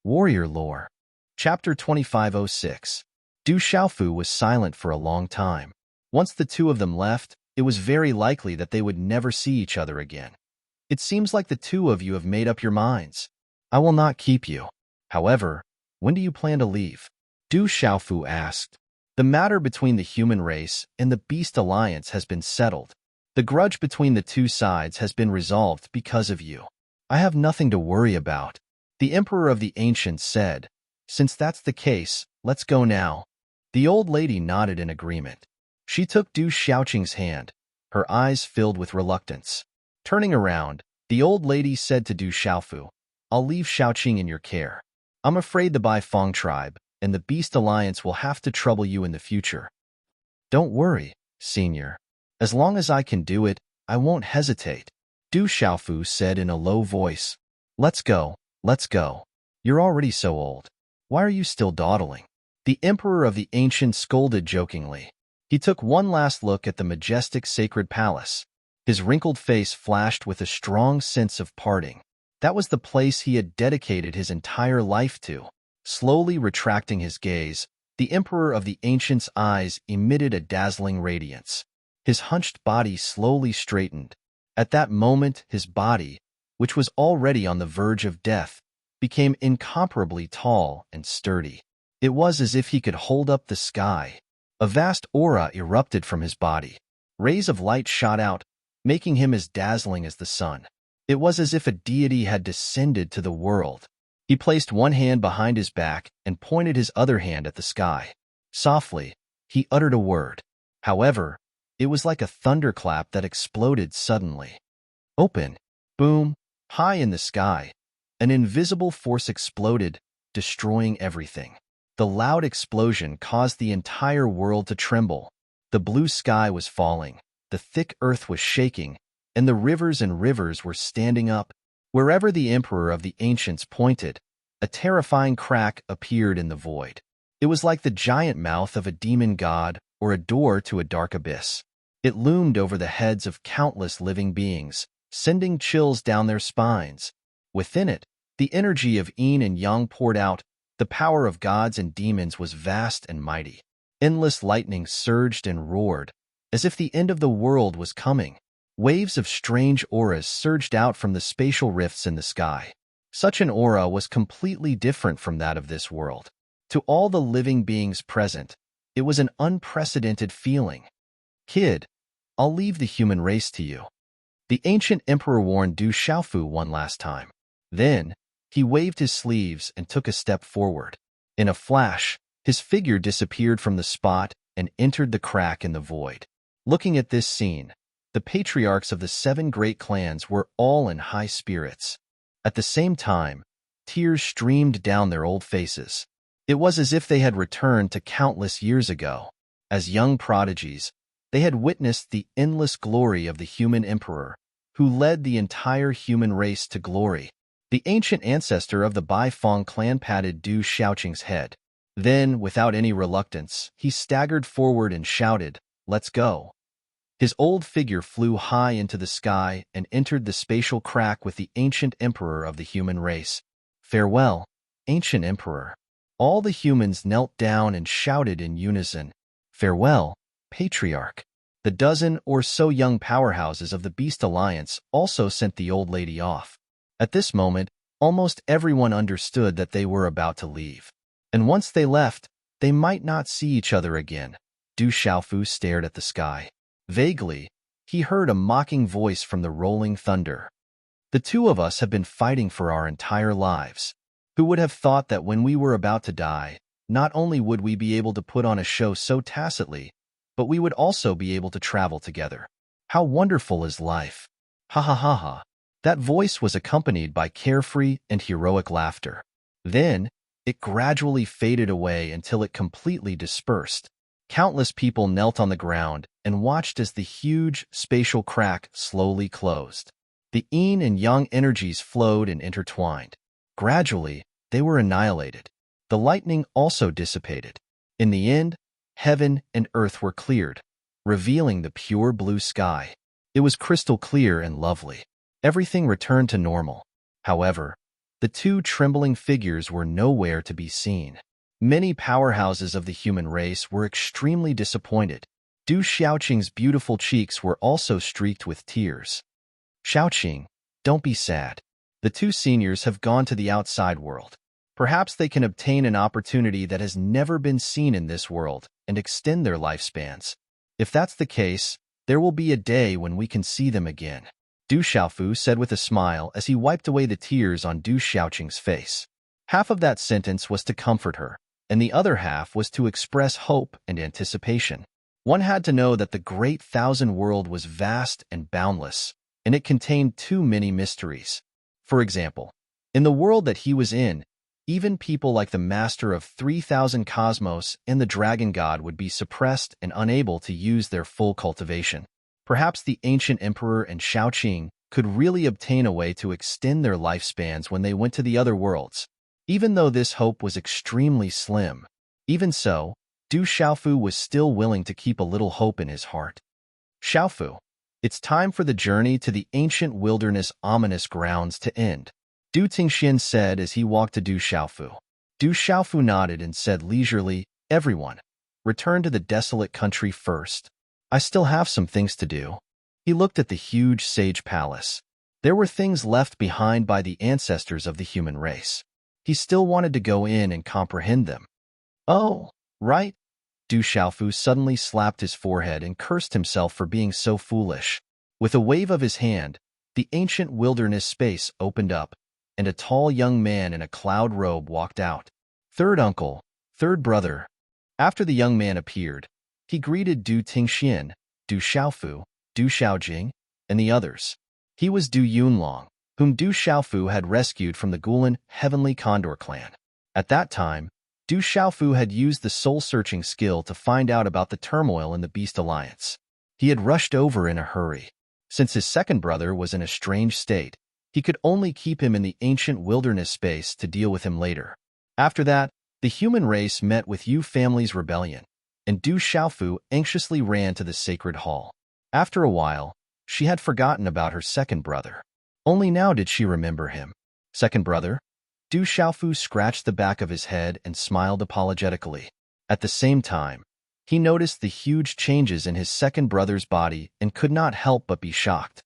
Warrior Lore. Chapter 2506. Du Xiaofu was silent for a long time. Once the two of them left, it was very likely that they would never see each other again. It seems like the two of you have made up your minds. I will not keep you. However, when do you plan to leave? Du Xiaofu asked. The matter between the human race and the Beast Alliance has been settled. The grudge between the two sides has been resolved because of you. I have nothing to worry about. The Emperor of the Ancients said, since that's the case, let's go now. The old lady nodded in agreement. She took Du Xiaoqing's hand, her eyes filled with reluctance. Turning around, the old lady said to Du Xiaofu, I'll leave Xiaoqing in your care. I'm afraid the Baifeng tribe and the Beast Alliance will have to trouble you in the future. Don't worry, Senior. As long as I can do it, I won't hesitate. Du Xiaofu said in a low voice. Let's go, let's go. You're already so old. Why are you still dawdling? The Emperor of the Ancients scolded jokingly. He took one last look at the majestic sacred palace. His wrinkled face flashed with a strong sense of parting. That was the place he had dedicated his entire life to. Slowly retracting his gaze, the Emperor of the Ancients' eyes emitted a dazzling radiance. His hunched body slowly straightened. At that moment, his body, which was already on the verge of death, became incomparably tall and sturdy. It was as if he could hold up the sky. A vast aura erupted from his body. Rays of light shot out, making him as dazzling as the sun. It was as if a deity had descended to the world. He placed one hand behind his back and pointed his other hand at the sky. Softly, he uttered a word. However, it was like a thunderclap that exploded suddenly. Open! Boom! High in the sky, an invisible force exploded, destroying everything. The loud explosion caused the entire world to tremble. The blue sky was falling, the thick earth was shaking, and the rivers and rivers were standing up. Wherever the Emperor of the Ancients pointed, a terrifying crack appeared in the void. It was like the giant mouth of a demon god or a door to a dark abyss. It loomed over the heads of countless living beings, sending chills down their spines. Within it, the energy of yin and yang poured out. The power of gods and demons was vast and mighty. Endless lightning surged and roared, as if the end of the world was coming. Waves of strange auras surged out from the spatial rifts in the sky. Such an aura was completely different from that of this world. To all the living beings present, it was an unprecedented feeling. Kid, I'll leave the human race to you. The ancient emperor warned Du Xiaofu one last time. Then, he waved his sleeves and took a step forward. In a flash, his figure disappeared from the spot and entered the crack in the void. Looking at this scene, the patriarchs of the 7 great clans were all in high spirits. At the same time, tears streamed down their old faces. It was as if they had returned to countless years ago. As young prodigies, they had witnessed the endless glory of the human emperor, who led the entire human race to glory. The ancient ancestor of the Baifeng clan patted Du Xiaoqing's head. Then, without any reluctance, he staggered forward and shouted, Let's go. His old figure flew high into the sky and entered the spatial crack with the ancient emperor of the human race. Farewell, ancient emperor. All the humans knelt down and shouted in unison, Farewell, patriarch. The dozen or so young powerhouses of the Beast Alliance also sent the old lady off. At this moment, almost everyone understood that they were about to leave. And once they left, they might not see each other again. Du Xiaofu stared at the sky. Vaguely, he heard a mocking voice from the rolling thunder. The two of us have been fighting for our entire lives. Who would have thought that when we were about to die, not only would we be able to put on a show so tacitly, but we would also be able to travel together. How wonderful is life! Ha ha ha ha. That voice was accompanied by carefree and heroic laughter. Then, it gradually faded away until it completely dispersed. Countless people knelt on the ground and watched as the huge spatial crack slowly closed. The yin and yang energies flowed and intertwined. Gradually, they were annihilated. The lightning also dissipated. In the end, heaven and earth were cleared, revealing the pure blue sky. It was crystal clear and lovely. Everything returned to normal. However, The two trembling figures were nowhere to be seen. Many powerhouses of the human race were extremely disappointed. Du Xiaoqing's beautiful cheeks were also streaked with tears. Xiaoqing, don't be sad. The two seniors have gone to the outside world. Perhaps they can obtain an opportunity that has never been seen in this world and extend their lifespans. If that's the case, there will be a day when we can see them again, Du Xiaofu said with a smile as he wiped away the tears on Du Xiaoqing's face. Half of that sentence was to comfort her, and the other half was to express hope and anticipation. One had to know that the great thousand world was vast and boundless, and it contained too many mysteries. For example, in the world that he was in, even people like the master of 3,000 cosmos and the dragon god would be suppressed and unable to use their full cultivation. Perhaps the ancient emperor and Xiaoqing could really obtain a way to extend their lifespans when they went to the other worlds. Even though this hope was extremely slim, even so, Du Xiaofu was still willing to keep a little hope in his heart. Xiaofu, it's time for the journey to the ancient wilderness ominous grounds to end, Du Tingxian said as he walked to Du Xiaofu. Du Xiaofu nodded and said leisurely, everyone, return to the desolate country first. I still have some things to do. He looked at the huge sage palace. There were things left behind by the ancestors of the human race. He still wanted to go in and comprehend them. Oh, right. Du Xiaofu suddenly slapped his forehead and cursed himself for being so foolish. With a wave of his hand, the ancient wilderness space opened up, and a tall young man in a cloud robe walked out. Third uncle, third brother. After the young man appeared, he greeted Du Tingxian, Du Xiaofu, Du Xiaojing, and the others. He was Du Yunlong, whom Du Xiaofu had rescued from the Gulan Heavenly Condor clan. At that time, Du Xiaofu had used the soul-searching skill to find out about the turmoil in the Beast Alliance. He had rushed over in a hurry. Since his second brother was in a strange state, he could only keep him in the ancient wilderness space to deal with him later. After that, the human race met with Yu family's rebellion, and Du Xiaofu anxiously ran to the sacred hall. After a while, she had forgotten about her second brother. Only now did she remember him. Second brother? Du Xiaofu scratched the back of his head and smiled apologetically. At the same time, he noticed the huge changes in his second brother's body and could not help but be shocked.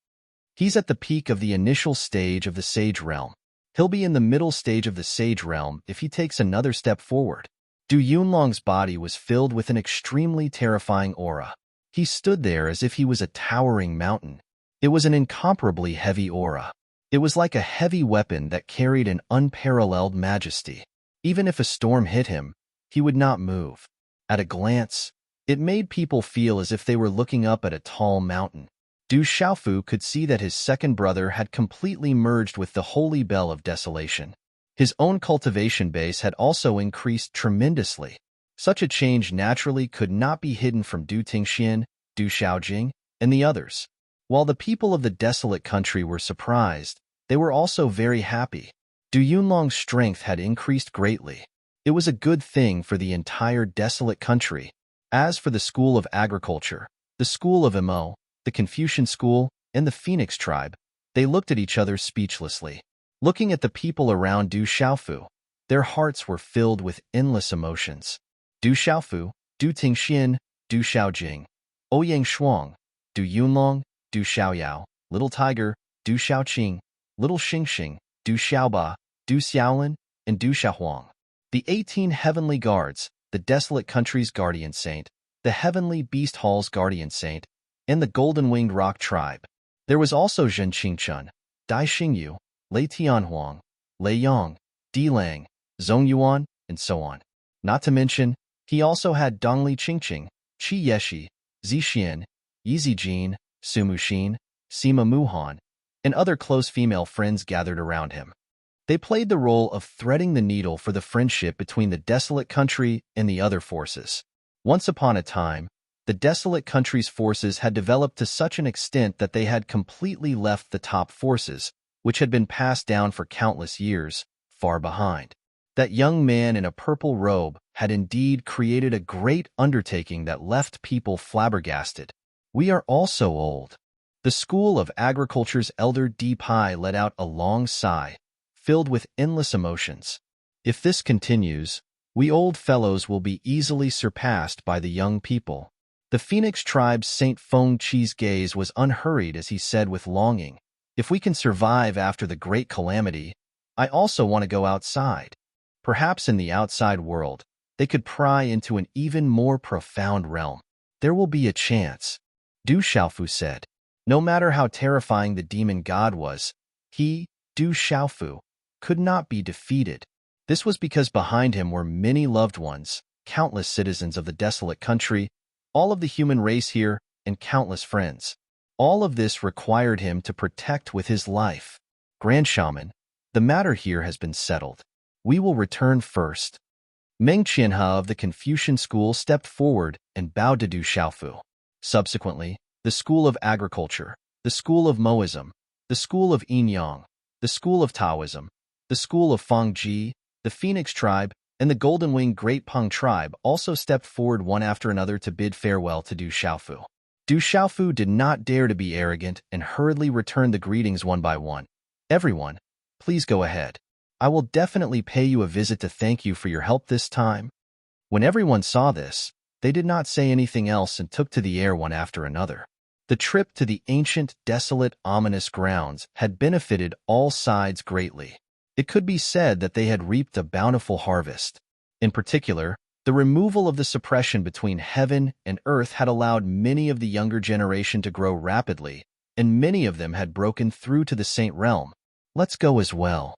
He's at the peak of the initial stage of the Sage Realm. He'll be in the middle stage of the Sage Realm if he takes another step forward. Du Yunlong's body was filled with an extremely terrifying aura. He stood there as if he was a towering mountain. It was an incomparably heavy aura. It was like a heavy weapon that carried an unparalleled majesty. Even if a storm hit him, he would not move. At a glance, it made people feel as if they were looking up at a tall mountain. Du Xiaofu could see that his second brother had completely merged with the holy bell of desolation. His own cultivation base had also increased tremendously. Such a change naturally could not be hidden from Du Tingxian, Du Xiaojing, and the others. While the people of the desolate country were surprised, they were also very happy. Du Yunlong's strength had increased greatly. It was a good thing for the entire desolate country. As for the School of Agriculture, the School of Mo, the Confucian School, and the Phoenix tribe, they looked at each other speechlessly. Looking at the people around Du Xiaofu, their hearts were filled with endless emotions. Du Xiaofu, Du Tingxian, Du Xiaojing, Ouyang Shuang, Du Yunlong, Du Xiaoyao, Little Tiger, Du Xiaoqing, Little Xingxing, Du Xiaoba, Du Xiaolin, and Du Xiaohuang. The 18 heavenly guards, the desolate country's guardian saint, the heavenly beast hall's guardian saint, and the golden-winged rock tribe. There was also Zhen Qingchun, Dai Xingyu, Lei Tianhuang, Lei Yang, Di Lang, Zhong Yuan, and so on. Not to mention, he also had Dongli Qingqing, Qi Yeshi, Zixian, Yizi Jin, Sumu Xin, Sima Muhan, and other close female friends gathered around him. They played the role of threading the needle for the friendship between the desolate country and the other forces. Once upon a time, the desolate country's forces had developed to such an extent that they had completely left the top forces, which had been passed down for countless years, far behind. That young man in a purple robe had indeed created a great undertaking that left people flabbergasted. We are all so old. The School of Agriculture's elder Di Pai let out a long sigh. filled with endless emotions. If this continues, we old fellows will be easily surpassed by the young people. The Phoenix tribe's St. Feng Chi's gaze was unhurried as he said with longing, "If we can survive after the great calamity, I also want to go outside." Perhaps in the outside world, they could pry into an even more profound realm. There will be a chance, Du Xiaofu said. No matter how terrifying the demon god was, he, Du Xiaofu, could not be defeated. This was because behind him were many loved ones, countless citizens of the desolate country, all of the human race here, and countless friends. All of this required him to protect with his life. Grand Shaman, the matter here has been settled. We will return first. Meng Qianhe of the Confucian school stepped forward and bowed to Du Xiaofu. Subsequently, the School of Agriculture, the School of Moism, the School of Yin-Yang, the School of Taoism, the School of Fengji, the Phoenix tribe, and the Golden Wing Great Peng tribe also stepped forward one after another to bid farewell to Du Xiaofu. Du Xiaofu did not dare to be arrogant and hurriedly returned the greetings one by one. "Everyone, please go ahead. I will definitely pay you a visit to thank you for your help this time." When everyone saw this, they did not say anything else and took to the air one after another. The trip to the ancient, desolate, ominous grounds had benefited all sides greatly. It could be said that they had reaped a bountiful harvest. In particular, the removal of the suppression between heaven and earth had allowed many of the younger generation to grow rapidly, and many of them had broken through to the saint realm. "Let's go as well."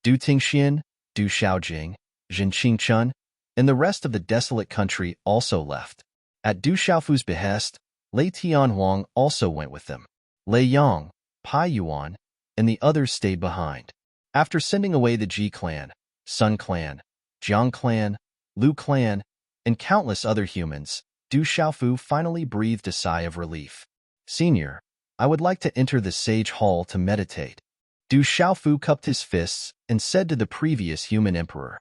Du Tingxian, Du Xiaojing, Jin Qingchun, and the rest of the desolate country also left. At Du Xiaofu's behest, Lei Tianhuang also went with them. Lei Yang, Pai Yuan, and the others stayed behind. After sending away the Ji clan, Sun clan, Jiang clan, Lu clan, and countless other humans, Du Xiaofu finally breathed a sigh of relief. "Senior, I would like to enter the sage hall to meditate." Du Xiaofu cupped his fists and said to the previous human emperor.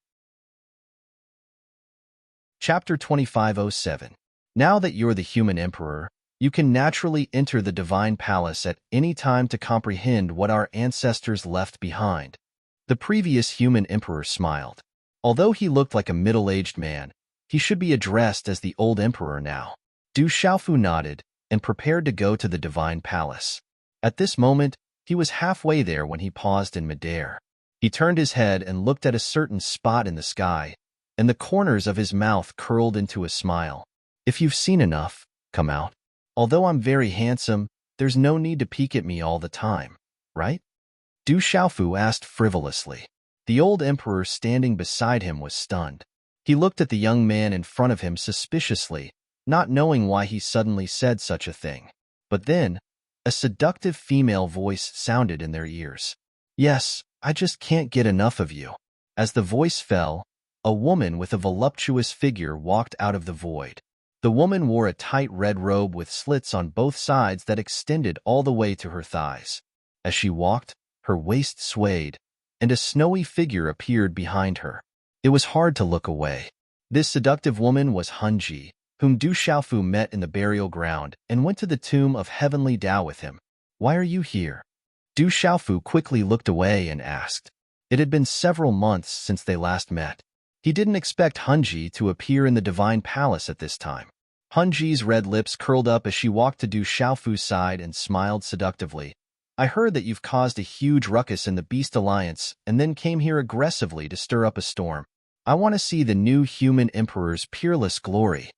Chapter 2507. Now that you're the human emperor, you can naturally enter the divine palace at any time to comprehend what our ancestors left behind. The previous human emperor smiled. Although he looked like a middle-aged man, he should be addressed as the old emperor now. Du Xiaofu nodded and prepared to go to the divine palace. At this moment, he was halfway there when he paused in midair. He turned his head and looked at a certain spot in the sky, and the corners of his mouth curled into a smile. "If you've seen enough, come out. Although I'm very handsome, there's no need to peek at me all the time, right?" Du Xiaofu asked frivolously. The old emperor standing beside him was stunned. He looked at the young man in front of him suspiciously, not knowing why he suddenly said such a thing. But then, a seductive female voice sounded in their ears. "Yes, I just can't get enough of you." As the voice fell, a woman with a voluptuous figure walked out of the void. The woman wore a tight red robe with slits on both sides that extended all the way to her thighs. As she walked, her waist swayed, and a snowy figure appeared behind her. It was hard to look away. This seductive woman was Hunji, whom Du Xiaofu met in the burial ground and went to the tomb of Heavenly Tao with him. "Why are you here?" Du Xiaofu quickly looked away and asked. It had been several months since they last met. He didn't expect Hunji to appear in the divine palace at this time. Hunji's red lips curled up as she walked to Du Xiaofu's side and smiled seductively. "I heard that you've caused a huge ruckus in the Beast Alliance and then came here aggressively to stir up a storm. I want to see the new human emperor's peerless glory."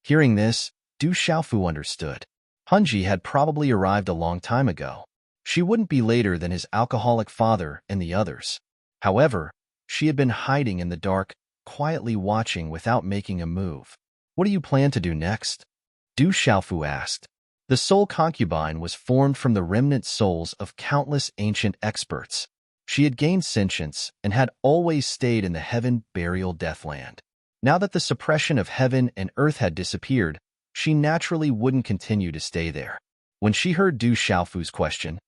Hearing this, Du Xiaofu understood. Hunji had probably arrived a long time ago. She wouldn't be later than his alcoholic father and the others. However, she had been hiding in the dark, quietly watching without making a move. "What do you plan to do next?" Du Xiaofu asked. The soul concubine was formed from the remnant souls of countless ancient experts. She had gained sentience and had always stayed in the heaven burial deathland. Now that the suppression of heaven and earth had disappeared, she naturally wouldn't continue to stay there. When she heard Du Xiaofu's question,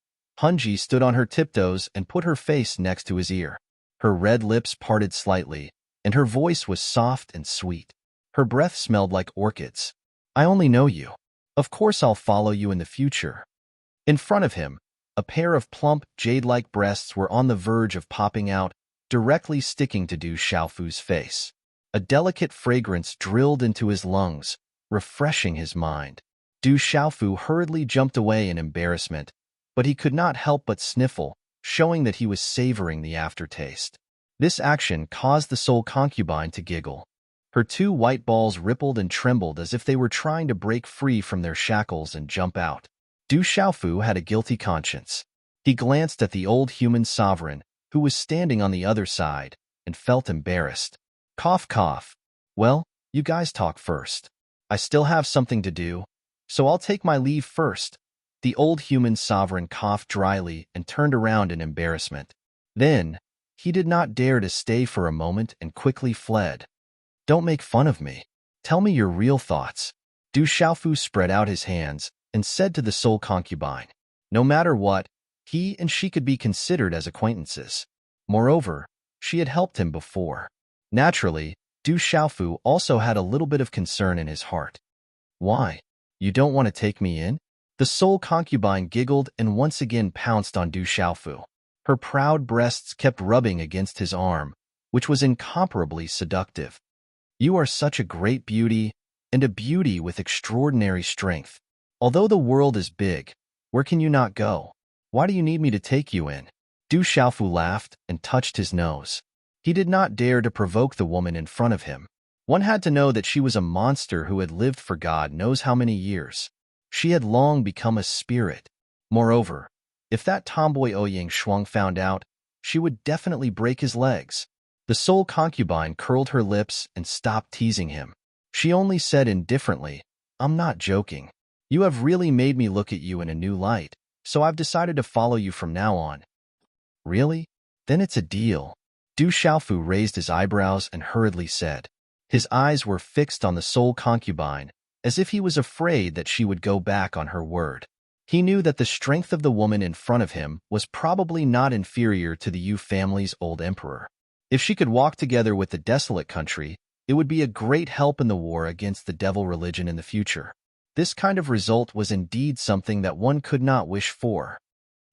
Hunji stood on her tiptoes and put her face next to his ear. Her red lips parted slightly, and her voice was soft and sweet. Her breath smelled like orchids. "I only know you. Of course I'll follow you in the future." In front of him, A pair of plump, jade-like breasts were on the verge of popping out, directly sticking to Du Xiaofu's face. A delicate fragrance drilled into his lungs, refreshing his mind. Du Xiaofu hurriedly jumped away in embarrassment, but he could not help but sniffle, showing that he was savoring the aftertaste. This action caused the sole concubine to giggle. Her two white balls rippled and trembled as if they were trying to break free from their shackles and jump out. Du Xiaofu had a guilty conscience. He glanced at the old human sovereign, who was standing on the other side, and felt embarrassed. Cough, cough. Well, you guys talk first. I still have something to do, so I'll take my leave first. The old human sovereign coughed dryly and turned around in embarrassment. Then, he did not dare to stay for a moment and quickly fled. Don't make fun of me. Tell me your real thoughts. Du Xiaofu spread out his hands and said to the sole concubine, no matter what, he and she could be considered as acquaintances. Moreover, she had helped him before. Naturally, Du Xiaofu also had a little bit of concern in his heart. Why? You don't want to take me in? The sole concubine giggled and once again pounced on Du Xiaofu. Her proud breasts kept rubbing against his arm, which was incomparably seductive. You are such a great beauty, and a beauty with extraordinary strength. Although the world is big, where can you not go? Why do you need me to take you in? Du Xiaofu laughed and touched his nose. He did not dare to provoke the woman in front of him. One had to know that she was a monster who had lived for God knows how many years. She had long become a spirit. Moreover, if that tomboy Ouyang Shuang found out, she would definitely break his legs. The sole concubine curled her lips and stopped teasing him. She only said indifferently, I'm not joking. You have really made me look at you in a new light, so I've decided to follow you from now on. Really? Then it's a deal. Du Xiaofu raised his eyebrows and hurriedly said. His eyes were fixed on the sole concubine, as if he was afraid that she would go back on her word. He knew that the strength of the woman in front of him was probably not inferior to the Yu family's old emperor. If she could walk together with the desolate country, it would be a great help in the war against the devil religion in the future. This kind of result was indeed something that one could not wish for.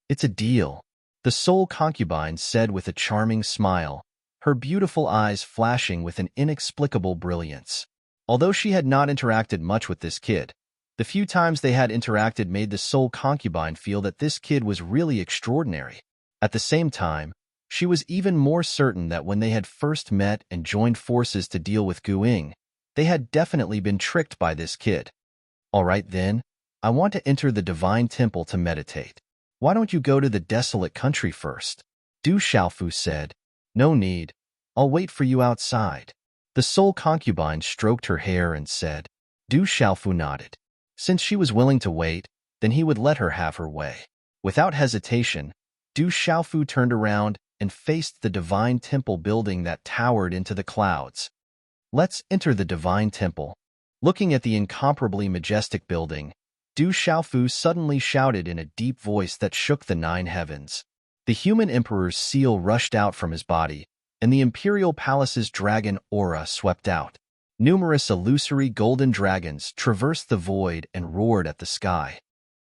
It's a deal, the sole concubine said with a charming smile, her beautiful eyes flashing with an inexplicable brilliance. Although she had not interacted much with this kid, the few times they had interacted made the sole concubine feel that this kid was really extraordinary. At the same time, she was even more certain that when they had first met and joined forces to deal with Guing, they had definitely been tricked by this kid. All right then, I want to enter the divine temple to meditate. Why don't you go to the desolate country first? Du Xiaofu said. No need. I'll wait for you outside. The sole concubine stroked her hair and said. Du Xiaofu nodded. Since she was willing to wait, then he would let her have her way. Without hesitation, Du Xiaofu turned around and faced the divine temple building that towered into the clouds. Let's enter the divine temple. Looking at the incomparably majestic building, Du Xiaofu suddenly shouted in a deep voice that shook the 9 heavens. The human emperor's seal rushed out from his body, and the imperial palace's dragon aura swept out. Numerous illusory golden dragons traversed the void and roared at the sky.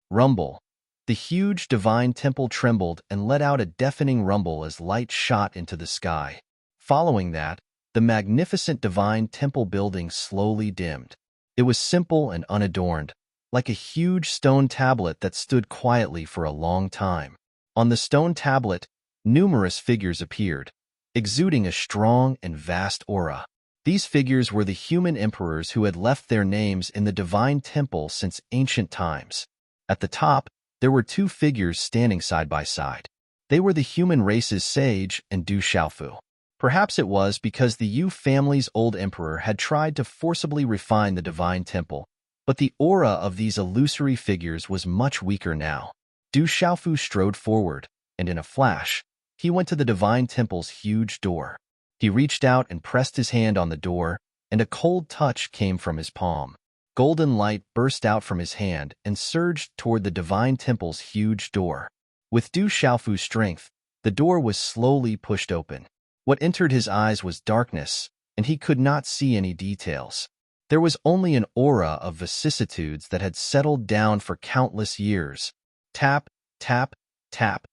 Rumble. The huge divine temple trembled and let out a deafening rumble as light shot into the sky. Following that, the magnificent divine temple building slowly dimmed. It was simple and unadorned, like a huge stone tablet that stood quietly for a long time. On the stone tablet, numerous figures appeared, exuding a strong and vast aura. These figures were the human emperors who had left their names in the divine temple since ancient times. At the top, there were 2 figures standing side by side. They were the human race's sage and Du Xiaofu. Perhaps it was because the Yu family's old emperor had tried to forcibly refine the divine temple, but the aura of these illusory figures was much weaker now. Du Xiaofu strode forward, and in a flash, he went to the divine temple's huge door. He reached out and pressed his hand on the door, and a cold touch came from his palm. Golden light burst out from his hand and surged toward the divine temple's huge door. With Du Xiaofu's strength, the door was slowly pushed open. What entered his eyes was darkness, and he could not see any details. There was only an aura of vicissitudes that had settled down for countless years. Tap, tap, Tap.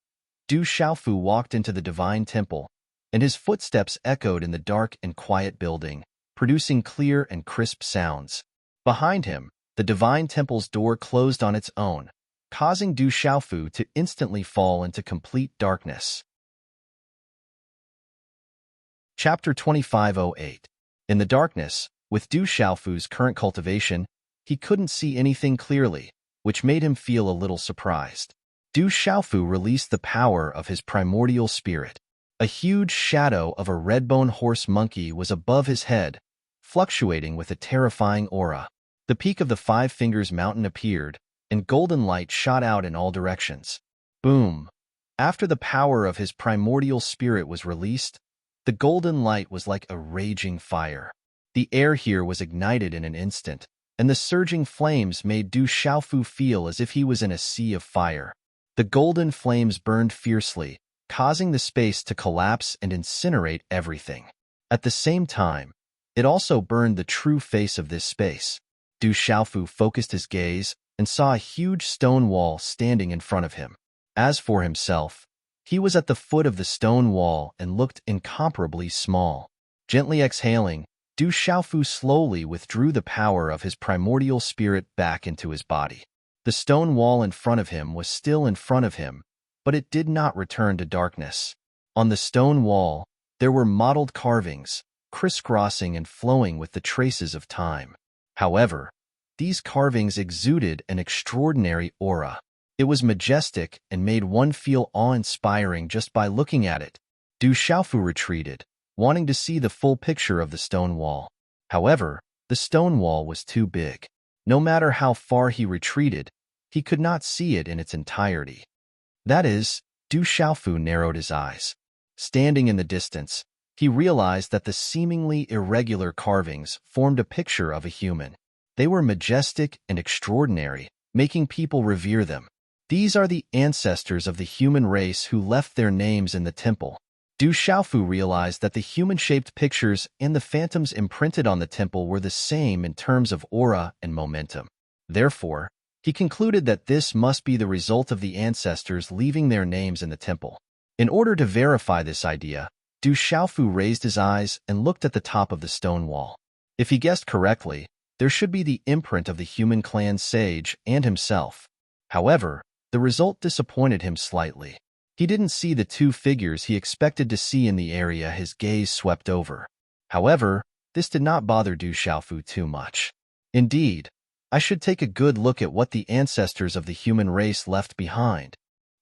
Du Xiaofu walked into the divine temple, and his footsteps echoed in the dark and quiet building, producing clear and crisp sounds. Behind him, the divine temple's door closed on its own, causing Du Xiaofu to instantly fall into complete darkness. Chapter 2508. In the darkness, with Du Xiaofu's current cultivation, he couldn't see anything clearly, which made him feel a little surprised. Du Xiaofu released the power of his primordial spirit. A huge shadow of a red-bone horse monkey was above his head, fluctuating with a terrifying aura. The peak of the Five Fingers Mountain appeared, and golden light shot out in all directions. Boom! After the power of his primordial spirit was released, the golden light was like a raging fire. The air here was ignited in an instant, and the surging flames made Du Xiaofu feel as if he was in a sea of fire. The golden flames burned fiercely, causing the space to collapse and incinerate everything. At the same time, it also burned the true face of this space. Du Xiaofu focused his gaze and saw a huge stone wall standing in front of him. As for himself, he was at the foot of the stone wall and looked incomparably small. Gently exhaling, Du Xiaofu slowly withdrew the power of his primordial spirit back into his body. The stone wall in front of him was still in front of him, but it did not return to darkness. On the stone wall, there were mottled carvings, crisscrossing and flowing with the traces of time. However, these carvings exuded an extraordinary aura. It was majestic and made one feel awe-inspiring just by looking at it. Du Xiaofu retreated, wanting to see the full picture of the stone wall. However, the stone wall was too big. No matter how far he retreated, he could not see it in its entirety. That is, Du Xiaofu narrowed his eyes. Standing in the distance, he realized that the seemingly irregular carvings formed a picture of a human. They were majestic and extraordinary, making people revere them. These are the ancestors of the human race who left their names in the temple. Du Xiaofu realized that the human-shaped pictures and the phantoms imprinted on the temple were the same in terms of aura and momentum. Therefore, he concluded that this must be the result of the ancestors leaving their names in the temple. In order to verify this idea, Du Xiaofu raised his eyes and looked at the top of the stone wall. If he guessed correctly, there should be the imprint of the human clan sage and himself. However, the result disappointed him slightly. He didn't see the two figures he expected to see in the area his gaze swept over. However, this did not bother Du Xiaofu too much. Indeed, I should take a good look at what the ancestors of the human race left behind.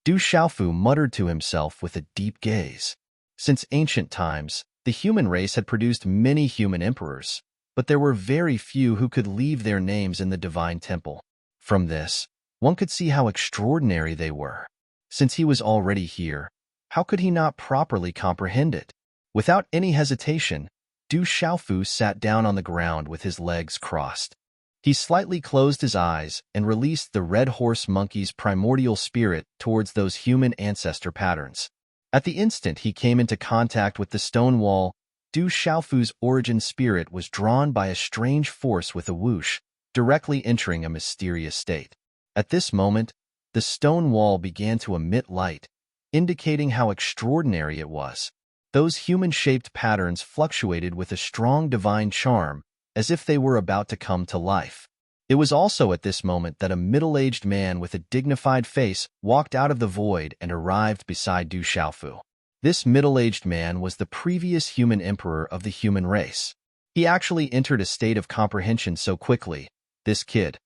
Du Xiaofu muttered to himself with a deep gaze. Since ancient times, the human race had produced many human emperors, but there were very few who could leave their names in the divine temple. From this, one could see how extraordinary they were. Since he was already here, how could he not properly comprehend it? Without any hesitation, Du Xiaofu sat down on the ground with his legs crossed. He slightly closed his eyes and released the red horse monkey's primordial spirit towards those human ancestor patterns. At the instant he came into contact with the stone wall, Du Xiaofu's origin spirit was drawn by a strange force with a whoosh, directly entering a mysterious state. At this moment, the stone wall began to emit light, indicating how extraordinary it was. Those human-shaped patterns fluctuated with a strong divine charm, as if they were about to come to life. It was also at this moment that a middle-aged man with a dignified face walked out of the void and arrived beside Du Xiaofu. This middle-aged man was the previous human emperor of the human race. He actually entered a state of comprehension so quickly, this kid.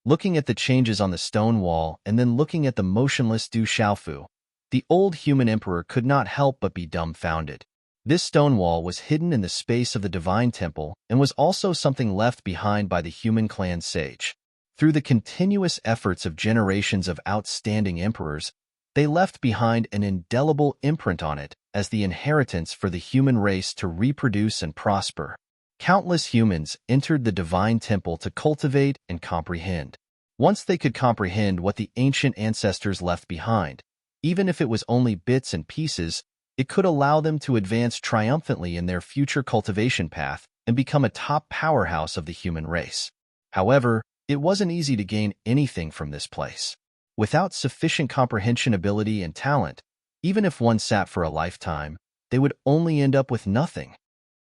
Looking at the changes on the stone wall and then looking at the motionless Du Xiaofu, the old human emperor could not help but be dumbfounded. This stone wall was hidden in the space of the divine temple and was also something left behind by the human clan sage. Through the continuous efforts of generations of outstanding emperors, they left behind an indelible imprint on it as the inheritance for the human race to reproduce and prosper. Countless humans entered the divine temple to cultivate and comprehend. Once they could comprehend what the ancient ancestors left behind, even if it was only bits and pieces, it could allow them to advance triumphantly in their future cultivation path and become a top powerhouse of the human race. However, it wasn't easy to gain anything from this place. Without sufficient comprehension ability and talent, even if one sat for a lifetime, they would only end up with nothing.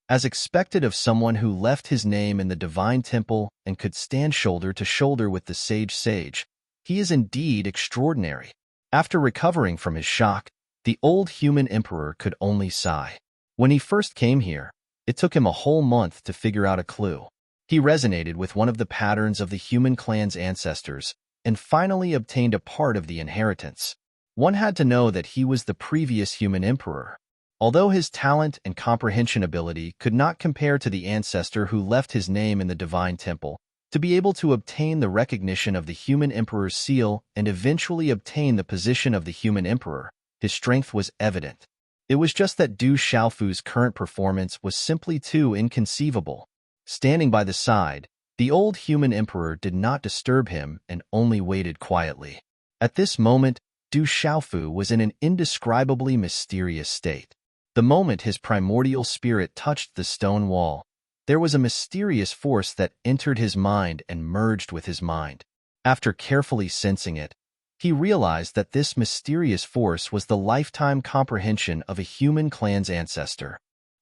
As expected of someone who left his name in the divine temple and could stand shoulder to shoulder with the sage, he is indeed extraordinary. After recovering from his shock, the old human emperor could only sigh. When he first came here, it took him a whole month to figure out a clue. He resonated with one of the patterns of the human clan's ancestors and finally obtained a part of the inheritance. One had to know that he was the previous human emperor. Although his talent and comprehension ability could not compare to the ancestor who left his name in the divine temple, to be able to obtain the recognition of the human emperor's seal and eventually obtain the position of the human emperor, his strength was evident. It was just that Du Xiaofu's current performance was simply too inconceivable. Standing by the side, the old human emperor did not disturb him and only waited quietly. At this moment, Du Xiaofu was in an indescribably mysterious state. The moment his primordial spirit touched the stone wall, there was a mysterious force that entered his mind and merged with his mind. After carefully sensing it, he realized that this mysterious force was the lifetime comprehension of a human clan's ancestor.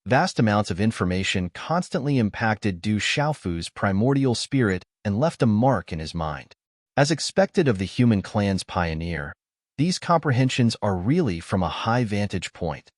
Vast amounts of information constantly impacted Du Xiaofu's primordial spirit and left a mark in his mind. As expected of the human clan's pioneer, these comprehensions are really from a high vantage point.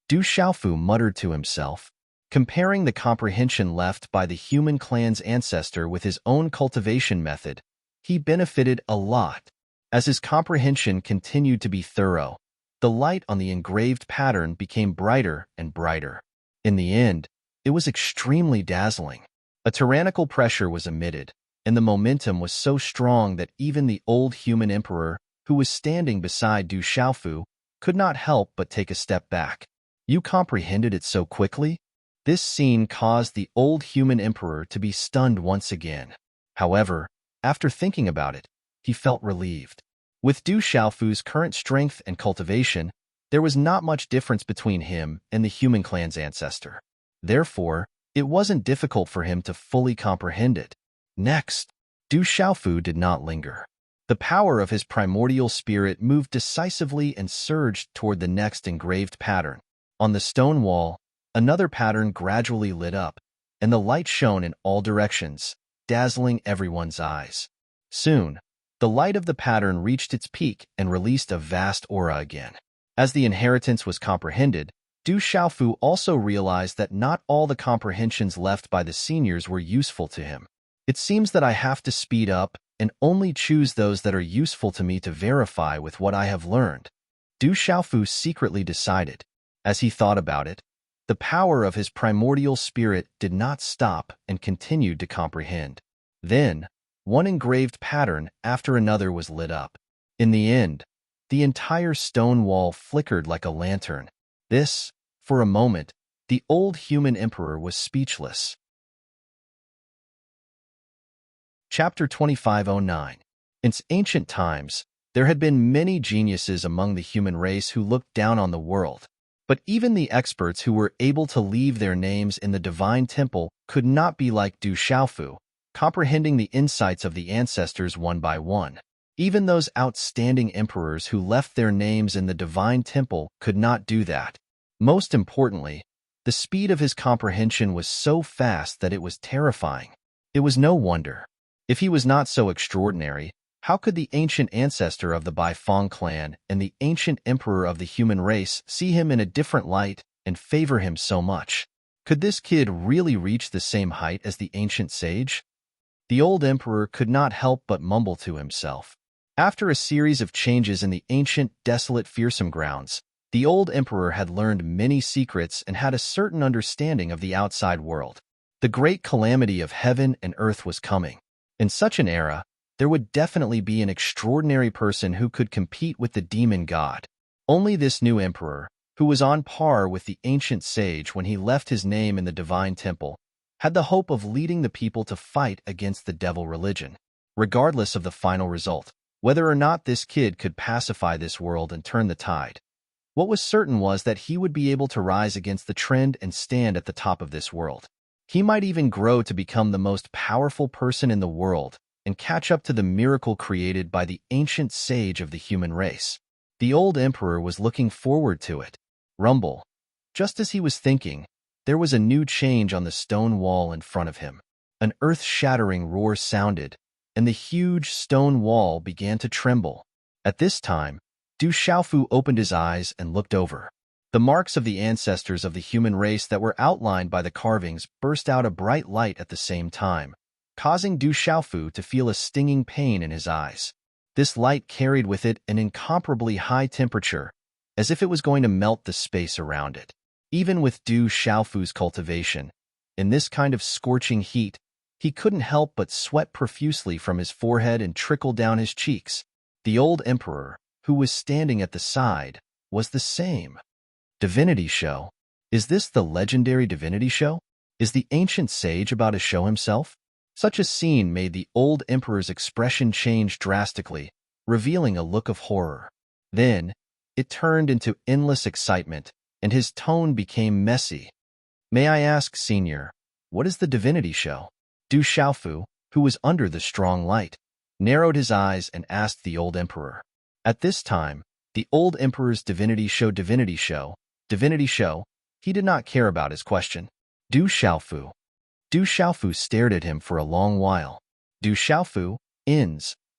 Du Xiaofu muttered to himself, comparing the comprehension left by the human clan's ancestor with his own cultivation method. He benefited a lot. As his comprehension continued to be thorough, the light on the engraved pattern became brighter and brighter. In the end, it was extremely dazzling. A tyrannical pressure was emitted, and the momentum was so strong that even the old human emperor, who was standing beside Du Xiaofu, could not help but take a step back. You comprehended it so quickly? This scene caused the old human emperor to be stunned once again. However, after thinking about it, he felt relieved. With Du Xiaofu's current strength and cultivation, there was not much difference between him and the human clan's ancestor. Therefore, it wasn't difficult for him to fully comprehend it. Next, Du Xiaofu did not linger. The power of his primordial spirit moved decisively and surged toward the next engraved pattern. On the stone wall, another pattern gradually lit up, and the light shone in all directions, dazzling everyone's eyes. Soon, the light of the pattern reached its peak and released a vast aura again. As the inheritance was comprehended, Du Xiaofu also realized that not all the comprehensions left by the seniors were useful to him. It seems that I have to speed up and only choose those that are useful to me to verify with what I have learned. Du Xiaofu secretly decided. As he thought about it, the power of his primordial spirit did not stop and continued to comprehend. Then, one engraved pattern after another was lit up. In the end, the entire stone wall flickered like a lantern. For a moment, the old human emperor was speechless. Chapter 2509. In ancient times, there had been many geniuses among the human race who looked down on the world. But even the experts who were able to leave their names in the divine temple could not be like Du Xiaofu, comprehending the insights of the ancestors one by one. Even those outstanding emperors who left their names in the divine temple could not do that. Most importantly, the speed of his comprehension was so fast that it was terrifying. It was no wonder. If he was not so extraordinary, how could the ancient ancestor of the Baifeng clan and the ancient emperor of the human race see him in a different light and favor him so much? Could this kid really reach the same height as the ancient sage? The old emperor could not help but mumble to himself. After a series of changes in the ancient, desolate, fearsome grounds, the old emperor had learned many secrets and had a certain understanding of the outside world. The great calamity of heaven and earth was coming. In such an era, there would definitely be an extraordinary person who could compete with the demon god. Only this new emperor, who was on par with the ancient sage when he left his name in the divine temple, had the hope of leading the people to fight against the devil religion. Regardless of the final result, whether or not this kid could pacify this world and turn the tide, what was certain was that he would be able to rise against the trend and stand at the top of this world. He might even grow to become the most powerful person in the world, and catch up to the miracle created by the ancient sage of the human race. The old emperor was looking forward to it. Rumble. Just as he was thinking, there was a new change on the stone wall in front of him. An earth-shattering roar sounded, and the huge stone wall began to tremble. At this time, Du Xiaofu opened his eyes and looked over. The marks of the ancestors of the human race that were outlined by the carvings burst out a bright light at the same time, causing Du Xiaofu to feel a stinging pain in his eyes. This light carried with it an incomparably high temperature, as if it was going to melt the space around it. Even with Du Xiaofu's cultivation, in this kind of scorching heat, he couldn't help but sweat profusely from his forehead and trickle down his cheeks. The old emperor, who was standing at the side, was the same. Divinity show? Is this the legendary divinity show? Is the ancient sage about to show himself? Such a scene made the old emperor's expression change drastically, revealing a look of horror. Then, it turned into endless excitement, and his tone became messy. May I ask, Senior, what is the divinity show? Du Xiaofu, who was under the strong light, narrowed his eyes and asked the old emperor. At this time, the old emperor's divinity show, he did not care about his question. Du Xiaofu. Du Xiaofu stared at him for a long while. Du Xiaofu,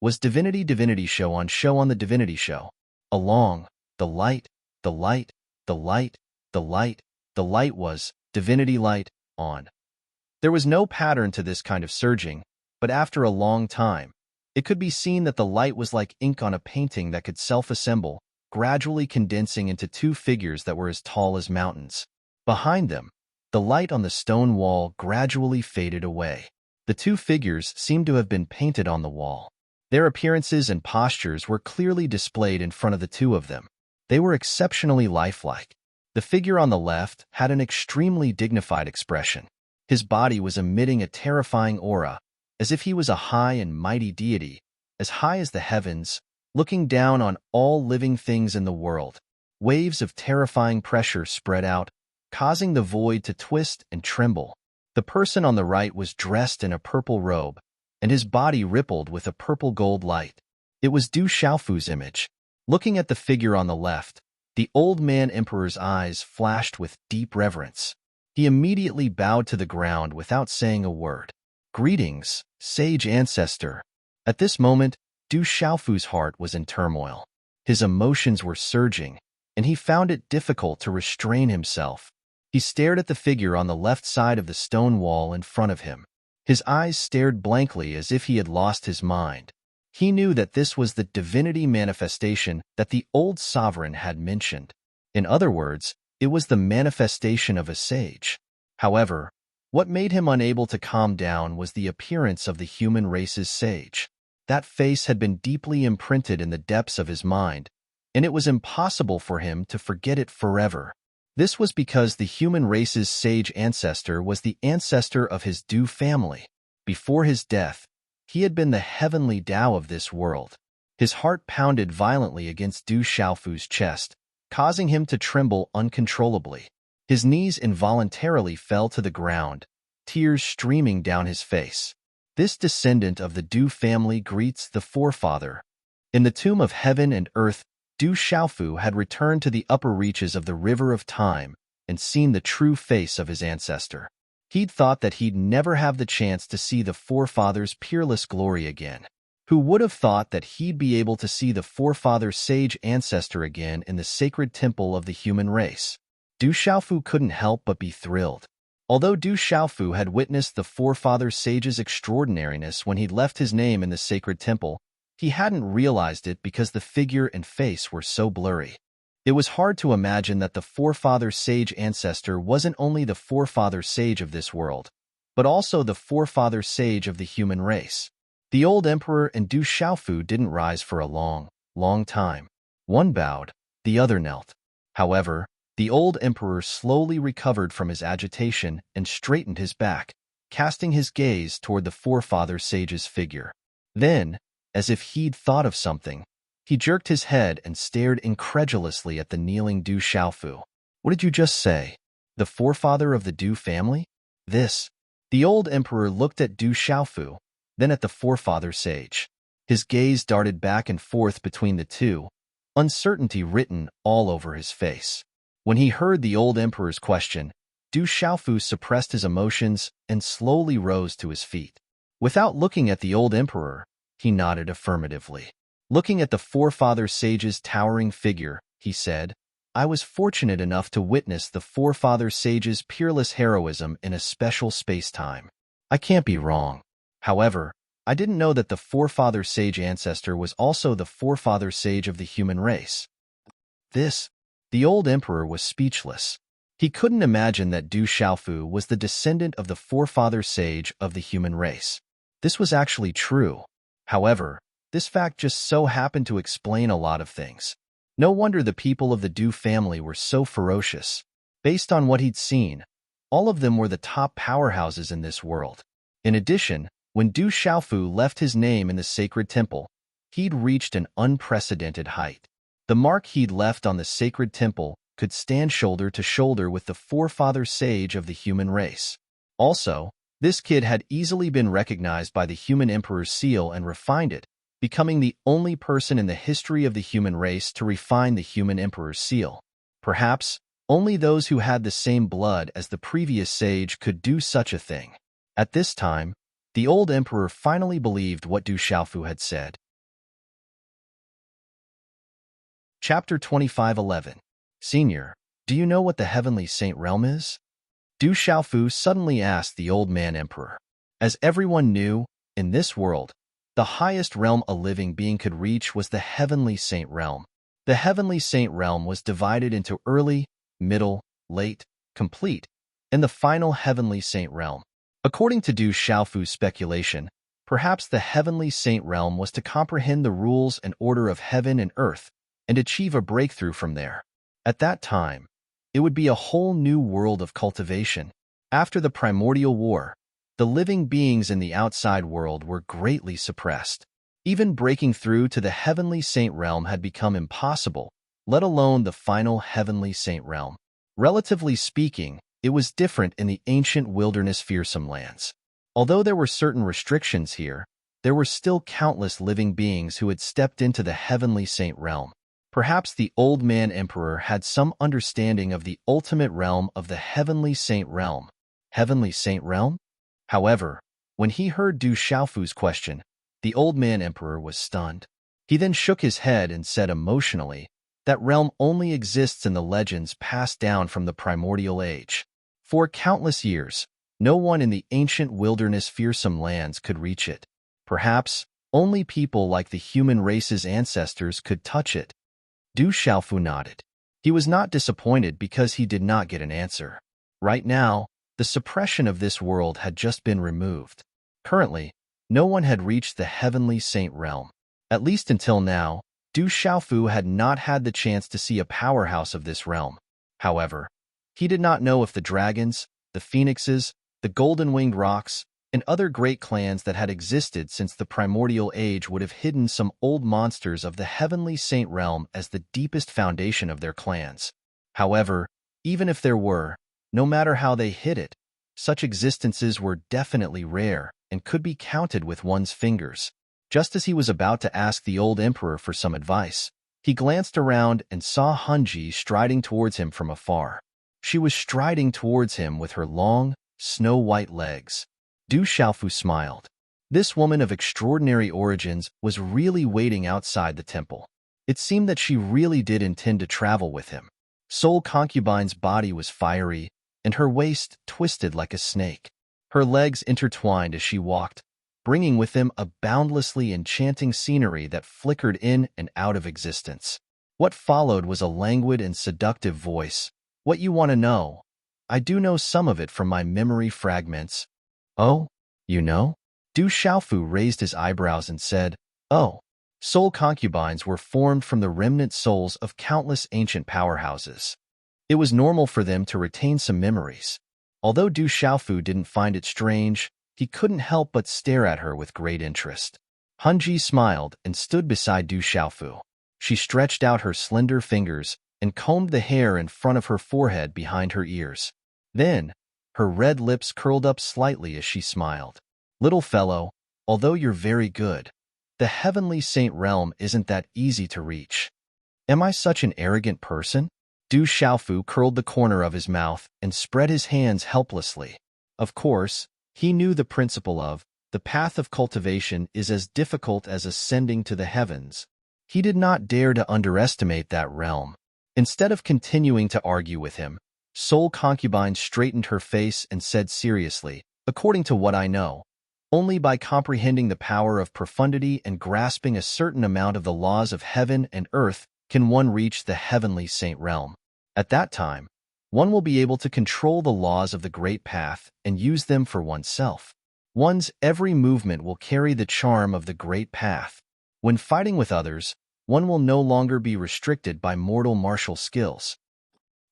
was divinity show on the divinity show. Along, the light was divinity light on. There was no pattern to this kind of surging, but after a long time, it could be seen that the light was like ink on a painting that could self-assemble, gradually condensing into two figures that were as tall as mountains. Behind them, the light on the stone wall gradually faded away. The two figures seemed to have been painted on the wall. Their appearances and postures were clearly displayed in front of the two of them. They were exceptionally lifelike. The figure on the left had an extremely dignified expression. His body was emitting a terrifying aura, as if he was a high and mighty deity, as high as the heavens, looking down on all living things in the world. Waves of terrifying pressure spread out, causing the void to twist and tremble. The person on the right was dressed in a purple robe, and his body rippled with a purple-gold light. It was Du Xiaofu's image. Looking at the figure on the left, the old man emperor's eyes flashed with deep reverence. He immediately bowed to the ground without saying a word. Greetings, sage ancestor. At this moment, Du Xiaofu's heart was in turmoil. His emotions were surging, and he found it difficult to restrain himself. He stared at the figure on the left side of the stone wall in front of him. His eyes stared blankly as if he had lost his mind. He knew that this was the divinity manifestation that the old sovereign had mentioned. In other words, it was the manifestation of a sage. However, what made him unable to calm down was the appearance of the human race's sage. That face had been deeply imprinted in the depths of his mind, and it was impossible for him to forget it forever. This was because the human race's sage ancestor was the ancestor of his Du family. Before his death, he had been the heavenly Tao of this world. His heart pounded violently against Du Xiaofu's chest, causing him to tremble uncontrollably. His knees involuntarily fell to the ground, tears streaming down his face. This descendant of the Du family greets the forefather. In the tomb of heaven and earth, Du Xiaofu had returned to the upper reaches of the river of time and seen the true face of his ancestor. He'd thought that he'd never have the chance to see the forefather's peerless glory again. Who would have thought that he'd be able to see the forefather's sage ancestor again in the sacred temple of the human race? Du Xiaofu couldn't help but be thrilled. Although Du Xiaofu had witnessed the forefather sage's extraordinariness when he'd left his name in the sacred temple, he hadn't realized it because the figure and face were so blurry. It was hard to imagine that the forefather sage ancestor wasn't only the forefather sage of this world, but also the forefather sage of the human race. The old emperor and Du Xiaofu didn't rise for a long, long time. One bowed, the other knelt. However, the old emperor slowly recovered from his agitation and straightened his back, casting his gaze toward the forefather sage's figure. Then, as if he'd thought of something, he jerked his head and stared incredulously at the kneeling Du Xiaofu. What did you just say? The forefather of the Du family? The old emperor looked at Du Xiaofu, then at the forefather sage. His gaze darted back and forth between the two, uncertainty written all over his face. When he heard the old emperor's question, Du Xiaofu suppressed his emotions and slowly rose to his feet. Without looking at the old emperor, he nodded affirmatively. Looking at the forefather sage's towering figure, he said, I was fortunate enough to witness the forefather sage's peerless heroism in a special space-time. I can't be wrong. However, I didn't know that the forefather sage ancestor was also the forefather sage of the human race. The old emperor was speechless. He couldn't imagine that Du Xiaofu was the descendant of the forefather sage of the human race. This was actually true. However, this fact just so happened to explain a lot of things. No wonder the people of the Du family were so ferocious. Based on what he'd seen, all of them were the top powerhouses in this world. In addition, when Du Xiaofu left his name in the sacred temple, he'd reached an unprecedented height. The mark he'd left on the sacred temple could stand shoulder to shoulder with the forefather sage of the human race. Also, this kid had easily been recognized by the human emperor's seal and refined it, becoming the only person in the history of the human race to refine the human emperor's seal. Perhaps, only those who had the same blood as the previous sage could do such a thing. At this time, the old emperor finally believed what Du Xiaofu had said. Chapter 25:11. Senior, do you know what the heavenly saint realm is? Du Xiaofu suddenly asked the old man emperor. As everyone knew, in this world, the highest realm a living being could reach was the heavenly saint realm. The heavenly saint realm was divided into early, middle, late, complete, and the final heavenly saint realm. According to Du Xiaofu's speculation, perhaps the heavenly saint realm was to comprehend the rules and order of heaven and earth and achieve a breakthrough from there. At that time, it would be a whole new world of cultivation. After the primordial war, the living beings in the outside world were greatly suppressed. Even breaking through to the heavenly saint realm had become impossible, let alone the final heavenly saint realm. Relatively speaking, it was different in the ancient wilderness fearsome lands. Although there were certain restrictions here, there were still countless living beings who had stepped into the heavenly saint realm. Perhaps the old man emperor had some understanding of the ultimate realm of the heavenly saint realm. Heavenly saint realm? However, when he heard Du Xiaofu's question, the old man emperor was stunned. He then shook his head and said emotionally, that realm only exists in the legends passed down from the primordial age. For countless years, no one in the ancient wilderness fearsome lands could reach it. Perhaps, only people like the human race's ancestors could touch it. Du Xiaofu nodded. He was not disappointed because he did not get an answer. Right now, the suppression of this world had just been removed. Currently, no one had reached the heavenly saint realm. At least until now, Du Xiaofu had not had the chance to see a powerhouse of this realm. However, he did not know if the dragons, the phoenixes, the golden-winged rocks, and other great clans that had existed since the primordial age would have hidden some old monsters of the heavenly saint realm as the deepest foundation of their clans. However, even if there were, no matter how they hid it, such existences were definitely rare and could be counted with one's fingers. Just as he was about to ask the old emperor for some advice, he glanced around and saw Hunji striding towards him from afar. She was striding towards him with her long, snow-white legs. Du Xiaofu smiled. This woman of extraordinary origins was really waiting outside the temple. It seemed that she really did intend to travel with him. Soul Concubine's body was fiery, and her waist twisted like a snake. Her legs intertwined as she walked, bringing with them a boundlessly enchanting scenery that flickered in and out of existence. What followed was a languid and seductive voice. What you want to know? I do know some of it from my memory fragments. Oh, you know? Du Xiaofu raised his eyebrows and said, Oh, soul concubines were formed from the remnant souls of countless ancient powerhouses. It was normal for them to retain some memories. Although Du Xiaofu didn't find it strange, he couldn't help but stare at her with great interest. Hunji smiled and stood beside Du Xiaofu. She stretched out her slender fingers and combed the hair in front of her forehead behind her ears. Then, her red lips curled up slightly as she smiled. Little fellow, although you're very good, the heavenly saint realm isn't that easy to reach. Am I such an arrogant person? Du Xiaofu curled the corner of his mouth and spread his hands helplessly. Of course, he knew the principle of the path of cultivation is as difficult as ascending to the heavens. He did not dare to underestimate that realm. Instead of continuing to argue with him, Soul Concubine straightened her face and said seriously, according to what I know, only by comprehending the power of profundity and grasping a certain amount of the laws of heaven and earth can one reach the heavenly saint realm. At that time, one will be able to control the laws of the great path and use them for oneself. One's every movement will carry the charm of the great path. When fighting with others, one will no longer be restricted by mortal martial skills.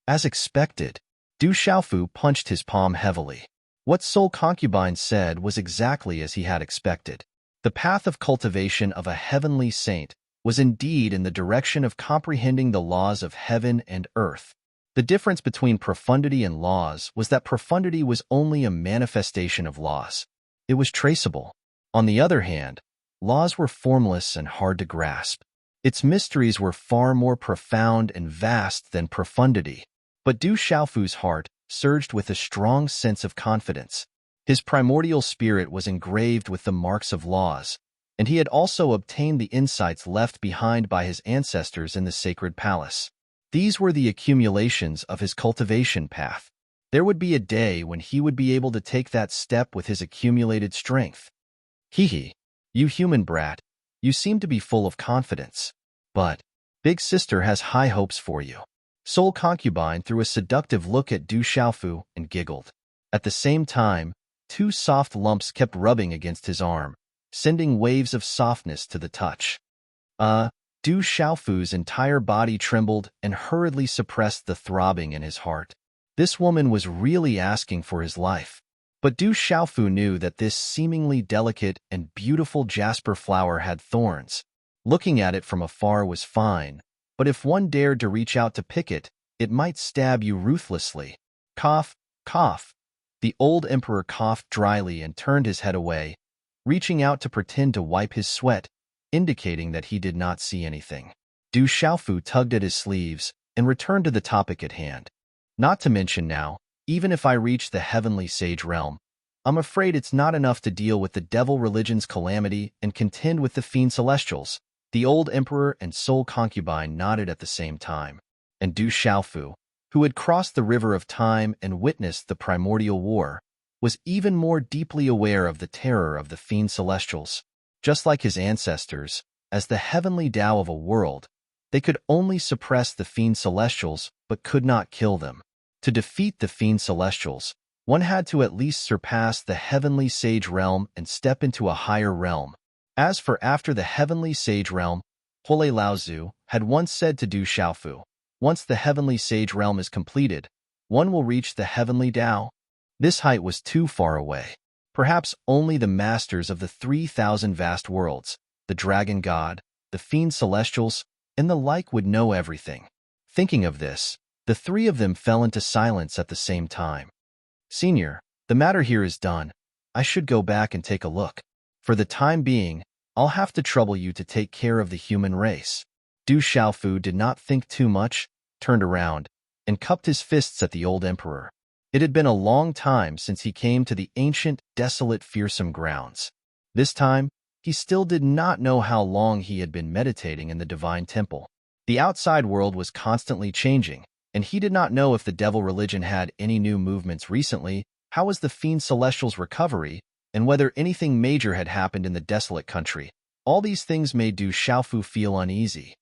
As expected, Du Xiaofu punched his palm heavily. What Soul Concubine said was exactly as he had expected. The path of cultivation of a heavenly saint was indeed in the direction of comprehending the laws of heaven and earth. The difference between profundity and laws was that profundity was only a manifestation of laws. It was traceable. On the other hand, laws were formless and hard to grasp. Its mysteries were far more profound and vast than profundity. But Du Xiaofu's heart surged with a strong sense of confidence. His primordial spirit was engraved with the marks of laws, and he had also obtained the insights left behind by his ancestors in the sacred palace. These were the accumulations of his cultivation path. There would be a day when he would be able to take that step with his accumulated strength. Hee, you human brat, you seem to be full of confidence. But Big Sister has high hopes for you. Soul Concubine threw a seductive look at Du Xiaofu and giggled. At the same time, two soft lumps kept rubbing against his arm, sending waves of softness to the touch. Du Xiaofu's entire body trembled and hurriedly suppressed the throbbing in his heart. This woman was really asking for his life. But Du Xiaofu knew that this seemingly delicate and beautiful jasper flower had thorns. Looking at it from afar was fine, but if one dared to reach out to pick it, it might stab you ruthlessly. Cough, cough. The old emperor coughed dryly and turned his head away, reaching out to pretend to wipe his sweat, indicating that he did not see anything. Du Xiaofu tugged at his sleeves and returned to the topic at hand. Not to mention now, even if I reach the heavenly sage realm, I'm afraid it's not enough to deal with the devil religion's calamity and contend with the fiend celestials. The old emperor and Soul Concubine nodded at the same time, and Du Xiaofu, who had crossed the river of time and witnessed the primordial war, was even more deeply aware of the terror of the fiend celestials. Just like his ancestors, as the heavenly Tao of a world, they could only suppress the fiend celestials but could not kill them. To defeat the fiend celestials, one had to at least surpass the heavenly sage realm and step into a higher realm. As for after the heavenly sage realm, Hole Laozu had once said to Du Xiaofu, once the heavenly sage realm is completed, one will reach the heavenly Tao. This height was too far away. Perhaps only the masters of the 3,000 vast worlds, the dragon god, the fiend celestials, and the like would know everything. Thinking of this, the three of them fell into silence at the same time. Senior, the matter here is done. I should go back and take a look. For the time being, I'll have to trouble you to take care of the human race. Du Xiaofu did not think too much, turned around, and cupped his fists at the old emperor. It had been a long time since he came to the ancient, desolate, fearsome grounds. This time, he still did not know how long he had been meditating in the divine temple. The outside world was constantly changing, and he did not know if the devil religion had any new movements recently, how was the fiend celestial's recovery, and whether anything major had happened in the desolate country. All these things made Du Xiaofu feel uneasy.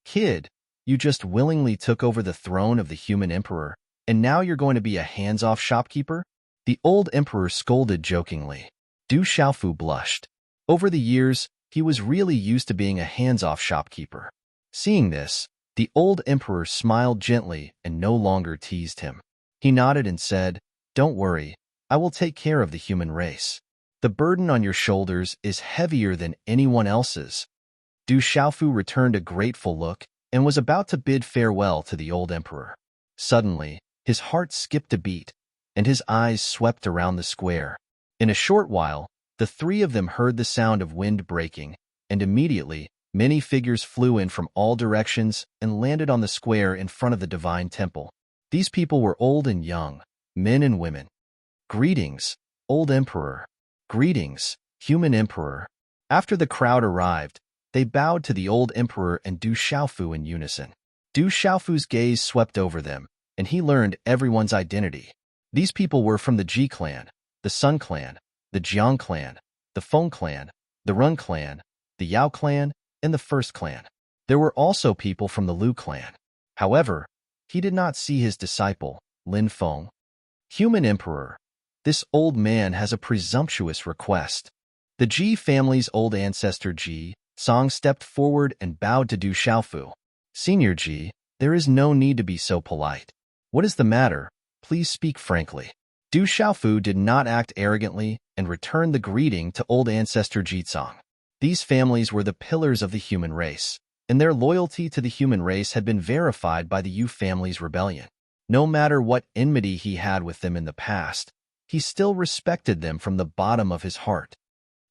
Kid, you just willingly took over the throne of the human emperor, and now you're going to be a hands-off shopkeeper? The old emperor scolded jokingly. Du Xiaofu blushed. Over the years, he was really used to being a hands-off shopkeeper. Seeing this, the old emperor smiled gently and no longer teased him. He nodded and said, "Don't worry, I will take care of the human race. The burden on your shoulders is heavier than anyone else's." Du Xiaofu returned a grateful look and was about to bid farewell to the old emperor. Suddenly, his heart skipped a beat, and his eyes swept around the square. In a short while, The three of them heard the sound of wind breaking, and immediately, many figures flew in from all directions and landed on the square in front of the divine temple. These people were old and young, men and women. Greetings, old emperor. Greetings, human emperor. After the crowd arrived, they bowed to the old emperor and Du Xiaofu in unison. Du Xiaofu's gaze swept over them, and he learned everyone's identity. These people were from the Ji clan, the Sun clan, the Jiang clan, the Feng clan, the Run clan, the Yao clan, and the First clan. There were also people from the Lu clan. However, he did not see his disciple, Lin Feng. Human emperor, this old man has a presumptuous request. The Ji family's old ancestor Ji Song stepped forward and bowed to Du Xiaofu. Senior Ji, there is no need to be so polite. What is the matter? Please speak frankly. Du Xiaofu did not act arrogantly and returned the greeting to old ancestor Jitsong. These families were the pillars of the human race, and their loyalty to the human race had been verified by the Yu family's rebellion. No matter what enmity he had with them in the past, he still respected them from the bottom of his heart.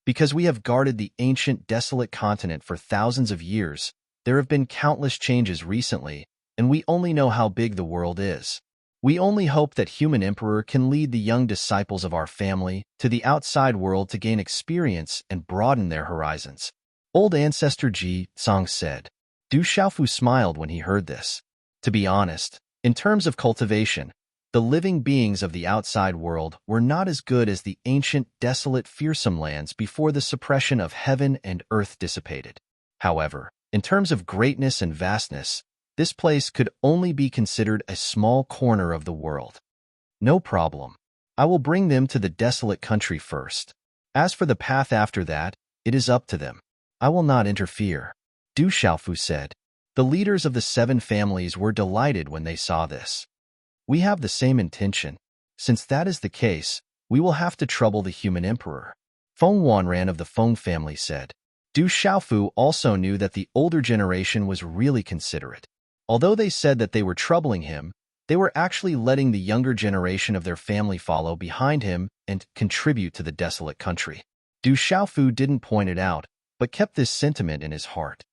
Because we have guarded the ancient, desolate continent for thousands of years, there have been countless changes recently, and we only know how big the world is. We only hope that Human Emperor can lead the young disciples of our family to the outside world to gain experience and broaden their horizons. Old Ancestor Ji Song said. Du Xiaofu smiled when he heard this. To be honest, in terms of cultivation, the living beings of the outside world were not as good as the ancient, desolate, fearsome lands before the suppression of heaven and earth dissipated. However, in terms of greatness and vastness, this place could only be considered a small corner of the world. No problem. I will bring them to the desolate country first. As for the path after that, it is up to them. I will not interfere. Du Xiaofu said. The leaders of the 7 families were delighted when they saw this. We have the same intention. Since that is the case, we will have to trouble the human emperor. Feng Wanran of the Feng family said. Du Xiaofu also knew that the older generation was really considerate. Although they said that they were troubling him, they were actually letting the younger generation of their family follow behind him and contribute to the desolate country. Du Xiaofu didn't point it out, but kept this sentiment in his heart.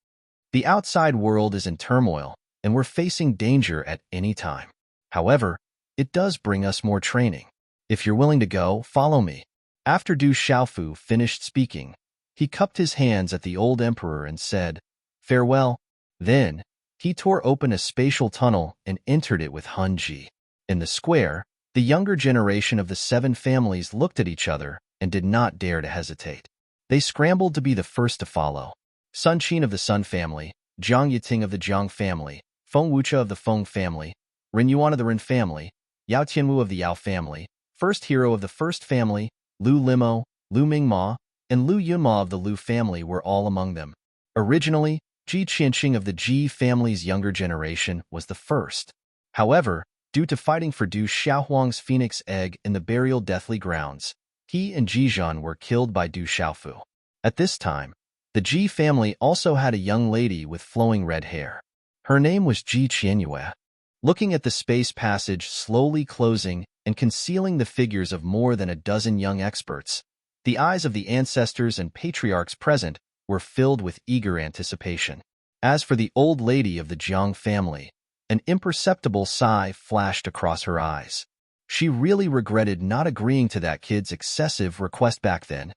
The outside world is in turmoil, and we're facing danger at any time. However, it does bring us more training. If you're willing to go, follow me. After Du Xiaofu finished speaking, he cupped his hands at the old emperor and said, Farewell. Then, he tore open a spatial tunnel and entered it with Han Ji. In the square, the younger generation of the 7 families looked at each other and did not dare to hesitate. They scrambled to be the first to follow. Sun Qin of the Sun family, Jiang Yiting of the Jiang family, Feng Wucha of the Feng family, Ren Yuan of the Ren family, Yao Tianwu of the Yao family, First Hero of the First family, Lu Limo, Lu Mingma, and Lu Yunma of the Lu family were all among them. Originally, Ji Qianqing of the Ji family's younger generation was the first. However, due to fighting for Du Xiaohuang's phoenix egg in the burial deathly grounds, he and Ji Zhan were killed by Du Xiaofu. At this time, the Ji family also had a young lady with flowing red hair. Her name was Ji Qianyue. Looking at the space passage slowly closing and concealing the figures of more than a dozen young experts, the eyes of the ancestors and patriarchs present were filled with eager anticipation. As for the old lady of the Jiang family, an imperceptible sigh flashed across her eyes. She really regretted not agreeing to that kid's excessive request back then.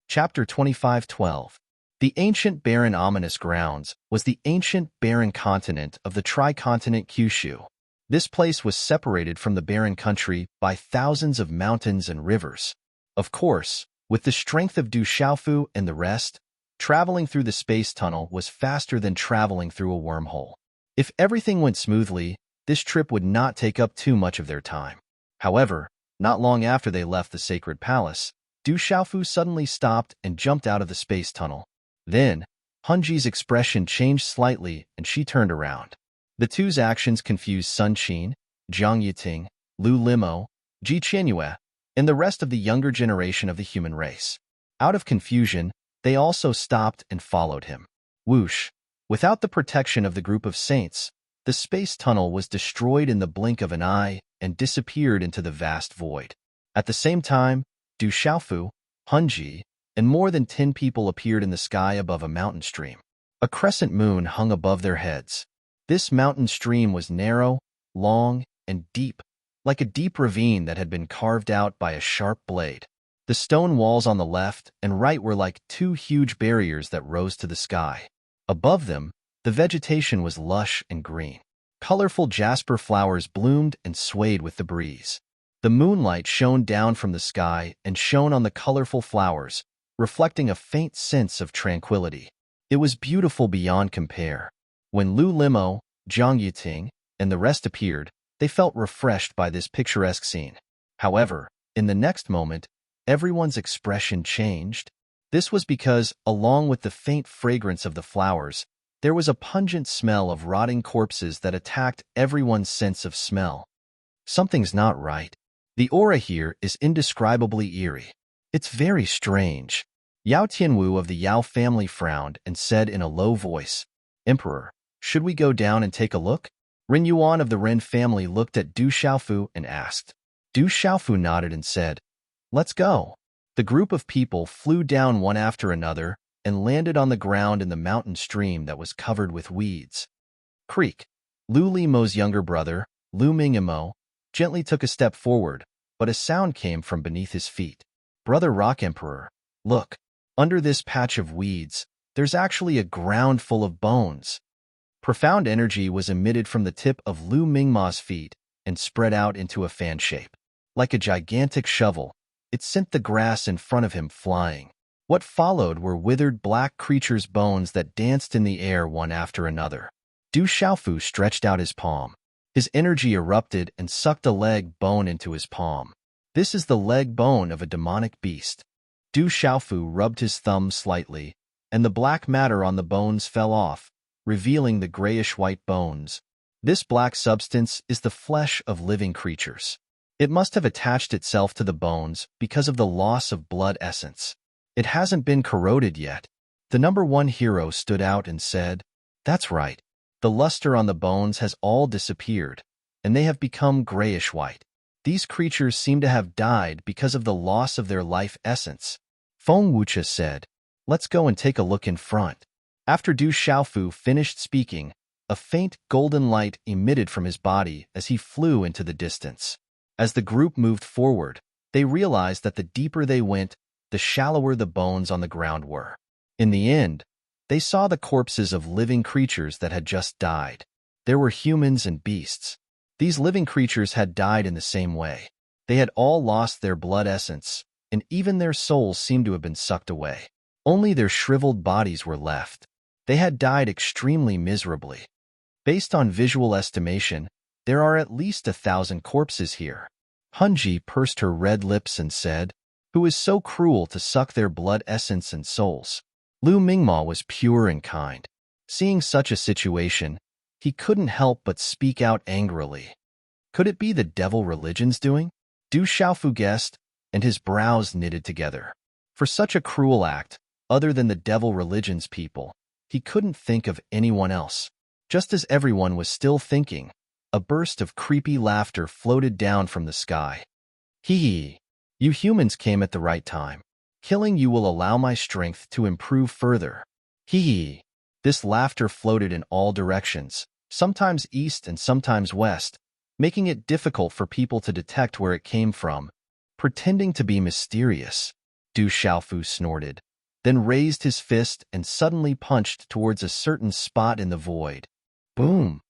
Chapter 25:12. The ancient barren ominous grounds was the ancient barren continent of the tricontinent Kyushu. This place was separated from the barren country by thousands of mountains and rivers. Of course, with the strength of Du Xiaofu and the rest, traveling through the space tunnel was faster than traveling through a wormhole. If everything went smoothly, this trip would not take up too much of their time. However, not long after they left the sacred palace, Du Xiaofu suddenly stopped and jumped out of the space tunnel. Then, Hunji's expression changed slightly and she turned around. The two's actions confused Sun Qin, Jiang Yiting, Lu Limo, Ji Qianyue, and the rest of the younger generation of the human race. Out of confusion, they also stopped and followed him. Whoosh! Without the protection of the group of saints, the space tunnel was destroyed in the blink of an eye and disappeared into the vast void. At the same time, Du Xiaofu, Hunji, and more than 10 people appeared in the sky above a mountain stream. A crescent moon hung above their heads. This mountain stream was narrow, long, and deep, like a deep ravine that had been carved out by a sharp blade. The stone walls on the left and right were like two huge barriers that rose to the sky. Above them, the vegetation was lush and green. Colorful jasper flowers bloomed and swayed with the breeze. The moonlight shone down from the sky and shone on the colorful flowers, reflecting a faint sense of tranquility. It was beautiful beyond compare. When Lu Limo, Zhang Yuting, and the rest appeared, they felt refreshed by this picturesque scene. However, in the next moment, everyone's expression changed. This was because, along with the faint fragrance of the flowers, there was a pungent smell of rotting corpses that attacked everyone's sense of smell. Something's not right. The aura here is indescribably eerie. It's very strange. Yao Tianwu of the Yao family frowned and said in a low voice, "Emperor, should we go down and take a look?" Ren Yuan of the Ren family looked at Du Xiaofu and asked. Du Xiaofu nodded and said, "Let's go." The group of people flew down one after another and landed on the ground in the mountain stream that was covered with weeds. Creak. Lu Limo's younger brother, Lu Mingimo, gently took a step forward, but a sound came from beneath his feet. "Brother Rock Emperor, look. Under this patch of weeds, there's actually a ground full of bones." Profound energy was emitted from the tip of Lu Mingma's feet and spread out into a fan shape. Like a gigantic shovel, it sent the grass in front of him flying. What followed were withered black creatures' bones that danced in the air one after another. Du Xiaofu stretched out his palm. His energy erupted and sucked a leg bone into his palm. This is the leg bone of a demonic beast. Du Xiaofu rubbed his thumb slightly, and the black matter on the bones fell off, revealing the grayish-white bones. This black substance is the flesh of living creatures. It must have attached itself to the bones because of the loss of blood essence. It hasn't been corroded yet. The number one hero stood out and said, "That's right. The luster on the bones has all disappeared, and they have become grayish-white. These creatures seem to have died because of the loss of their life essence." Feng Wucha said, "Let's go and take a look in front." After Du Xiaofu finished speaking, a faint golden light emitted from his body as he flew into the distance. As the group moved forward, they realized that the deeper they went, the shallower the bones on the ground were. In the end, they saw the corpses of living creatures that had just died. There were humans and beasts. These living creatures had died in the same way. They had all lost their blood essence, and even their souls seemed to have been sucked away. Only their shriveled bodies were left. They had died extremely miserably. Based on visual estimation, there are at least 1,000 corpses here. Hunji pursed her red lips and said, "Who is so cruel to suck their blood essence and souls?" Lu Mingma was pure and kind. Seeing such a situation, he couldn't help but speak out angrily. Could it be the devil religion's doing? Du Xiaofu guessed, and his brows knitted together. For such a cruel act, other than the devil religion's people, he couldn't think of anyone else. Just as everyone was still thinking, a burst of creepy laughter floated down from the sky. "Hee hee. You humans came at the right time. Killing you will allow my strength to improve further. Hee hee." This laughter floated in all directions, sometimes east and sometimes west, making it difficult for people to detect where it came from, pretending to be mysterious. Du Xiaofu snorted, then raised his fist and suddenly punched towards a certain spot in the void. Boom!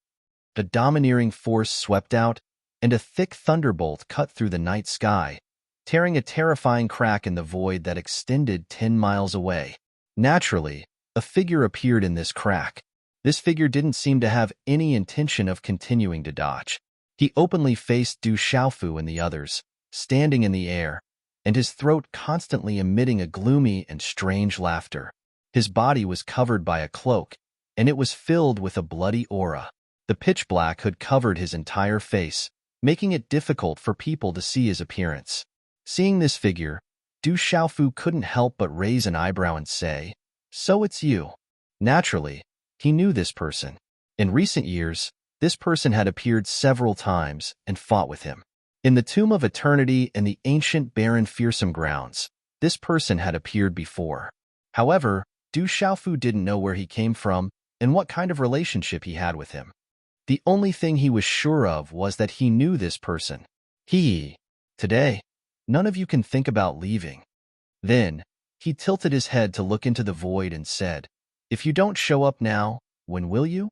The domineering force swept out, and a thick thunderbolt cut through the night sky, tearing a terrifying crack in the void that extended 10 miles away. Naturally, a figure appeared in this crack. This figure didn't seem to have any intention of continuing to dodge. He openly faced Du Xiaofu and the others, standing in the air, and his throat constantly emitting a gloomy and strange laughter. His body was covered by a cloak, and it was filled with a bloody aura. The pitch-black hood covered his entire face, making it difficult for people to see his appearance. Seeing this figure, Du Xiaofu couldn't help but raise an eyebrow and say, "So it's you." Naturally, he knew this person. In recent years, this person had appeared several times and fought with him. In the Tomb of Eternity and the ancient barren fearsome grounds, this person had appeared before. However, Du Xiaofu didn't know where he came from and what kind of relationship he had with him. The only thing he was sure of was that he knew this person. Today, none of you can think about leaving. Then, he tilted his head to look into the void and said, "If you don't show up now, when will you?"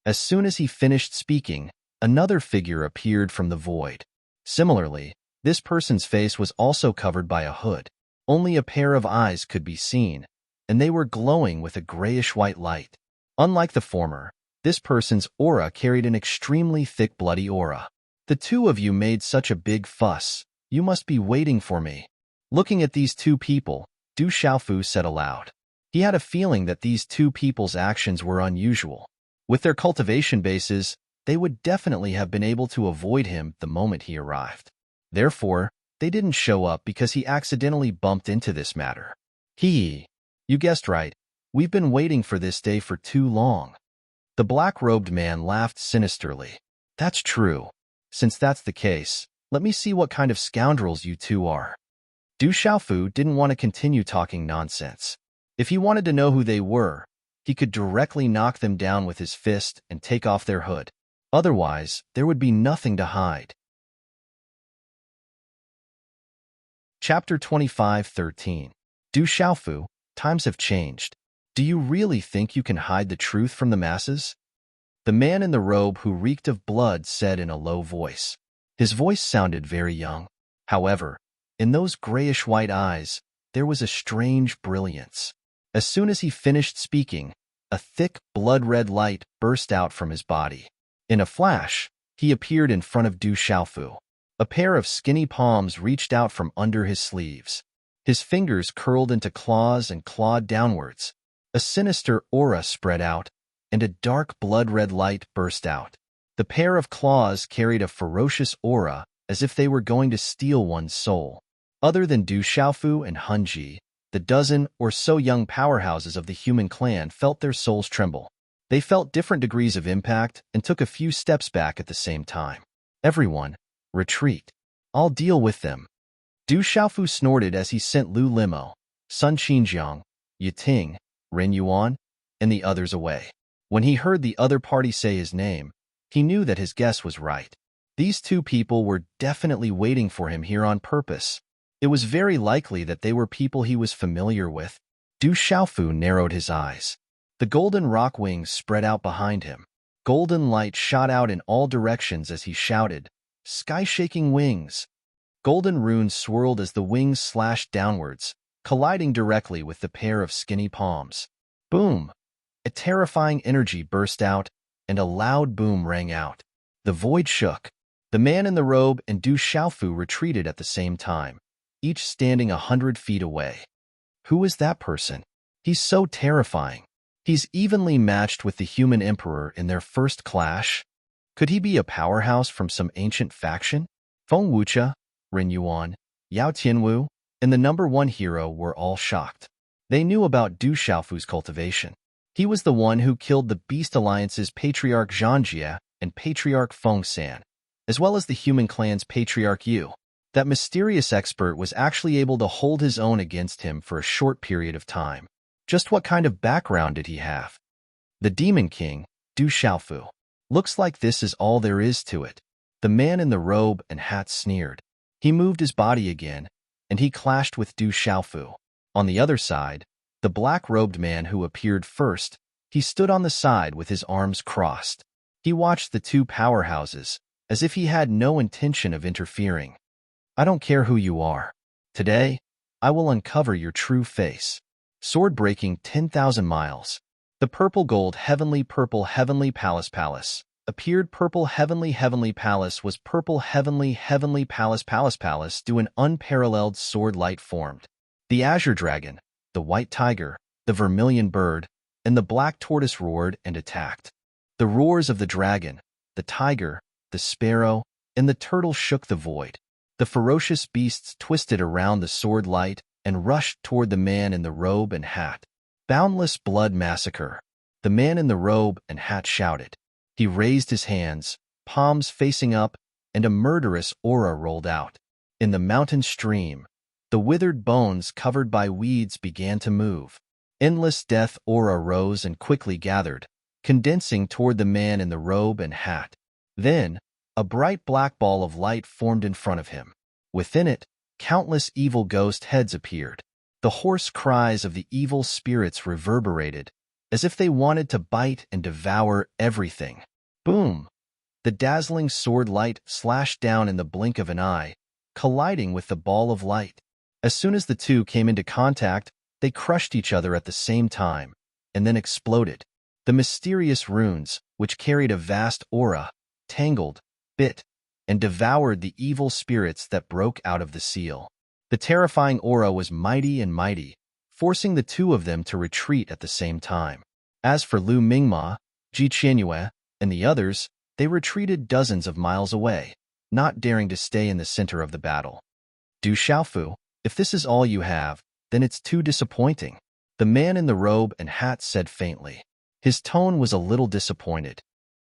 As soon as he finished speaking, another figure appeared from the void. Similarly, this person's face was also covered by a hood. Only a pair of eyes could be seen, and they were glowing with a grayish-white light. Unlike the former, this person's aura carried an extremely thick bloody aura. "The two of you made such a big fuss. You must be waiting for me." Looking at these two people, Du Xiaofu said aloud. He had a feeling that these two people's actions were unusual. With their cultivation bases, they would definitely have been able to avoid him the moment he arrived. Therefore, they didn't show up because he accidentally bumped into this matter. You guessed right. We've been waiting for this day for too long. The black-robed man laughed sinisterly. That's true. Since that's the case, let me see what kind of scoundrels you two are. Du Xiaofu didn't want to continue talking nonsense. If he wanted to know who they were, he could directly knock them down with his fist and take off their hood. Otherwise, there would be nothing to hide. Chapter 25:13. Du Xiaofu, times have changed. Do you really think you can hide the truth from the masses? The man in the robe who reeked of blood said in a low voice. His voice sounded very young. However, in those grayish-white eyes, there was a strange brilliance. As soon as he finished speaking, a thick, blood-red light burst out from his body. In a flash, he appeared in front of Du Xiaofu. A pair of skinny palms reached out from under his sleeves. His fingers curled into claws and clawed downwards. A sinister aura spread out, and a dark blood-red light burst out. The pair of claws carried a ferocious aura, as if they were going to steal one's soul. Other than Du Xiaofu and Hunji, the dozen or so young powerhouses of the human clan felt their souls tremble. They felt different degrees of impact and took a few steps back at the same time. Everyone, retreat. I'll deal with them. Du Xiaofu snorted as he sent Lu Limo, Sun Qinjiang, Yiting, Ren Yuan, and the others away. When he heard the other party say his name, he knew that his guess was right. These two people were definitely waiting for him here on purpose. It was very likely that they were people he was familiar with. Du Xiaofu narrowed his eyes. The golden rock wings spread out behind him. Golden light shot out in all directions as he shouted, "Sky-shaking wings!" Golden runes swirled as the wings slashed downwards, colliding directly with the pair of skinny palms. Boom! A terrifying energy burst out, and a loud boom rang out. The void shook. The man in the robe and Du Xiaofu retreated at the same time, each standing 100 feet away. Who is that person? He's so terrifying. He's evenly matched with the human emperor in their first clash. Could he be a powerhouse from some ancient faction? Feng Wucha, Ren Yuan, Yao Tianwu, and the #1 hero were all shocked. They knew about Du Xiaofu's cultivation. He was the one who killed the Beast Alliance's Patriarch Zhangjie and Patriarch Feng San, as well as the human clan's Patriarch Yu. That mysterious expert was actually able to hold his own against him for a short period of time. Just what kind of background did he have? The Demon King, Du Xiaofu. Looks like this is all there is to it. The man in the robe and hat sneered. He moved his body again, and he clashed with Du Xiaofu. On the other side, the black-robed man who appeared first, he stood on the side with his arms crossed. He watched the two powerhouses, as if he had no intention of interfering. I don't care who you are. Today, I will uncover your true face. Sword breaking 10,000 miles. The purple heavenly palace appeared. Purple heavenly palace was purple heavenly palace do an unparalleled sword light formed. The azure dragon, the white tiger, the vermilion bird, and the black tortoise roared and attacked. The roars of the dragon, the tiger, the sparrow, and the turtle shook the void. The ferocious beasts twisted around the sword light and rushed toward the man in the robe and hat. Boundless blood massacre. The man in the robe and hat shouted. He raised his hands, palms facing up, and a murderous aura rolled out. In the mountain stream, the withered bones covered by weeds began to move. Endless death aura rose and quickly gathered, condensing toward the man in the robe and hat. Then, a bright black ball of light formed in front of him. Within it, countless evil ghost heads appeared. The hoarse cries of the evil spirits reverberated, as if they wanted to bite and devour everything. Boom! The dazzling sword light slashed down in the blink of an eye, colliding with the ball of light. As soon as the two came into contact, they crushed each other at the same time, and then exploded. The mysterious runes, which carried a vast aura, tangled, bit, and devoured the evil spirits that broke out of the seal. The terrifying aura was mighty and mighty, forcing the two of them to retreat at the same time. As for Lu Mingma, Ji Qianyue, and the others, they retreated dozens of miles away, not daring to stay in the center of the battle. Du Xiaofu, if this is all you have, then it's too disappointing, the man in the robe and hat said faintly. His tone was a little disappointed.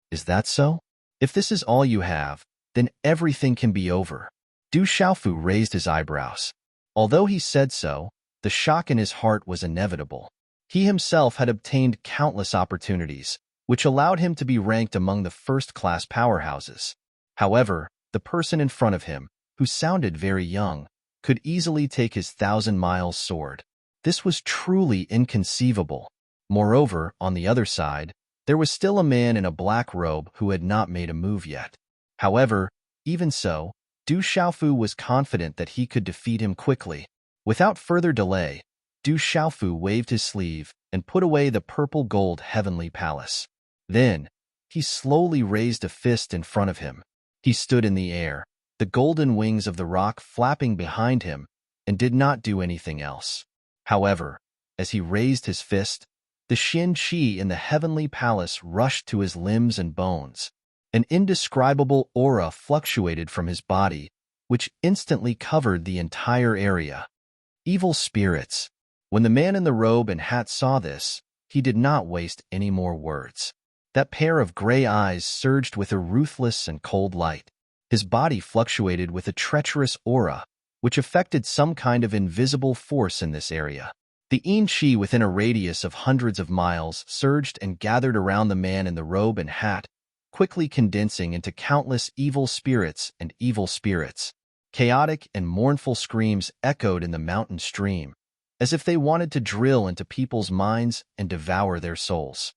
Is that so? If this is all you have, then everything can be over. Du Xiaofu raised his eyebrows. Although he said so, the shock in his heart was inevitable. He himself had obtained countless opportunities, which allowed him to be ranked among the first-class powerhouses. However, the person in front of him, who sounded very young, could easily take his 1,000-mile sword. This was truly inconceivable. Moreover, on the other side, there was still a man in a black robe who had not made a move yet. However, even so, Du Xiaofu was confident that he could defeat him quickly. Without further delay, Du Xiaofu waved his sleeve and put away the purple-gold heavenly palace. Then, he slowly raised a fist in front of him. He stood in the air, the golden wings of the rock flapping behind him, and did not do anything else. However, as he raised his fist, the Xin Qi in the heavenly palace rushed to his limbs and bones. An indescribable aura fluctuated from his body, which instantly covered the entire area. Evil spirits. When the man in the robe and hat saw this, he did not waste any more words. That pair of gray eyes surged with a ruthless and cold light. His body fluctuated with a treacherous aura, which affected some kind of invisible force in this area. The Yin Qi within a radius of hundreds of miles surged and gathered around the man in the robe and hat, quickly condensing into countless evil spirits and evil spirits. Chaotic and mournful screams echoed in the mountain stream, as if they wanted to drill into people's minds and devour their souls.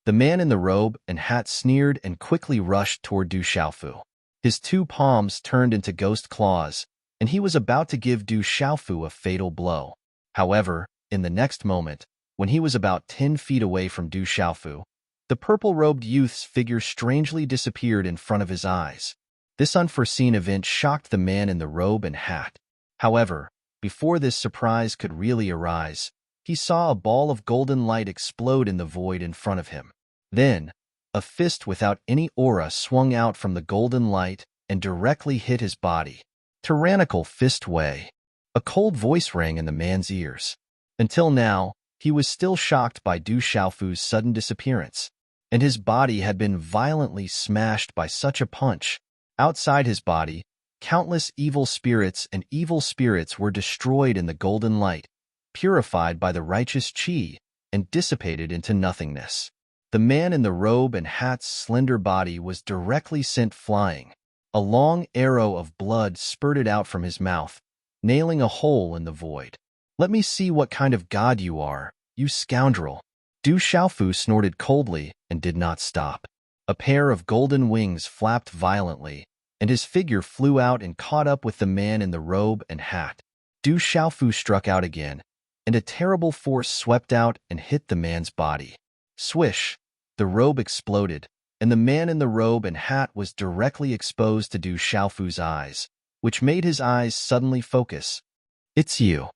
The man in the robe and hat sneered and quickly rushed toward Du Xiaofu. His two palms turned into ghost claws, and he was about to give Du Xiaofu a fatal blow. However, in the next moment, when he was about 10 feet away from Du Xiaofu, the purple-robed youth's figure strangely disappeared in front of his eyes. This unforeseen event shocked the man in the robe and hat. However, before this surprise could really arise, he saw a ball of golden light explode in the void in front of him. Then, a fist without any aura swung out from the golden light and directly hit his body. Tyrannical fist way. A cold voice rang in the man's ears. Until now, he was still shocked by Du Xiaofu's sudden disappearance, and his body had been violently smashed by such a punch. Outside his body, countless evil spirits and evil spirits were destroyed in the golden light, purified by the righteous qi, and dissipated into nothingness. The man in the robe and hat's slender body was directly sent flying. A long arrow of blood spurted out from his mouth, nailing a hole in the void. "Let me see what kind of god you are, you scoundrel." Du Xiaofu snorted coldly and did not stop. A pair of golden wings flapped violently, and his figure flew out and caught up with the man in the robe and hat. Du Xiaofu struck out again, and a terrible force swept out and hit the man's body. Swish! The robe exploded, and the man in the robe and hat was directly exposed to Du Xiaofu's eyes, which made his eyes suddenly focus. "It's you."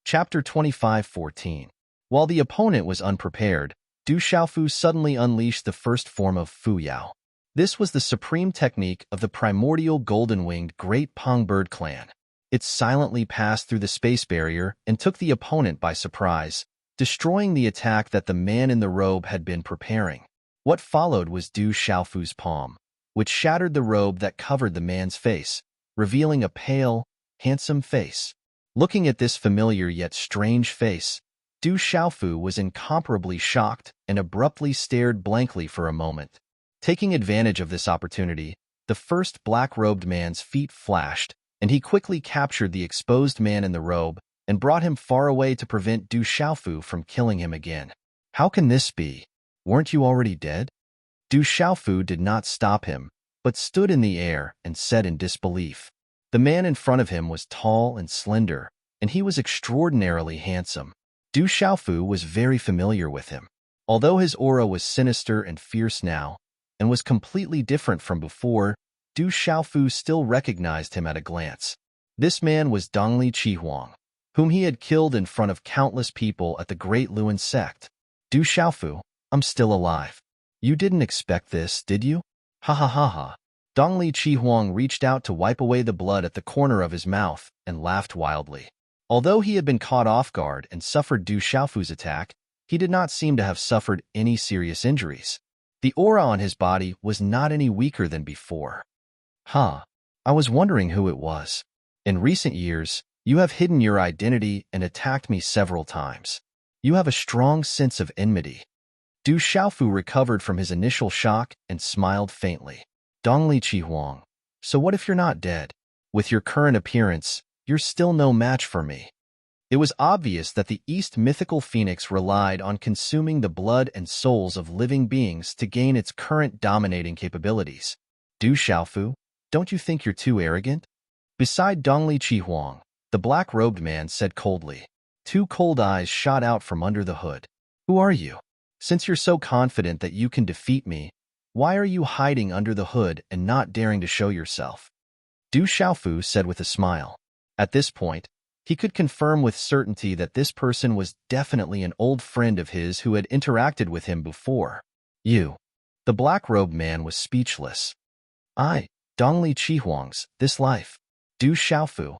Chapter 25:14. While the opponent was unprepared, Du Xiaofu suddenly unleashed the first form of Fuyao. This was the supreme technique of the primordial golden-winged Great Pong Bird clan. It silently passed through the space barrier and took the opponent by surprise, destroying the attack that the man in the robe had been preparing. What followed was Du Xiaofu's palm, which shattered the robe that covered the man's face, revealing a pale, handsome face. Looking at this familiar yet strange face, Du Xiaofu was incomparably shocked and abruptly stared blankly for a moment. Taking advantage of this opportunity, the first black-robed man's feet flashed, and he quickly captured the exposed man in the robe and brought him far away to prevent Du Xiaofu from killing him again. How can this be? Weren't you already dead? Du Xiaofu did not stop him, but stood in the air and said in disbelief. The man in front of him was tall and slender, and he was extraordinarily handsome. Du Xiaofu was very familiar with him. Although his aura was sinister and fierce now, and was completely different from before, Du Xiaofu still recognized him at a glance. This man was Dongli Qihuang, whom he had killed in front of countless people at the Great Luan sect. Du Xiaofu, I'm still alive. You didn't expect this, did you? Ha ha ha ha. Dongli Qihuang reached out to wipe away the blood at the corner of his mouth and laughed wildly. Although he had been caught off guard and suffered Du Xiaofu's attack, he did not seem to have suffered any serious injuries. The aura on his body was not any weaker than before. I was wondering who it was. In recent years, you have hidden your identity and attacked me several times. You have a strong sense of enmity. Du Xiaofu recovered from his initial shock and smiled faintly. Dongli Qihuang, so what if you're not dead? With your current appearance, you're still no match for me. It was obvious that the East mythical phoenix relied on consuming the blood and souls of living beings to gain its current dominating capabilities. Du Xiaofu, don't you think you're too arrogant? Beside Dongli Qihuang, the black-robed man said coldly. Two cold eyes shot out from under the hood. Who are you? Since you're so confident that you can defeat me, why are you hiding under the hood and not daring to show yourself? Du Xiaofu said with a smile. At this point, he could confirm with certainty that this person was definitely an old friend of his who had interacted with him before. You. The black-robed man was speechless. I, Dongli Qihuang's, this life. Du Xiaofu,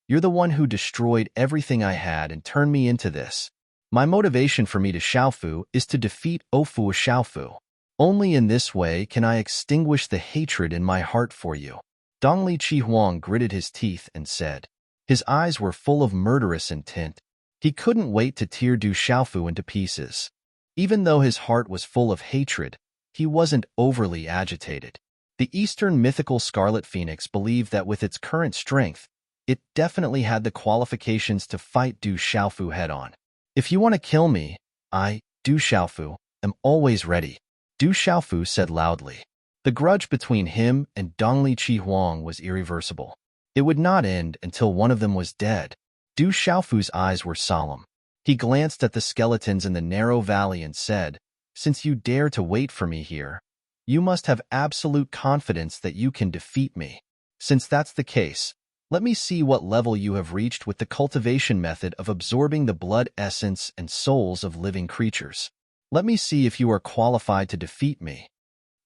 you're the one who destroyed everything I had and turned me into this. My motivation for me to Xiaofu is to defeat Ofu Xiaofu. Only in this way can I extinguish the hatred in my heart for you. Dongli Qihuang gritted his teeth and said. His eyes were full of murderous intent. He couldn't wait to tear Du Xiaofu into pieces. Even though his heart was full of hatred, he wasn't overly agitated. The Eastern mythical Scarlet Phoenix believed that with its current strength, it definitely had the qualifications to fight Du Xiaofu head-on. If you want to kill me, I, Du Xiaofu, am always ready, Du Xiaofu said loudly. The grudge between him and Dongli Qihuang was irreversible. It would not end until one of them was dead. Du Xiaofu's eyes were solemn. He glanced at the skeletons in the narrow valley and said, Since you dare to wait for me here, you must have absolute confidence that you can defeat me. Since that's the case, let me see what level you have reached with the cultivation method of absorbing the blood essence and souls of living creatures. Let me see if you are qualified to defeat me.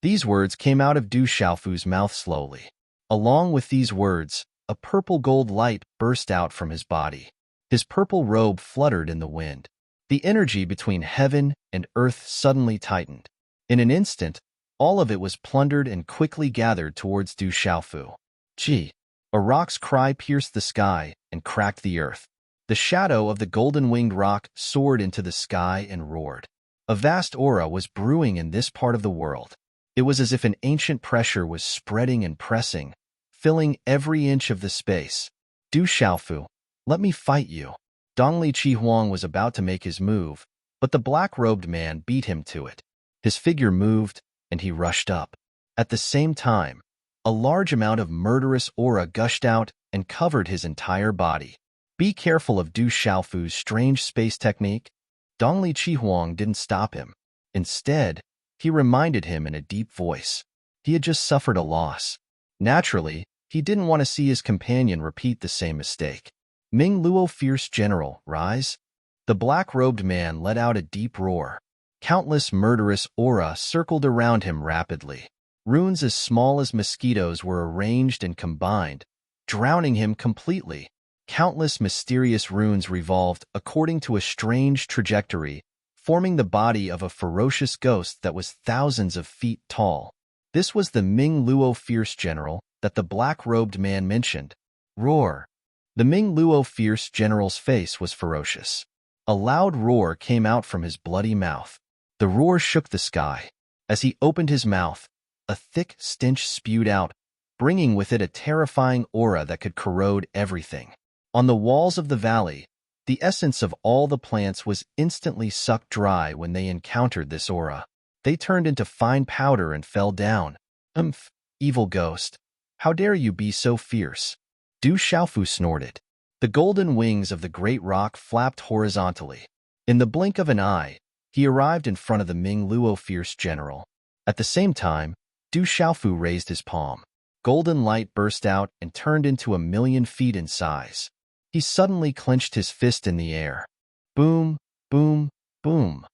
These words came out of Du Xiaofu's mouth slowly. Along with these words, a purple gold light burst out from his body. His purple robe fluttered in the wind. The energy between heaven and earth suddenly tightened. In an instant, all of it was plundered and quickly gathered towards Du Xiaofu. Gee! A rock's cry pierced the sky and cracked the earth. The shadow of the golden-winged rock soared into the sky and roared. A vast aura was brewing in this part of the world. It was as if an ancient pressure was spreading and pressing, filling every inch of the space. Du Xiaofu, let me fight you. Dongli Qihuang was about to make his move, but the black-robed man beat him to it. His figure moved, and he rushed up. At the same time, a large amount of murderous aura gushed out and covered his entire body. Be careful of Du Xiaofu's strange space technique. Dongli Qihuang didn't stop him. Instead, he reminded him in a deep voice. He had just suffered a loss. Naturally, he didn't want to see his companion repeat the same mistake. Ming Luo, fierce general, rise. The black-robed man let out a deep roar. Countless murderous aura circled around him rapidly. Runes as small as mosquitoes were arranged and combined, drowning him completely. Countless mysterious runes revolved according to a strange trajectory, forming the body of a ferocious ghost that was thousands of feet tall. This was the Ming Luo fierce general that the black-robed man mentioned. Roar! The Ming Luo fierce general's face was ferocious. A loud roar came out from his bloody mouth. The roar shook the sky. As he opened his mouth, a thick stench spewed out, bringing with it a terrifying aura that could corrode everything. On the walls of the valley, the essence of all the plants was instantly sucked dry when they encountered this aura. They turned into fine powder and fell down. Umph, evil ghost. How dare you be so fierce? Du Xiaofu snorted. The golden wings of the great rock flapped horizontally. In the blink of an eye, he arrived in front of the Ming Luo fierce general. At the same time, Du Xiaofu raised his palm. Golden light burst out and turned into 1,000,000 feet in size. He suddenly clenched his fist in the air. Boom, boom, boom.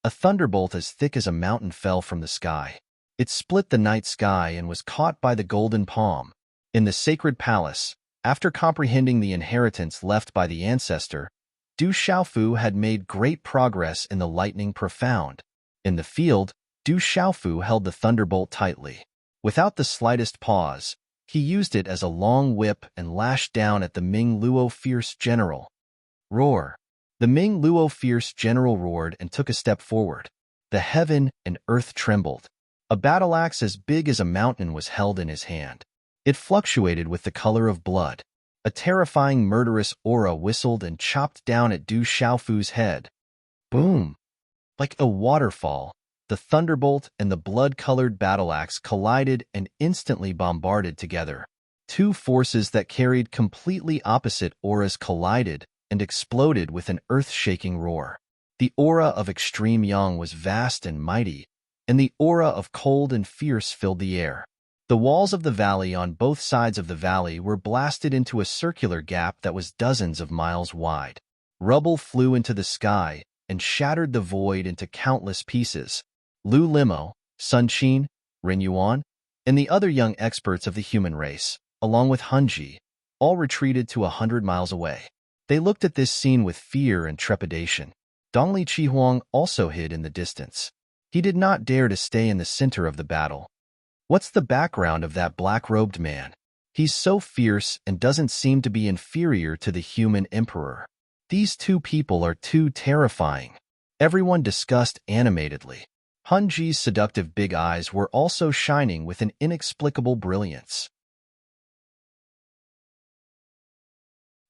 A thunderbolt as thick as a mountain fell from the sky. It split the night sky and was caught by the golden palm. In the sacred palace, after comprehending the inheritance left by the ancestor, Du Xiaofu had made great progress in the lightning profound. In the field, Du Xiaofu held the thunderbolt tightly. Without the slightest pause, he used it as a long whip and lashed down at the Ming Luo fierce general. Roar! The Ming Luo fierce general roared and took a step forward. The heaven and earth trembled. A battle axe as big as a mountain was held in his hand. It fluctuated with the color of blood. A terrifying murderous aura whistled and chopped down at Du Xiaofu's head. Boom! Like a waterfall, the thunderbolt and the blood-colored battle axe collided and instantly bombarded together. Two forces that carried completely opposite auras collided and exploded with an earth-shaking roar. The aura of extreme yang was vast and mighty, and the aura of cold and fierce filled the air. The walls of the valley on both sides of the valley were blasted into a circular gap that was dozens of miles wide. Rubble flew into the sky and shattered the void into countless pieces. Lu Limo, Sun Qin, Ren Yuan, and the other young experts of the human race, along with Hunji, all retreated to 100 miles away. They looked at this scene with fear and trepidation. Dongli Qihuang also hid in the distance. He did not dare to stay in the center of the battle. What's the background of that black-robed man? He's so fierce and doesn't seem to be inferior to the human emperor. These two people are too terrifying. Everyone discussed animatedly. Hunji's seductive big eyes were also shining with an inexplicable brilliance.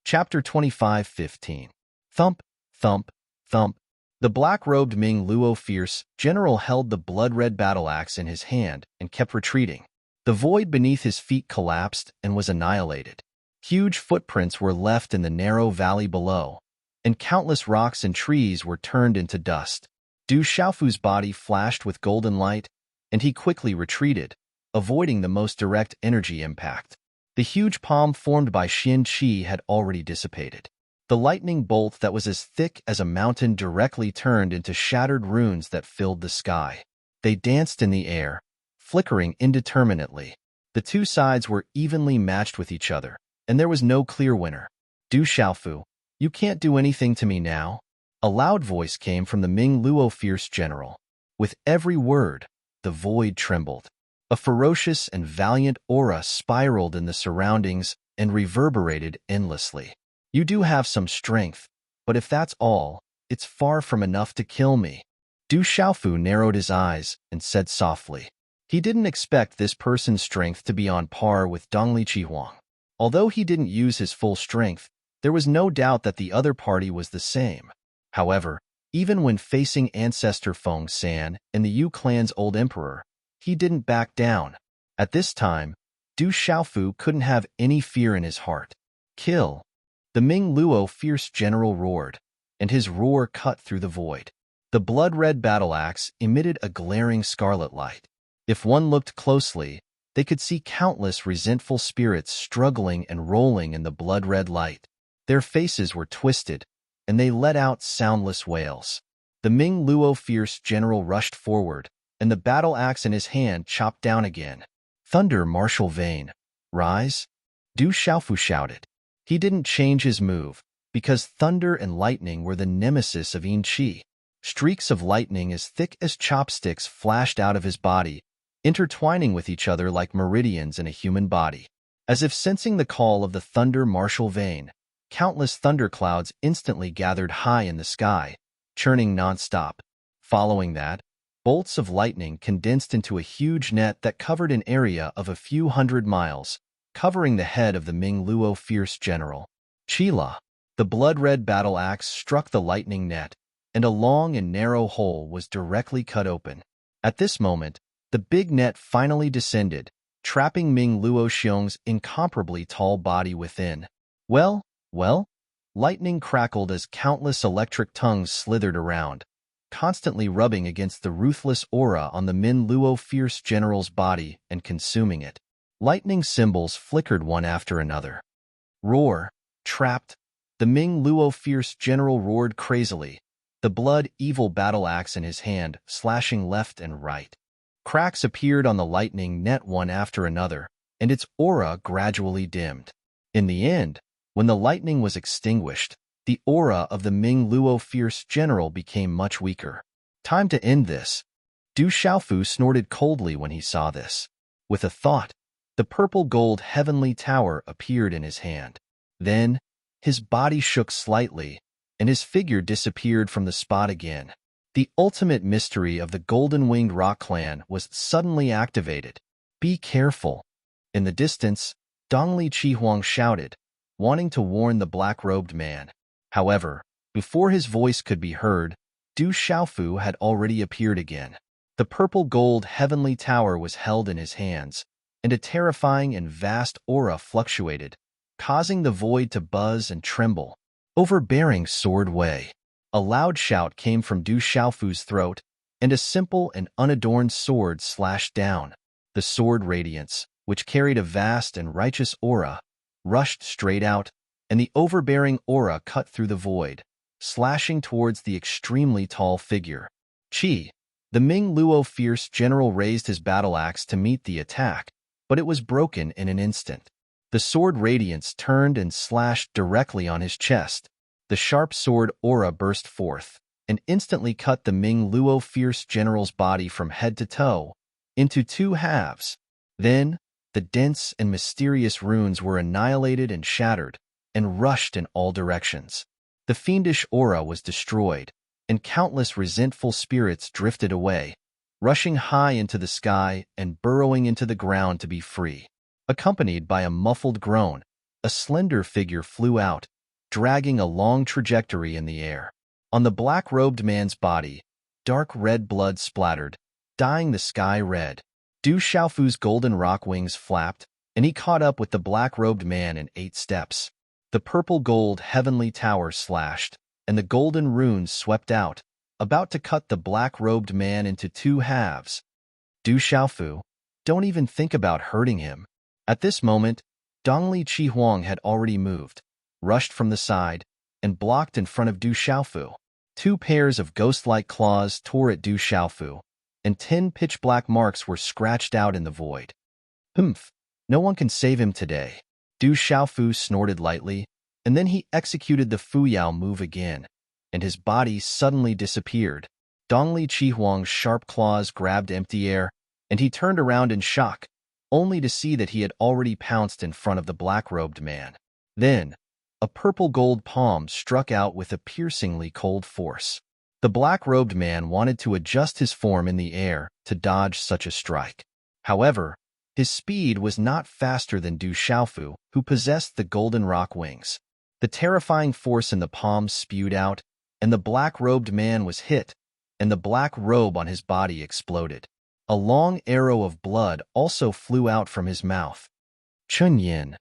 Chapter 25:15. Thump, thump, thump. The black-robed Ming Luo fierce general held the blood-red battle axe in his hand and kept retreating. The void beneath his feet collapsed and was annihilated. Huge footprints were left in the narrow valley below, and countless rocks and trees were turned into dust. Du Xiaofu's body flashed with golden light, and he quickly retreated, avoiding the most direct energy impact. The huge palm formed by Xian Qi had already dissipated. The lightning bolt that was as thick as a mountain directly turned into shattered runes that filled the sky. They danced in the air, flickering indeterminately. The two sides were evenly matched with each other, and there was no clear winner. Du Xiaofu, you can't do anything to me now. A loud voice came from the Ming Luo fierce general. With every word, the void trembled. A ferocious and valiant aura spiraled in the surroundings and reverberated endlessly. You do have some strength, but if that's all, it's far from enough to kill me. Du Xiaofu narrowed his eyes and said softly. He didn't expect this person's strength to be on par with Dongli Qihuang. Although he didn't use his full strength, there was no doubt that the other party was the same. However, even when facing Ancestor Feng San and the Yu clan's old emperor, he didn't back down. At this time, Du Xiaofu couldn't have any fear in his heart. Kill! The Ming Luo fierce general roared, and his roar cut through the void. The blood-red battle axe emitted a glaring scarlet light. If one looked closely, they could see countless resentful spirits struggling and rolling in the blood-red light. Their faces were twisted, and they let out soundless wails. The Ming Luo fierce general rushed forward, and the battle axe in his hand chopped down again. Thunder martial vein. Rise? Du Xiaofu shouted. He didn't change his move, because thunder and lightning were the nemesis of Yin Qi. Streaks of lightning as thick as chopsticks flashed out of his body, intertwining with each other like meridians in a human body. As if sensing the call of the thunder martial vein, countless thunderclouds instantly gathered high in the sky, churning nonstop. Following that, bolts of lightning condensed into a huge net that covered an area of a few hundred miles, covering the head of the Ming Luo fierce general. Chila. The blood-red battle axe struck the lightning net, and a long and narrow hole was directly cut open. At this moment, the big net finally descended, trapping Ming Luo Xiong's incomparably tall body within. Well, lightning crackled as countless electric tongues slithered around, constantly rubbing against the ruthless aura on the Min Luo fierce general's body and consuming it. Lightning symbols flickered one after another. Roar, trapped. The Ming Luo fierce general roared crazily, the blood-evil battle axe in his hand, slashing left and right. Cracks appeared on the lightning net one after another, and its aura gradually dimmed. In the end, when the lightning was extinguished, the aura of the Ming Luo fierce general became much weaker. Time to end this. Du Xiaofu snorted coldly when he saw this. With a thought, the purple-gold heavenly tower appeared in his hand. Then, his body shook slightly, and his figure disappeared from the spot again. The ultimate mystery of the golden-winged rock clan was suddenly activated. Be careful. In the distance, Dongli Qihuang shouted, wanting to warn the black-robed man. However, before his voice could be heard, Du Xiaofu had already appeared again. The purple-gold heavenly tower was held in his hands, and a terrifying and vast aura fluctuated, causing the void to buzz and tremble. Overbearing sword Wei. A loud shout came from Du Xiaofu's throat, and a simple and unadorned sword slashed down. The sword radiance, which carried a vast and righteous aura, rushed straight out, and the overbearing aura cut through the void, slashing towards the extremely tall figure. Qi. The Ming Luo fierce general raised his battle axe to meet the attack, but it was broken in an instant. The sword radiance turned and slashed directly on his chest. The sharp sword aura burst forth, and instantly cut the Ming Luo fierce general's body from head to toe, into two halves. Then, the dense and mysterious runes were annihilated and shattered, and rushed in all directions. The fiendish aura was destroyed, and countless resentful spirits drifted away, rushing high into the sky and burrowing into the ground to be free. Accompanied by a muffled groan, a slender figure flew out, dragging a long trajectory in the air. On the black-robed man's body, dark red blood splattered, dyeing the sky red. Du Xiaofu's golden rock wings flapped, and he caught up with the black-robed man in 8 steps. The purple-gold heavenly tower slashed, and the golden runes swept out, about to cut the black-robed man into 2 halves. Du Xiaofu, don't even think about hurting him. At this moment, Dongli Qihuang had already moved, rushed from the side, and blocked in front of Du Xiaofu. 2 pairs of ghost-like claws tore at Du Xiaofu, and 10 pitch-black marks were scratched out in the void. Humph, no one can save him today. Du Xiaofu snorted lightly, and then he executed the Fuyao move again, and his body suddenly disappeared. Dongli Qihuang's sharp claws grabbed empty air, and he turned around in shock, only to see that he had already pounced in front of the black-robed man. Then, a purple-gold palm struck out with a piercingly cold force. The black-robed man wanted to adjust his form in the air to dodge such a strike. However, his speed was not faster than Du Xiaofu, who possessed the golden rock wings. The terrifying force in the palm spewed out, and the black-robed man was hit, and the black robe on his body exploded. A long arrow of blood also flew out from his mouth. Chunyin.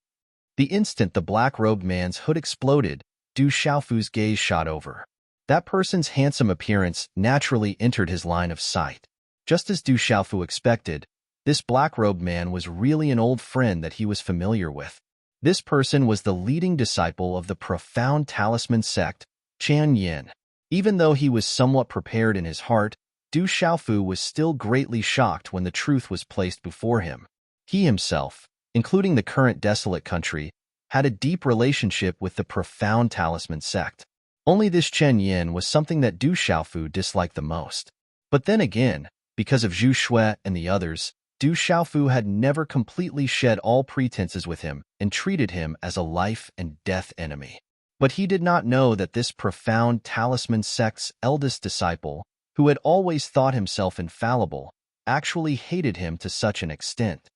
The instant the black-robed man's hood exploded, Du Xiaofu's gaze shot over. That person's handsome appearance naturally entered his line of sight. Just as Du Xiaofu expected, this black-robed man was really an old friend that he was familiar with. This person was the leading disciple of the profound talisman sect, Qian Yin. Even though he was somewhat prepared in his heart, Du Xiaofu was still greatly shocked when the truth was placed before him. He himself, including the current desolate country, had a deep relationship with the profound talisman sect. Only this Chen Yin was something that Du Xiaofu disliked the most. But then again, because of Zhu Shui and the others, Du Xiaofu had never completely shed all pretenses with him and treated him as a life-and-death enemy. But he did not know that this profound talisman sect's eldest disciple, who had always thought himself infallible, actually hated him to such an extent.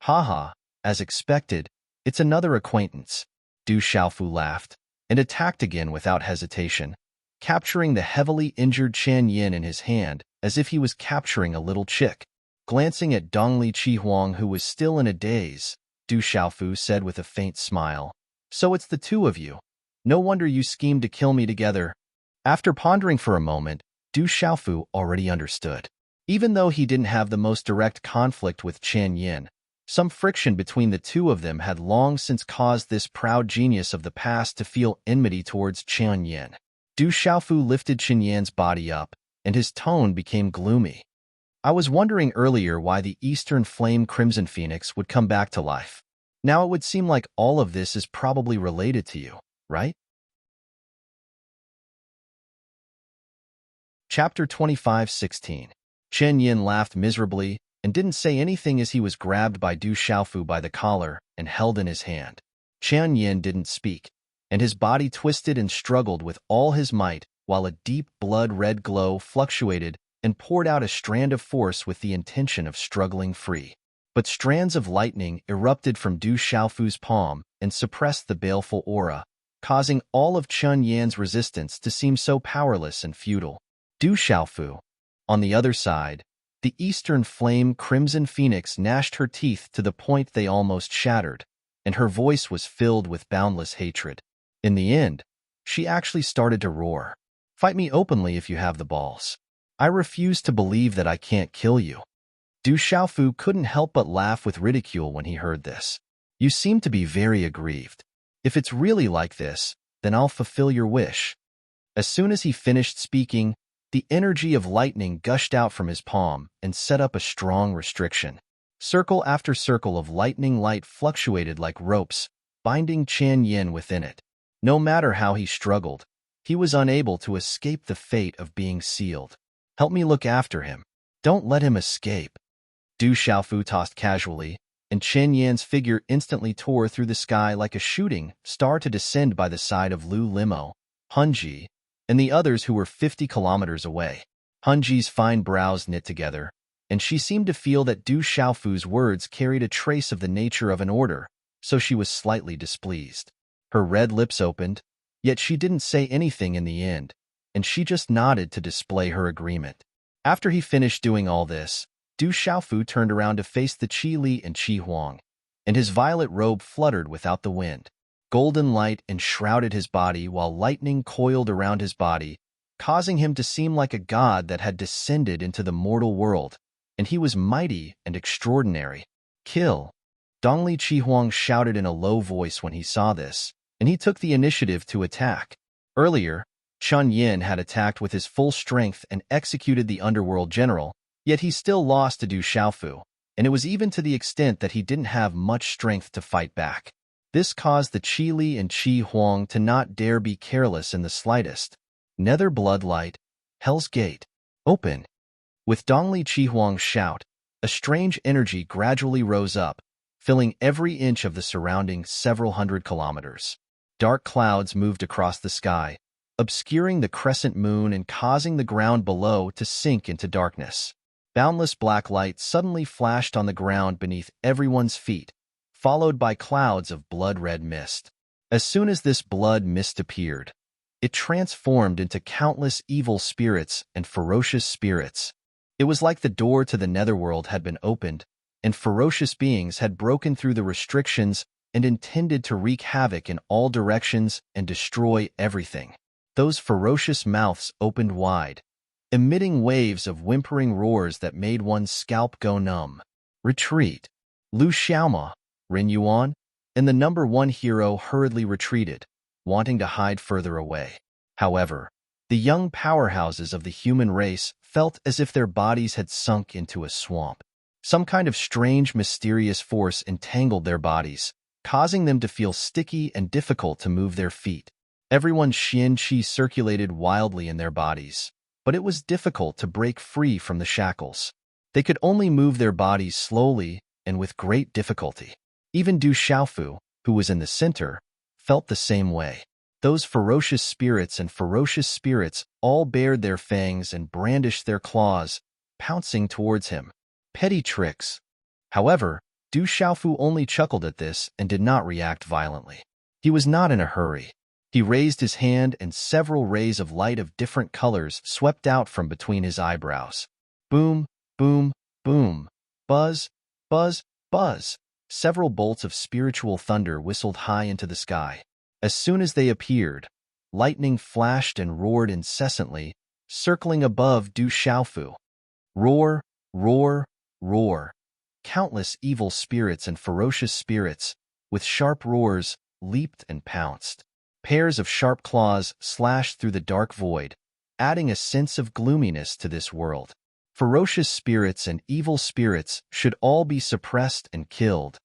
Haha, as expected, it's another acquaintance. Du Xiaofu laughed and attacked again without hesitation, capturing the heavily injured Chen Yin in his hand as if he was capturing a little chick. Glancing at Dongli Qihuang, who was still in a daze, Du Xiaofu said with a faint smile, "So it's the two of you. No wonder you schemed to kill me together." After pondering for a moment, Du Xiaofu already understood. Even though he didn't have the most direct conflict with Chen Yin, some friction between the two of them had long since caused this proud genius of the past to feel enmity towards Chen Yin. Du Xiaofu lifted Chen Yan's body up, and his tone became gloomy. "I was wondering earlier why the Eastern Flame Crimson Phoenix would come back to life. Now it would seem like all of this is probably related to you, right?" Chapter 25:16. Chen Yin laughed miserably and didn't say anything as he was grabbed by Du Xiaofu by the collar and held in his hand. Chen Yin didn't speak, and his body twisted and struggled with all his might while a deep blood-red glow fluctuated and poured out a strand of force with the intention of struggling free. But strands of lightning erupted from Du Xiaofu's palm and suppressed the baleful aura, causing all of Chen Yan's resistance to seem so powerless and futile. Du Xiaofu, on the other side, the Eastern Flame Crimson Phoenix gnashed her teeth to the point they almost shattered, and her voice was filled with boundless hatred. In the end, she actually started to roar. "Fight me openly if you have the balls. I refuse to believe that I can't kill you." Du Xiaofu couldn't help but laugh with ridicule when he heard this. "You seem to be very aggrieved. If it's really like this, then I'll fulfill your wish." As soon as he finished speaking, the energy of lightning gushed out from his palm and set up a strong restriction. Circle after circle of lightning light fluctuated like ropes, binding Chen Yin within it. No matter how he struggled, he was unable to escape the fate of being sealed. "Help me look after him. Don't let him escape." Du Xiaofu tossed casually, and Chen Yan's figure instantly tore through the sky like a shooting star to descend by the side of Lu Limo, Hunji, and the others who were 50 kilometers away. Hunji's fine brows knit together, and she seemed to feel that Du Xiaofu's words carried a trace of the nature of an order, so she was slightly displeased. Her red lips opened, yet she didn't say anything in the end, and she just nodded to display her agreement. After he finished doing all this, Du Xiaofu turned around to face the Qi Li and Qi Huang, and his violet robe fluttered without the wind. Golden light enshrouded his body while lightning coiled around his body, causing him to seem like a god that had descended into the mortal world, and he was mighty and extraordinary. "Kill!" Dongli Qihuang shouted in a low voice when he saw this, and he took the initiative to attack. Earlier, Chen Yin had attacked with his full strength and executed the underworld general, yet he still lost to Du Xiaofu, and it was even to the extent that he didn't have much strength to fight back. This caused the Qi Li and Qi Huang to not dare be careless in the slightest. Nether Bloodlight, Hell's Gate, open. With Dongli Qihuang's shout, a strange energy gradually rose up, filling every inch of the surrounding several hundred kilometers. Dark clouds moved across the sky, obscuring the crescent moon and causing the ground below to sink into darkness. Boundless black light suddenly flashed on the ground beneath everyone's feet, followed by clouds of blood-red mist. As soon as this blood mist appeared, it transformed into countless evil spirits and ferocious spirits. It was like the door to the netherworld had been opened, and ferocious beings had broken through the restrictions and intended to wreak havoc in all directions and destroy everything. Those ferocious mouths opened wide, emitting waves of whimpering roars that made one's scalp go numb. "Retreat!" Lu Xiaoma, Ren Yuan, and the number one hero hurriedly retreated, wanting to hide further away. However, the young powerhouses of the human race felt as if their bodies had sunk into a swamp. Some kind of strange, mysterious force entangled their bodies, causing them to feel sticky and difficult to move their feet. Everyone's xian qi circulated wildly in their bodies, but it was difficult to break free from the shackles. They could only move their bodies slowly and with great difficulty. Even Du Xiaofu, who was in the center, felt the same way. Those ferocious spirits all bared their fangs and brandished their claws, pouncing towards him. Petty tricks. However, Du Xiaofu only chuckled at this and did not react violently. He was not in a hurry. He raised his hand and several rays of light of different colors swept out from between his eyebrows. Boom, boom, boom. Buzz, buzz, buzz. Several bolts of spiritual thunder whistled high into the sky. As soon as they appeared, lightning flashed and roared incessantly, circling above Du Xiaofu. Roar, roar, roar. Countless evil spirits and ferocious spirits, with sharp roars, leaped and pounced. Pairs of sharp claws slashed through the dark void, adding a sense of gloominess to this world. Ferocious spirits and evil spirits should all be suppressed and killed,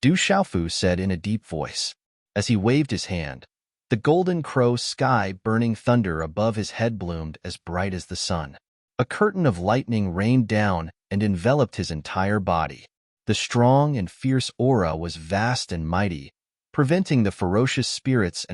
Du Xiaofu said in a deep voice. As he waved his hand, the golden crow sky burning thunder above his head bloomed as bright as the sun. A curtain of lightning rained down and enveloped his entire body. The strong and fierce aura was vast and mighty, preventing the ferocious spirits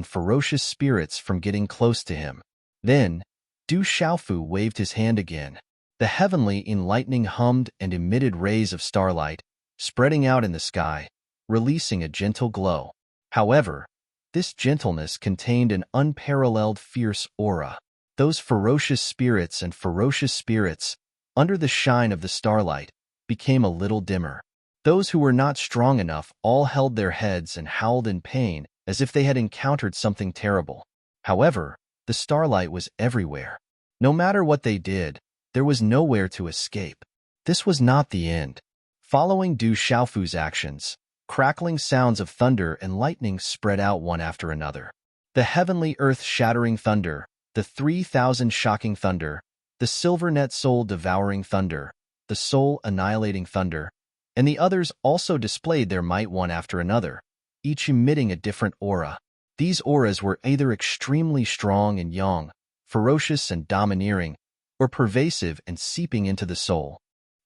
from getting close to him. Then, Du Xiaofu waved his hand again. The heavenly lightning hummed and emitted rays of starlight, spreading out in the sky, releasing a gentle glow. However, this gentleness contained an unparalleled fierce aura. Those ferocious spirits, under the shine of the starlight, became a little dimmer. Those who were not strong enough all held their heads and howled in pain as if they had encountered something terrible. However, the starlight was everywhere. No matter what they did, there was nowhere to escape. This was not the end. Following Du Xiaofu's actions, crackling sounds of thunder and lightning spread out one after another. The heavenly earth-shattering thunder, the 3,000 shocking thunder, the silver net soul-devouring thunder, the soul-annihilating thunder, and the others also displayed their might one after another, each emitting a different aura. These auras were either extremely strong and yang, ferocious and domineering, or pervasive and seeping into the soul.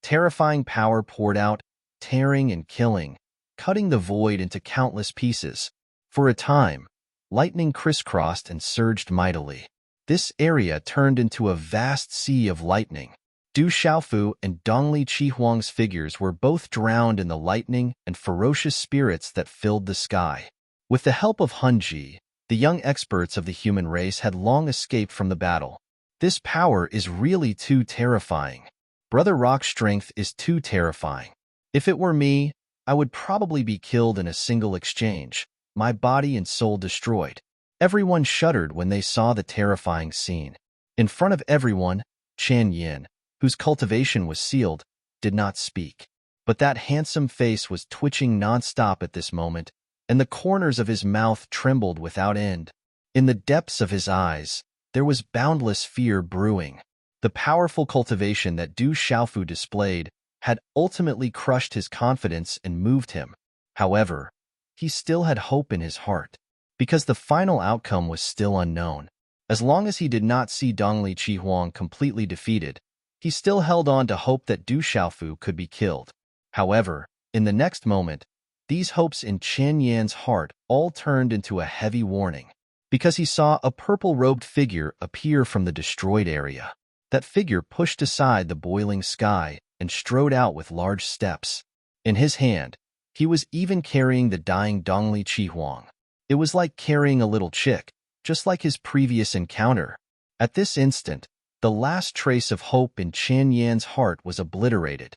Terrifying power poured out, tearing and killing, cutting the void into countless pieces. For a time, lightning crisscrossed and surged mightily. This area turned into a vast sea of lightning. Du Xiaofu and Dongli Qihuang's figures were both drowned in the lightning and ferocious spirits that filled the sky. With the help of Hunji, the young experts of the human race had long escaped from the battle. This power is really too terrifying. Brother Rock's strength is too terrifying. If it were me, I would probably be killed in a single exchange, my body and soul destroyed. Everyone shuddered when they saw the terrifying scene. In front of everyone, Chan Yin, whose cultivation was sealed, did not speak. But that handsome face was twitching non-stop at this moment, and the corners of his mouth trembled without end. In the depths of his eyes, there was boundless fear brewing. The powerful cultivation that Du Xiaofu displayed had ultimately crushed his confidence and moved him. However, he still had hope in his heart, because the final outcome was still unknown. As long as he did not see Dongli Qihuang completely defeated, he still held on to hope that Du Xiaofu could be killed. However, in the next moment, these hopes in Chen Yan's heart all turned into a heavy warning, because he saw a purple-robed figure appear from the destroyed area. That figure pushed aside the boiling sky and strode out with large steps. In his hand, he was even carrying the dying Dongli Qihuang. It was like carrying a little chick, just like his previous encounter. At this instant, the last trace of hope in Chen Yan's heart was obliterated.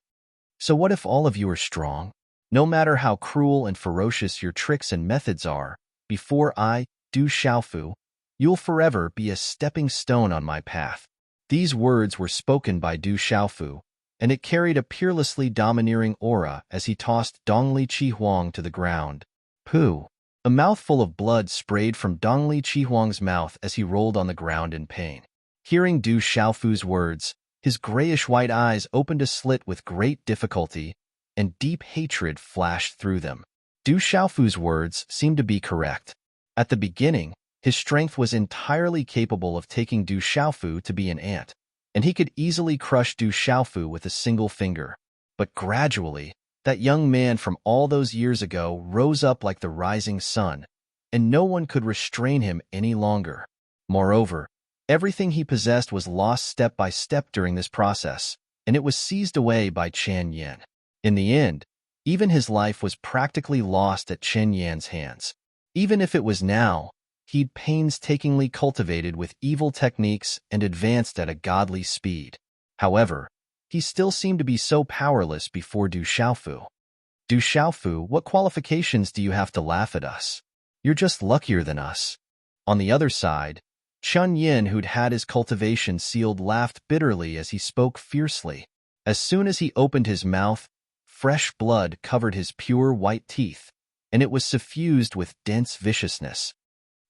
So what if all of you are strong? No matter how cruel and ferocious your tricks and methods are, before I, Du Xiaofu, you'll forever be a stepping stone on my path. These words were spoken by Du Xiaofu, and it carried a peerlessly domineering aura as he tossed Dongli Qihuang to the ground. Pooh! A mouthful of blood sprayed from Dongli Qihuang's mouth as he rolled on the ground in pain. Hearing Du Xiaofu's words, his grayish-white eyes opened a slit with great difficulty, and deep hatred flashed through them. Du Xiaofu's words seemed to be correct. At the beginning, His strength was entirely capable of taking Du Xiaofu to be an ant, and he could easily crush Du Xiaofu with a single finger. But gradually, that young man from all those years ago rose up like the rising sun, and no one could restrain him any longer. Moreover, everything he possessed was lost step by step during this process, and it was seized away by Chen Yan. In the end, even his life was practically lost at Chen Yan's hands. Even if it was now, he'd painstakingly cultivated with evil techniques and advanced at a godly speed. However, he still seemed to be so powerless before Du Xiaofu. Du Xiaofu, what qualifications do you have to laugh at us? You're just luckier than us. On the other side, Chun Yin, who'd had his cultivation sealed, laughed bitterly as he spoke fiercely. As soon as he opened his mouth, fresh blood covered his pure white teeth, and it was suffused with dense viciousness.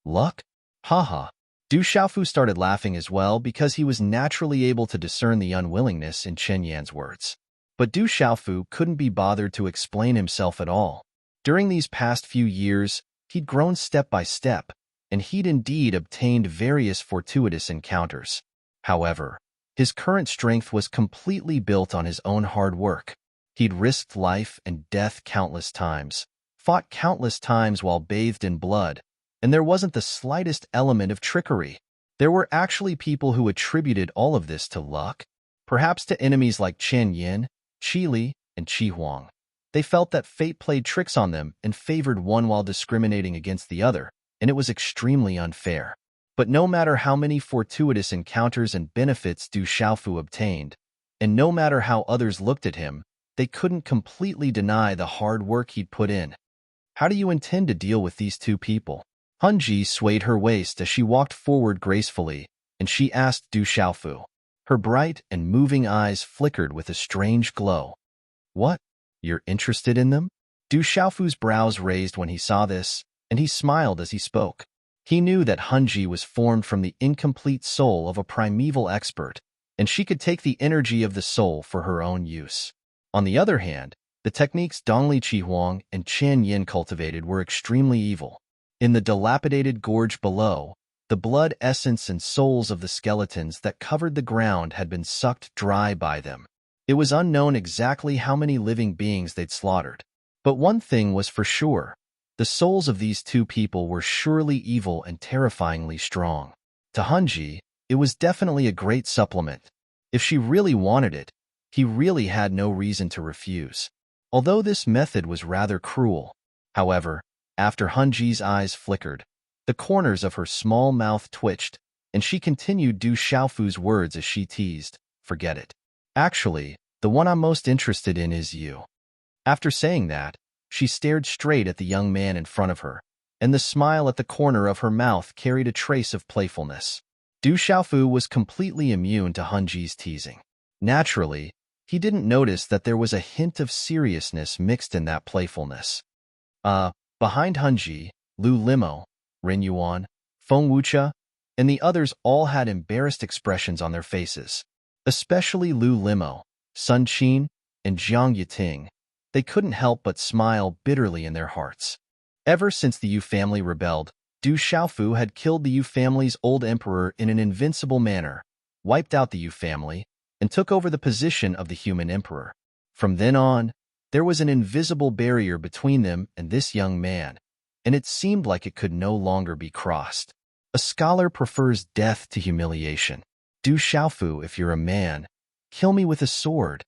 Luck? Haha. Du Xiaofu started laughing as well because he was naturally able to discern the unwillingness in Chen Yan's words. But Du Xiaofu couldn't be bothered to explain himself at all. During these past few years, he'd grown step by step, and he'd indeed obtained various fortuitous encounters. However, his current strength was completely built on his own hard work. He'd risked life and death countless times, fought countless times while bathed in blood, and there wasn't the slightest element of trickery. There were actually people who attributed all of this to luck, perhaps to enemies like Chen Yin, Qi Li, and Qi Huang. They felt that fate played tricks on them and favored one while discriminating against the other, and it was extremely unfair. But no matter how many fortuitous encounters and benefits Du Xiaofu obtained, and no matter how others looked at him, they couldn't completely deny the hard work he'd put in. How do you intend to deal with these two people? Hunji swayed her waist as she walked forward gracefully, and she asked Du Xiaofu. Her bright and moving eyes flickered with a strange glow. What? You're interested in them? Du Xiaofu's brows raised when he saw this, and he smiled as he spoke. He knew that Hunji was formed from the incomplete soul of a primeval expert, and she could take the energy of the soul for her own use. On the other hand, the techniques Dongli Qihuang and Chen Yin cultivated were extremely evil. In the dilapidated gorge below, the blood essence and souls of the skeletons that covered the ground had been sucked dry by them. It was unknown exactly how many living beings they'd slaughtered. But one thing was for sure. The souls of these two people were surely evil and terrifyingly strong. To Hunji, it was definitely a great supplement. If she really wanted it, he really had no reason to refuse. Although this method was rather cruel. However, after Hunji's eyes flickered, the corners of her small mouth twitched, and she continued Du Xiaofu's words as she teased, "Forget it. Actually, the one I'm most interested in is you." After saying that, she stared straight at the young man in front of her, and the smile at the corner of her mouth carried a trace of playfulness. Du Xiaofu was completely immune to Hunji's teasing. Naturally, he didn't notice that there was a hint of seriousness mixed in that playfulness. Behind Hunji, Lu Limo, Ren Yuan, Feng Wucha, and the others all had embarrassed expressions on their faces. Especially Lu Limo, Sun Qin, and Jiang Yiting. They couldn't help but smile bitterly in their hearts. Ever since the Yu family rebelled, Du Xiaofu had killed the Yu family's old emperor in an invincible manner, wiped out the Yu family, and took over the position of the human emperor. From then on, there was an invisible barrier between them and this young man, and it seemed like it could no longer be crossed. A scholar prefers death to humiliation. Du Xiaofu, if you're a man, kill me with a sword.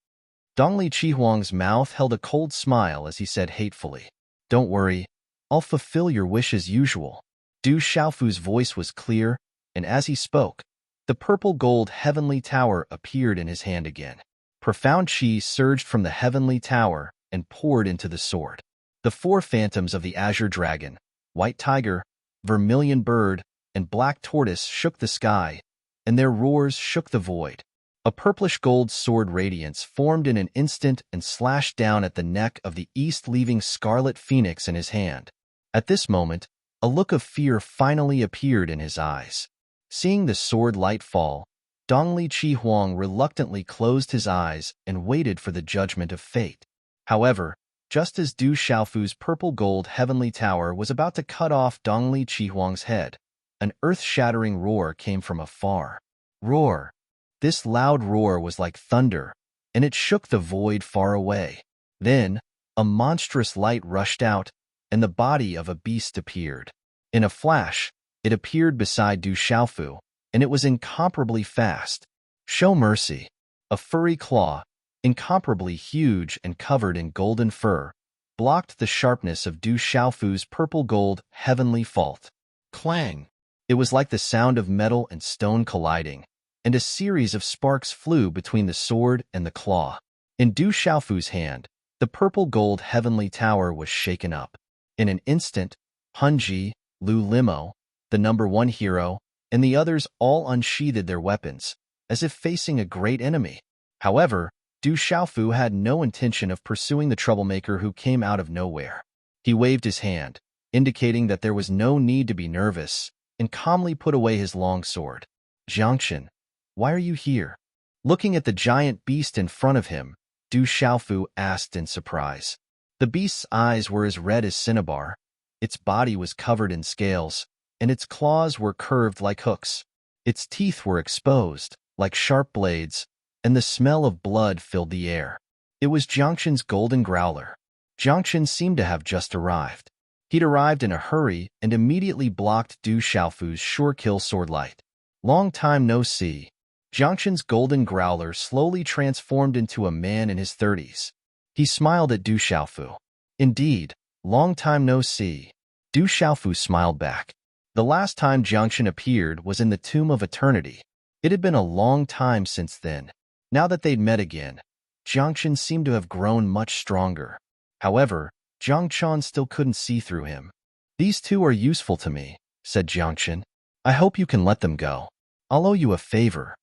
Dongli Qihuang's mouth held a cold smile as he said hatefully, "Don't worry, I'll fulfill your wish as usual." Du Xiaofu's voice was clear, and as he spoke, the purple-gold heavenly tower appeared in his hand again. Profound chi surged from the heavenly tower and poured into the sword. The four phantoms of the azure dragon, white tiger, vermilion bird, and black tortoise shook the sky, and their roars shook the void. A purplish-gold sword radiance formed in an instant and slashed down at the neck of the east, leaving scarlet phoenix in his hand. At this moment, a look of fear finally appeared in his eyes. Seeing the sword light fall, Dongli Qihuang reluctantly closed his eyes and waited for the judgment of fate. However, just as Du Xiaofu's purple-gold heavenly tower was about to cut off Dongli Qihuang's head, an earth-shattering roar came from afar. Roar! This loud roar was like thunder, and it shook the void far away. Then, a monstrous light rushed out, and the body of a beast appeared. In a flash, it appeared beside Du Xiaofu, and it was incomparably fast. Show mercy! A furry claw, incomparably huge and covered in golden fur, blocked the sharpness of Du Xiaofu's purple-gold heavenly fault. Clang! It was like the sound of metal and stone colliding, and a series of sparks flew between the sword and the claw. In Du Xiaofu's hand, the purple-gold heavenly tower was shaken up. In an instant, Hunji, Lu Limo, the #1 hero, and the others all unsheathed their weapons, as if facing a great enemy. However, Du Xiaofu had no intention of pursuing the troublemaker who came out of nowhere. He waved his hand, indicating that there was no need to be nervous, and calmly put away his long sword. Jiangchen, why are you here? Looking at the giant beast in front of him, Du Xiaofu asked in surprise. The beast's eyes were as red as cinnabar, its body was covered in scales, and its claws were curved like hooks. Its teeth were exposed, like sharp blades, and the smell of blood filled the air. It was Jiangchen's golden growler. Jiangchen seemed to have just arrived. He'd arrived in a hurry and immediately blocked Du Xiaofu's sure-kill sword light. Long time no see. Jiangchen's golden growler slowly transformed into a man in his 30s. He smiled at Du Xiaofu. Indeed, long time no see. Du Xiaofu smiled back. The last time Jiangchen appeared was in the Tomb of Eternity. It had been a long time since then. Now that they'd met again, Jiangchen seemed to have grown much stronger. However, Jiangchen still couldn't see through him. These two are useful to me, said Jiangchen. I hope you can let them go. I'll owe you a favor.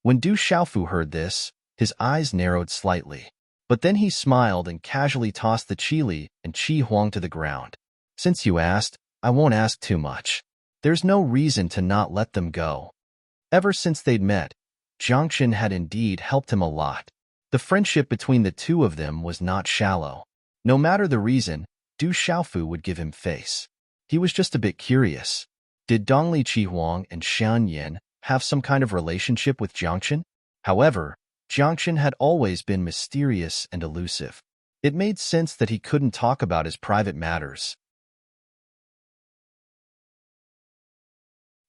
When Du Xiaofu heard this, his eyes narrowed slightly. But then he smiled and casually tossed the Qili and Qi Huang to the ground. Since you asked, I won't ask too much. There's no reason to not let them go. Ever since they'd met, Jiangchen had indeed helped him a lot. The friendship between the two of them was not shallow. No matter the reason, Du Xiaofu would give him face. He was just a bit curious. Did Dongli Qihuang and Xian Yan have some kind of relationship with Jiangchen? However, Jiangchen had always been mysterious and elusive. It made sense that he couldn't talk about his private matters.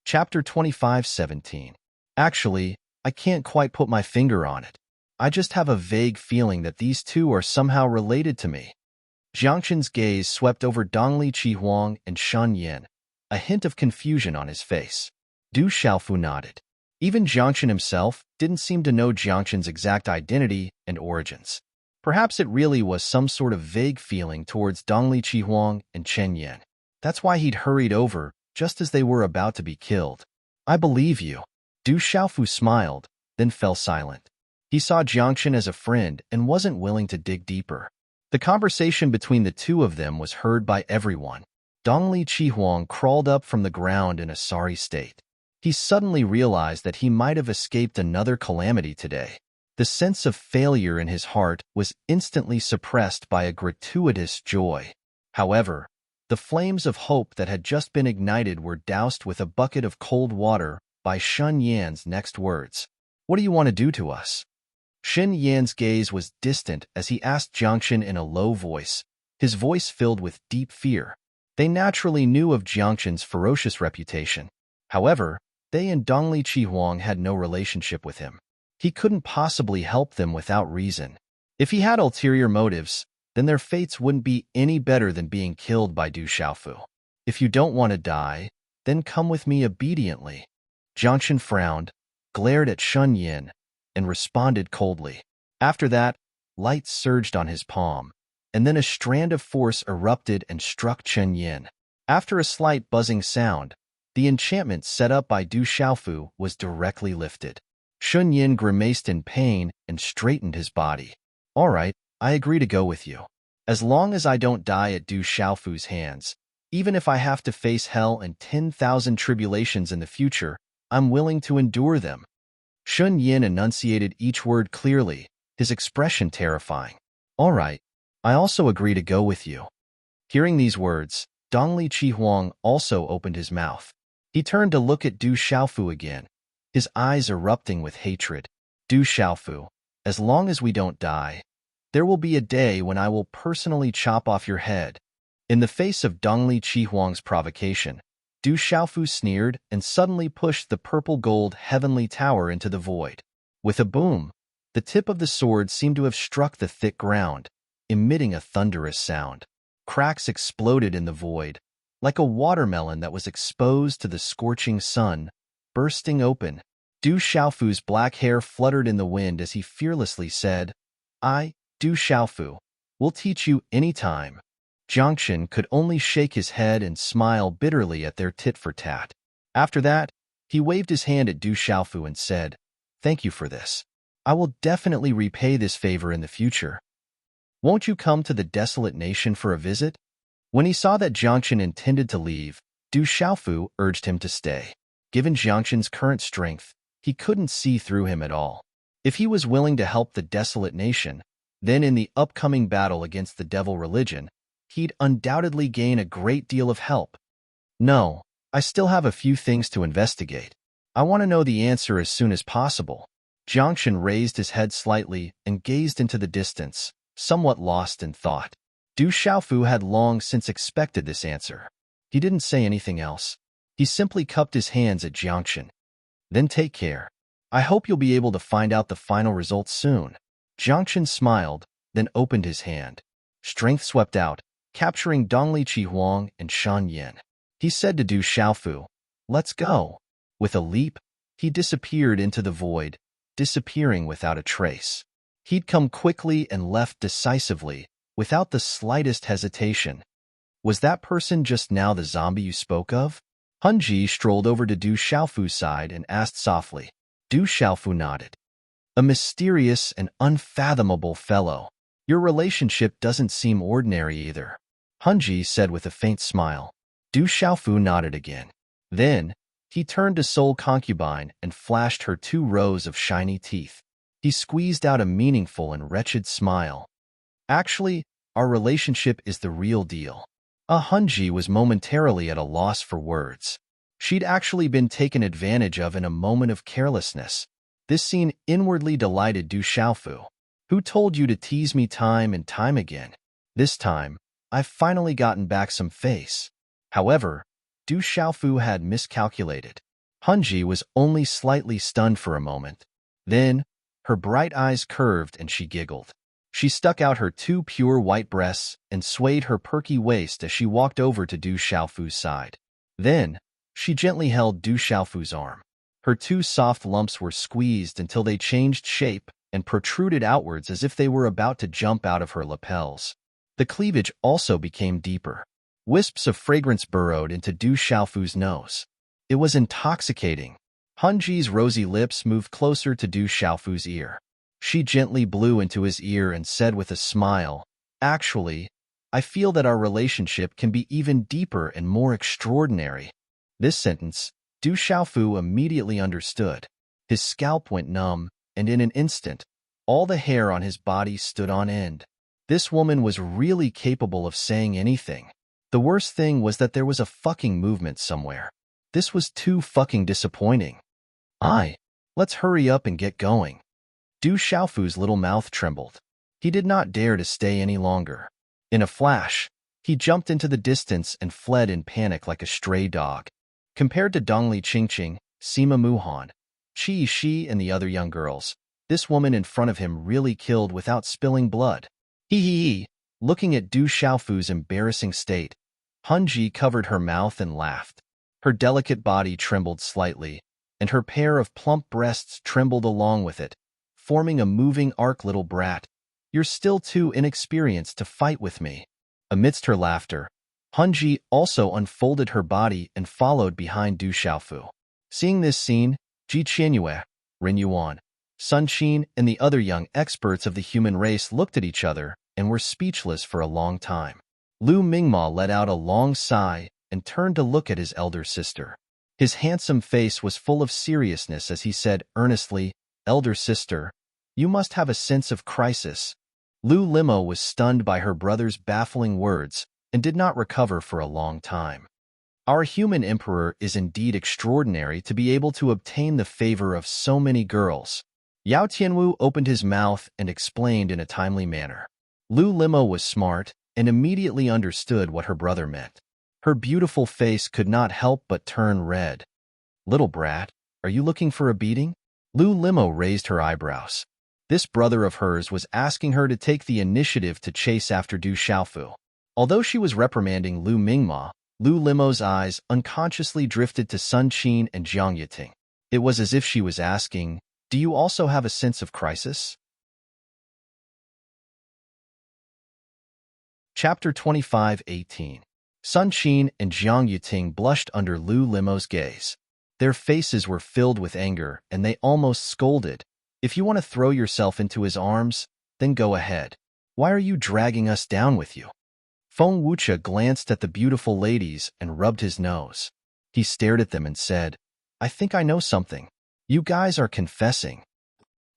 Chapter 25:17. Actually, I can't quite put my finger on it. I just have a vague feeling that these two are somehow related to me. Jiangchen's gaze swept over Dongli Qihuang and Shan Yan, a hint of confusion on his face. Du Xiaofu nodded. Even Jiangchen himself didn't seem to know Jiangchen's exact identity and origins. Perhaps it really was some sort of vague feeling towards Dongli Qihuang and Chen Yan. That's why he'd hurried over just as they were about to be killed. I believe you. Du Xiaofu smiled, then fell silent. He saw Jiangchen as a friend and wasn't willing to dig deeper. The conversation between the two of them was heard by everyone. Dongli Qihuang crawled up from the ground in a sorry state. He suddenly realized that he might have escaped another calamity today. The sense of failure in his heart was instantly suppressed by a gratuitous joy. However, the flames of hope that had just been ignited were doused with a bucket of cold water by Shun Yan's next words. What do you want to do to us? Shin Yan's gaze was distant as he asked Jiangchen in a low voice, his voice filled with deep fear. They naturally knew of Jiangchen's ferocious reputation. However, they and Dongli Qihuang had no relationship with him. He couldn't possibly help them without reason. If he had ulterior motives, then their fates wouldn't be any better than being killed by Du Xiaofu. If you don't want to die, then come with me obediently. Jiangchen frowned, glared at Shun Yan, and responded coldly. After that, light surged on his palm, and then a strand of force erupted and struck Chen Yan. After a slight buzzing sound, the enchantment set up by Du Xiaofu was directly lifted. Shun Yan grimaced in pain and straightened his body. All right, I agree to go with you. As long as I don't die at Du Xiaofu's hands, even if I have to face hell and 10,000 tribulations in the future, I'm willing to endure them. Shun Yan enunciated each word clearly, his expression terrifying. All right, I also agree to go with you. Hearing these words, Dongli Qihuang also opened his mouth. He turned to look at Du Xiaofu again, his eyes erupting with hatred. Du Xiaofu, as long as we don't die, there will be a day when I will personally chop off your head. In the face of Dongli Qihuang's provocation, Du Xiaofu sneered and suddenly pushed the purple-gold heavenly tower into the void. With a boom, the tip of the sword seemed to have struck the thick ground, emitting a thunderous sound. Cracks exploded in the void, like a watermelon that was exposed to the scorching sun, bursting open. Du Xiaofu's black hair fluttered in the wind as he fearlessly said, I, Du Xiaofu, will teach you any time. Jiangchen could only shake his head and smile bitterly at their tit-for-tat. After that, he waved his hand at Du Xiaofu and said, Thank you for this. I will definitely repay this favor in the future. Won't you come to the desolate nation for a visit? When he saw that Jiangchen intended to leave, Du Xiaofu urged him to stay. Given Jiangchen's current strength, he couldn't see through him at all. If he was willing to help the desolate nation, then in the upcoming battle against the devil religion, he'd undoubtedly gain a great deal of help. No, I still have a few things to investigate. I want to know the answer as soon as possible. Jiangchen raised his head slightly and gazed into the distance, somewhat lost in thought. Du Xiaofu had long since expected this answer. He didn't say anything else. He simply cupped his hands at Jiangchen. Then take care. I hope you'll be able to find out the final results soon. Jiangchen smiled, then opened his hand. Strength swept out, capturing Dongli Qihuang and Shan Yin. He said to Du Xiaofu, Let's go. With a leap, he disappeared into the void, disappearing without a trace. He'd come quickly and left decisively, without the slightest hesitation. Was that person just now the zombie you spoke of? Hunji strolled over to Du Xiaofu's side and asked softly. Du Xiaofu nodded. A mysterious and unfathomable fellow. Your relationship doesn't seem ordinary either. Hunji said with a faint smile. Du Xiaofu nodded again. Then, he turned to Soul Concubine and flashed her 2 rows of shiny teeth. He squeezed out a meaningful and wretched smile. Actually, our relationship is the real deal. Hunji was momentarily at a loss for words. She'd actually been taken advantage of in a moment of carelessness. This scene inwardly delighted Du Xiaofu. Who told you to tease me time and time again? This time, I've finally gotten back some face. However, Du Xiaofu had miscalculated. Hunji was only slightly stunned for a moment. Then, her bright eyes curved and she giggled. She stuck out her 2 pure white breasts and swayed her perky waist as she walked over to Du Xiaofu's side. Then, she gently held Du Xiaofu's arm. Her 2 soft lumps were squeezed until they changed shape and protruded outwards as if they were about to jump out of her lapels. The cleavage also became deeper. Wisps of fragrance burrowed into Du Xiaofu's nose. It was intoxicating. Hunji's rosy lips moved closer to Du Xiaofu's ear. She gently blew into his ear and said with a smile, Actually, I feel that our relationship can be even deeper and more extraordinary. This sentence, Du Xiaofu immediately understood. His scalp went numb, and in an instant, all the hair on his body stood on end. This woman was really capable of saying anything. The worst thing was that there was a fucking movement somewhere. This was too fucking disappointing. Let's hurry up and get going. Du Xiaofu's little mouth trembled. He did not dare to stay any longer. In a flash, he jumped into the distance and fled in panic like a stray dog. Compared to Dongli Qingqing, Sima Muhan, Qi Shi and the other young girls, this woman in front of him really killed without spilling blood. Hee. Looking at Du Xiaofu's embarrassing state, Hunji covered her mouth and laughed. Her delicate body trembled slightly, and her pair of plump breasts trembled along with it, forming a moving arc. Little brat, you're still too inexperienced to fight with me. Amidst her laughter, Hunji also unfolded her body and followed behind Du Xiaofu. Seeing this scene, Ji Qianyue, Ren Yuan, Sun Qin, and the other young experts of the human race looked at each other and were speechless for a long time. Lu Mingma let out a long sigh and turned to look at his elder sister. His handsome face was full of seriousness as he said earnestly, Elder sister, you must have a sense of crisis. Lu Limo was stunned by her brother's baffling words and did not recover for a long time. Our human emperor is indeed extraordinary to be able to obtain the favor of so many girls. Yao Tianwu opened his mouth and explained in a timely manner. Lu Limo was smart and immediately understood what her brother meant. Her beautiful face could not help but turn red. Little brat, are you looking for a beating? Lu Limo raised her eyebrows. This brother of hers was asking her to take the initiative to chase after Du Xiaofu. Although she was reprimanding Lu Mingma, Lu Limo's eyes unconsciously drifted to Sun Qin and Jiang Yiting. It was as if she was asking, do you also have a sense of crisis? Chapter 25:18. Sun Qin and Jiang Yiting blushed under Lu Limo's gaze. Their faces were filled with anger, and they almost scolded. If you want to throw yourself into his arms, then go ahead. Why are you dragging us down with you? Feng Wuche glanced at the beautiful ladies and rubbed his nose. He stared at them and said, I think I know something. You guys are confessing.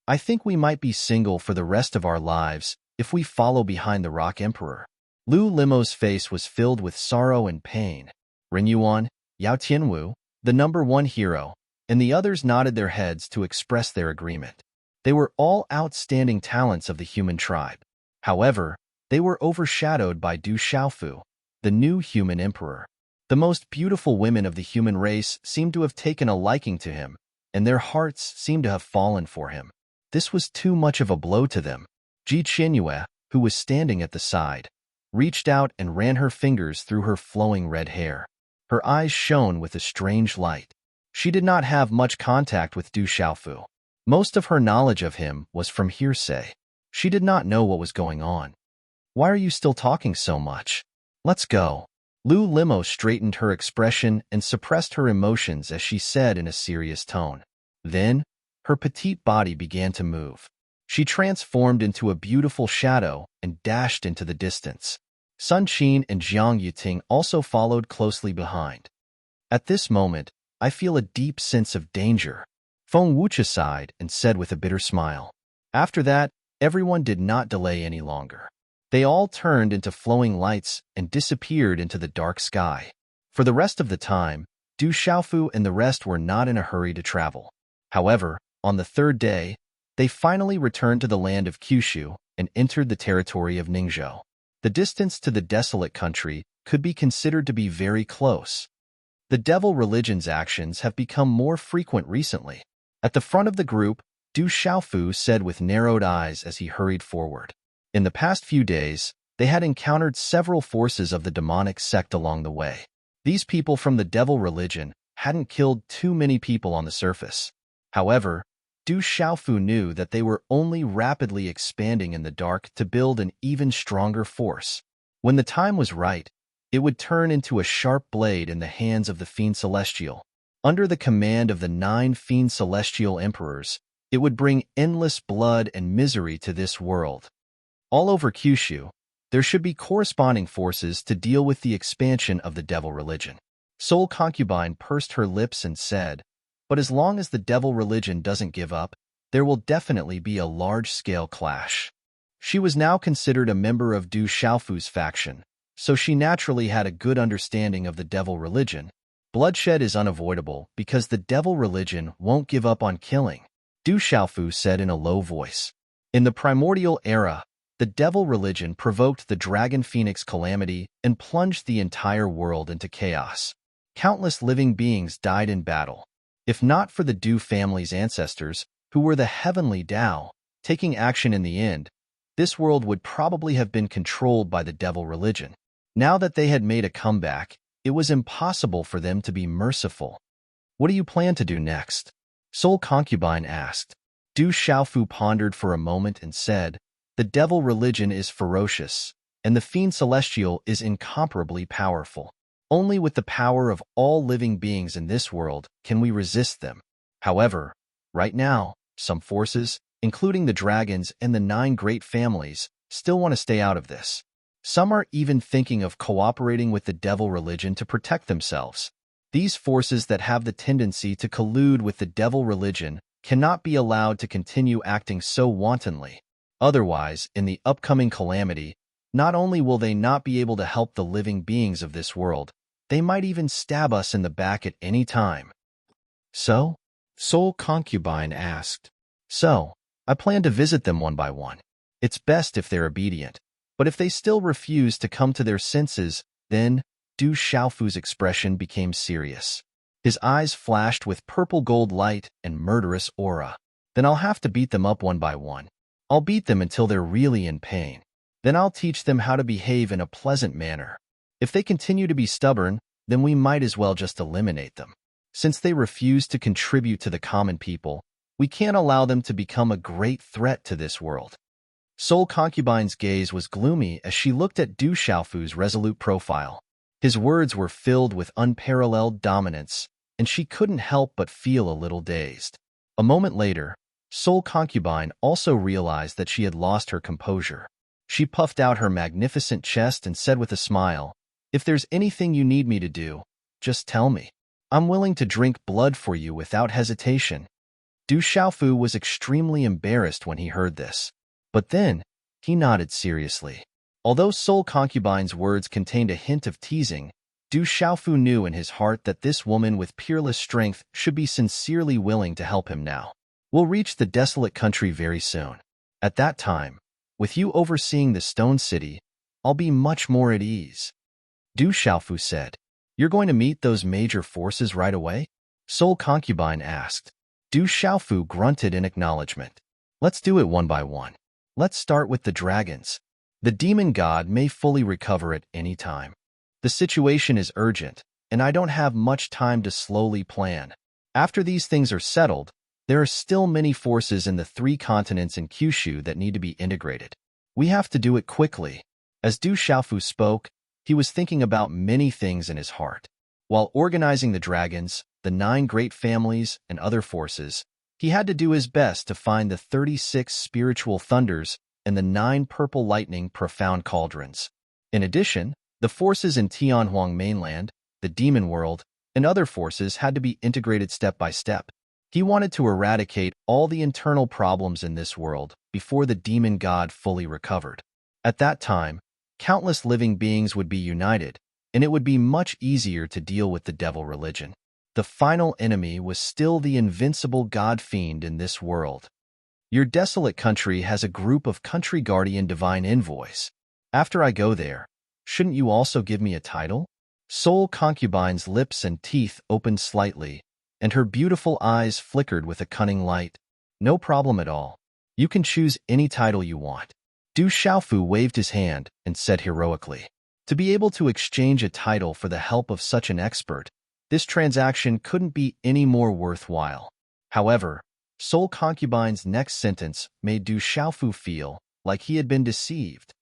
I think we might be single for the rest of our lives if we follow behind the Rock Emperor. Lu Limo's face was filled with sorrow and pain. Ren Yuan, Yao Tianwu, the #1 hero, and the others nodded their heads to express their agreement. They were all outstanding talents of the human tribe. However, they were overshadowed by Du Xiaofu, the new human emperor. The most beautiful women of the human race seemed to have taken a liking to him, and their hearts seemed to have fallen for him. This was too much of a blow to them. Ji Qinyue, who was standing at the side, reached out and ran her fingers through her flowing red hair. Her eyes shone with a strange light. She did not have much contact with Du Xiaofu. Most of her knowledge of him was from hearsay. She did not know what was going on. Why are you still talking so much? Let's go. Lu Limo straightened her expression and suppressed her emotions as she said in a serious tone. Then, her petite body began to move. She transformed into a beautiful shadow and dashed into the distance. Sun Qin and Jiang Yiting also followed closely behind. At this moment, I feel a deep sense of danger. Feng Wuche sighed and said with a bitter smile. After that, everyone did not delay any longer. They all turned into flowing lights and disappeared into the dark sky. For the rest of the time, Du Xiaofu and the rest were not in a hurry to travel. However, on the third day, they finally returned to the land of Kyushu and entered the territory of Ningzhou. The distance to the desolate country could be considered to be very close. The devil religion's actions have become more frequent recently. At the front of the group, Du Xiaofu said with narrowed eyes as he hurried forward. In the past few days, they had encountered several forces of the demonic sect along the way. These people from the devil religion hadn't killed too many people on the surface. However, Du Xiaofu knew that they were only rapidly expanding in the dark to build an even stronger force. When the time was right, it would turn into a sharp blade in the hands of the Fiend Celestial. Under the command of the 9 Fiend Celestial Emperors, it would bring endless blood and misery to this world. All over Kyushu, there should be corresponding forces to deal with the expansion of the devil religion. Soul Concubine pursed her lips and said, but as long as the devil religion doesn't give up, there will definitely be a large-scale clash. She was now considered a member of Du Xiaofu's faction, so she naturally had a good understanding of the devil religion. Bloodshed is unavoidable because the devil religion won't give up on killing, Du Xiaofu said in a low voice. In the primordial era, the devil religion provoked the Dragon Phoenix calamity and plunged the entire world into chaos. Countless living beings died in battle. If not for the Du family's ancestors, who were the heavenly Tao, taking action in the end, this world would probably have been controlled by the devil religion. Now that they had made a comeback, it was impossible for them to be merciful. What do you plan to do next? Soul Concubine asked. Du Xiaofu pondered for a moment and said, the devil religion is ferocious, and the Fiend Celestial is incomparably powerful. Only with the power of all living beings in this world can we resist them. However, right now, some forces, including the dragons and the 9 great families, still want to stay out of this. Some are even thinking of cooperating with the devil religion to protect themselves. These forces that have the tendency to collude with the devil religion cannot be allowed to continue acting so wantonly. Otherwise, in the upcoming calamity, not only will they not be able to help the living beings of this world, They might even stab us in the back at any time. So? Soul Concubine asked. So, I plan to visit them one by one. It's best if they're obedient. But if they still refuse to come to their senses, then Du Xiaofu's expression became serious. His eyes flashed with purple gold light and murderous aura. Then I'll have to beat them up one by one. I'll beat them until they're really in pain. Then I'll teach them how to behave in a pleasant manner. If they continue to be stubborn, then we might as well just eliminate them. Since they refuse to contribute to the common people, we can't allow them to become a great threat to this world. Soul Concubine's gaze was gloomy as she looked at Du Xiaofu's resolute profile. His words were filled with unparalleled dominance, and she couldn't help but feel a little dazed. A moment later, Soul Concubine also realized that she had lost her composure. She puffed out her magnificent chest and said with a smile, "If there's anything you need me to do, just tell me. I'm willing to drink blood for you without hesitation." Du Xiaofu was extremely embarrassed when he heard this. But then, he nodded seriously. Although Soul Concubine's words contained a hint of teasing, Du Xiaofu knew in his heart that this woman with peerless strength should be sincerely willing to help him now. "We'll reach the desolate country very soon. At that time, with you overseeing the stone city, I'll be much more at ease." Du Xiaofu said. "You're going to meet those major forces right away?" Soul Concubine asked. Du Xiaofu grunted in acknowledgement. "Let's do it one by one. Let's start with the dragons. The demon god may fully recover at any time. The situation is urgent, and I don't have much time to slowly plan. After these things are settled, there are still many forces in the 3 continents in Kyushu that need to be integrated. We have to do it quickly." As Du Xiaofu spoke, he was thinking about many things in his heart. While organizing the dragons, the 9 great families, and other forces, he had to do his best to find the 36 spiritual thunders and the 9 purple lightning profound cauldrons. In addition, the forces in Tianhuang mainland, the demon world, and other forces had to be integrated step by step. He wanted to eradicate all the internal problems in this world before the demon god fully recovered. At that time, countless living beings would be united, and it would be much easier to deal with the devil religion. The final enemy was still the invincible god-fiend in this world. "Your desolate country has a group of country guardian divine envoys. After I go there, shouldn't you also give me a title?" Soul Concubine's lips and teeth opened slightly, and her beautiful eyes flickered with a cunning light. "No problem at all. You can choose any title you want." Du Xiaofu waved his hand and said heroically, "To be able to exchange a title for the help of such an expert, this transaction couldn't be any more worthwhile." However, Soul Concubine's next sentence made Du Xiaofu feel like he had been deceived.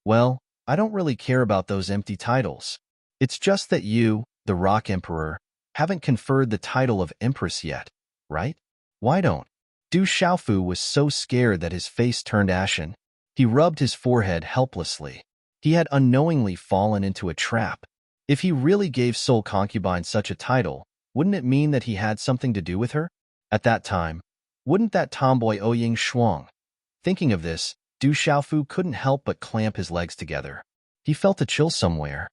"Well, I don't really care about those empty titles. It's just that you, the Rock Emperor, haven't conferred the title of Empress yet, right? Why don't?" Du Xiaofu was so scared that his face turned ashen. He rubbed his forehead helplessly. He had unknowingly fallen into a trap. If he really gave Soul Concubine such a title, wouldn't it mean that he had something to do with her? At that time, wouldn't that tomboy Ouying Shuang? Thinking of this, Du Xiaofu couldn't help but clamp his legs together. He felt a chill somewhere.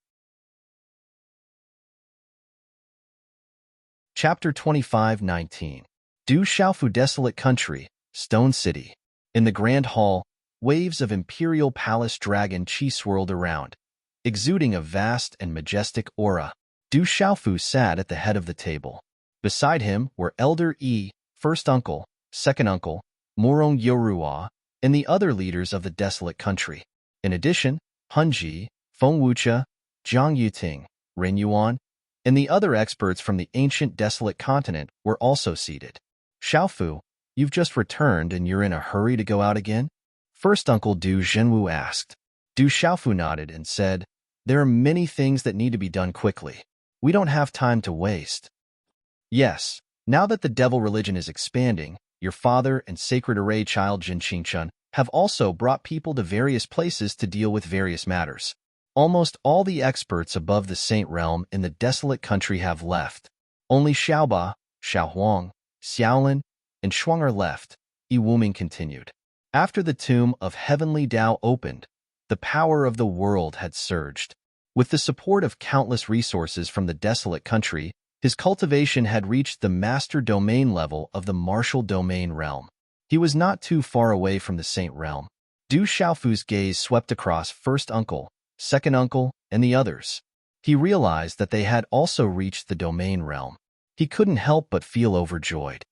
Chapter 25:19. Du Xiaofu Desolate Country, Stone City. In the Grand Hall, waves of imperial palace dragon chi swirled around, exuding a vast and majestic aura. Du Xiaofu sat at the head of the table. Beside him were Elder Yi, first uncle, second uncle, Morong Yorua, and the other leaders of the desolate country. In addition, Hunji, Feng Wucha, Zhang Yuting, Ren Yuan, and the other experts from the ancient desolate continent were also seated. "Xiaofu, you've just returned and you're in a hurry to go out again?" First Uncle Du Zhenwu asked. Du Xiaofu nodded and said, "There are many things that need to be done quickly. We don't have time to waste." "Yes, now that the devil religion is expanding, your father and Sacred Array child Jin Qingchun have also brought people to various places to deal with various matters. Almost all the experts above the Saint Realm in the desolate country have left. Only Xiaoba, Xiaohuang, Xiaolin, and Shuang are left," Yi Wuming continued. After the tomb of Heavenly Tao opened, the power of the world had surged. With the support of countless resources from the desolate country, his cultivation had reached the master domain level of the martial domain realm. He was not too far away from the Saint realm. Du Xiaofu's gaze swept across first uncle, second uncle, and the others. He realized that they had also reached the domain realm. He couldn't help but feel overjoyed.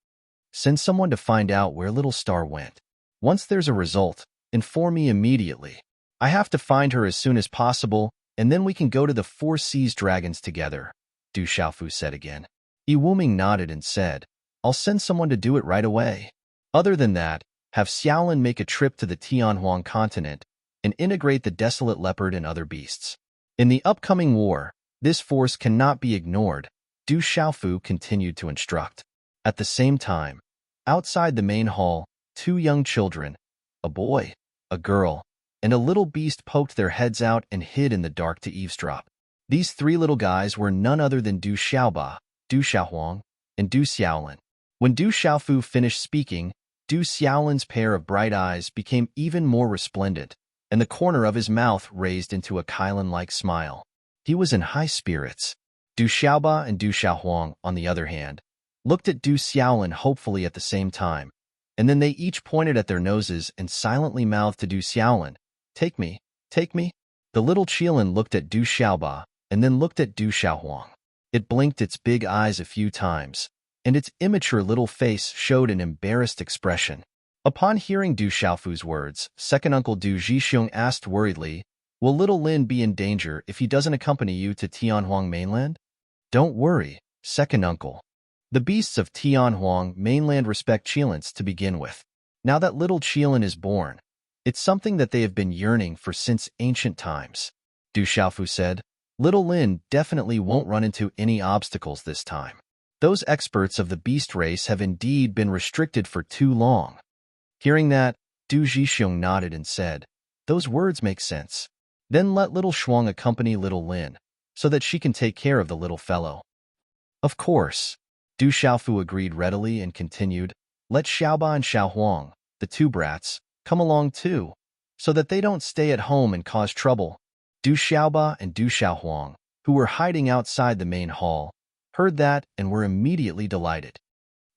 Send someone to find out where little star went. Once there's a result, inform me immediately. I have to find her as soon as possible, and then we can go to the Four Seas Dragons together, Du Xiaofu said again. Yi Wuming nodded and said, I'll send someone to do it right away. Other than that, have Xiaolin make a trip to the Tianhuang continent and integrate the desolate leopard and other beasts. In the upcoming war, this force cannot be ignored, Du Xiaofu continued to instruct. At the same time, outside the main hall, two young children, a boy, a girl, and a little beast poked their heads out and hid in the dark to eavesdrop. These three little guys were none other than Du Xiaoba, Du Xiaohuang, and Du Xiaolin. When Du Xiaofu finished speaking, Du Xiaolin's pair of bright eyes became even more resplendent, and the corner of his mouth raised into a Kylan-like smile. He was in high spirits. Du Xiaoba and Du Xiaohuang, on the other hand, looked at Du Xiaolin hopefully at the same time, and then they each pointed at their noses and silently mouthed to Du Xiaolin, Take me, take me. The little Qielin looked at Du Xiaoba and then looked at Du Xiaohuang. It blinked its big eyes a few times, and its immature little face showed an embarrassed expression. Upon hearing Du Xiaofu's words, second uncle Du Zhixiong asked worriedly, Will little Lin be in danger if he doesn't accompany you to Tianhuang mainland? Don't worry, second uncle. The beasts of Tianhuang mainland respect Qielins to begin with. Now that little Qielin is born, it's something that they have been yearning for since ancient times. Du Xiaofu said, Little Lin definitely won't run into any obstacles this time. Those experts of the beast race have indeed been restricted for too long. Hearing that, Du Zhixiong nodded and said, Those words make sense. Then let little Shuang accompany little Lin, so that she can take care of the little fellow. Of course. Du Xiaofu agreed readily and continued, Let Xiaoba and Xiaohuang, the two brats, come along too, so that they don't stay at home and cause trouble. Du Xiaoba and Du Xiaohuang, who were hiding outside the main hall, heard that and were immediately delighted.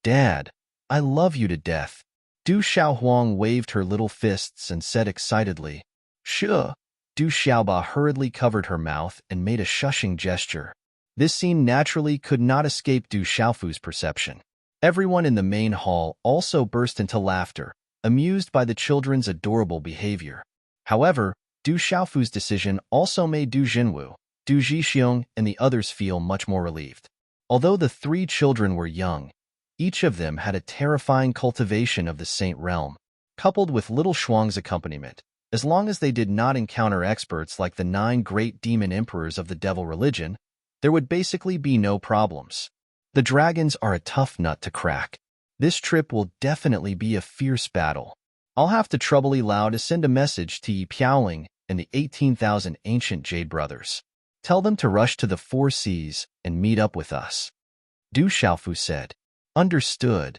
Dad, I love you to death. Du Xiaohuang waved her little fists and said excitedly, Sure. Du Xiaoba hurriedly covered her mouth and made a shushing gesture. This scene naturally could not escape Du Xiaofu's perception. Everyone in the main hall also burst into laughter, amused by the children's adorable behavior. However, Du Xiaofu's decision also made Du Jinwu, Du Zhixiong, and the others feel much more relieved. Although the three children were young, each of them had a terrifying cultivation of the Saint realm, coupled with little Shuang's accompaniment. As long as they did not encounter experts like the 9 great demon emperors of the devil religion, there would basically be no problems. The dragons are a tough nut to crack. This trip will definitely be a fierce battle. I'll have to trouble Yi Lao to send a message to Yi Piaoling and the 18,000 ancient Jade brothers. Tell them to rush to the Four Seas and meet up with us. Du Xiaofu said. Understood.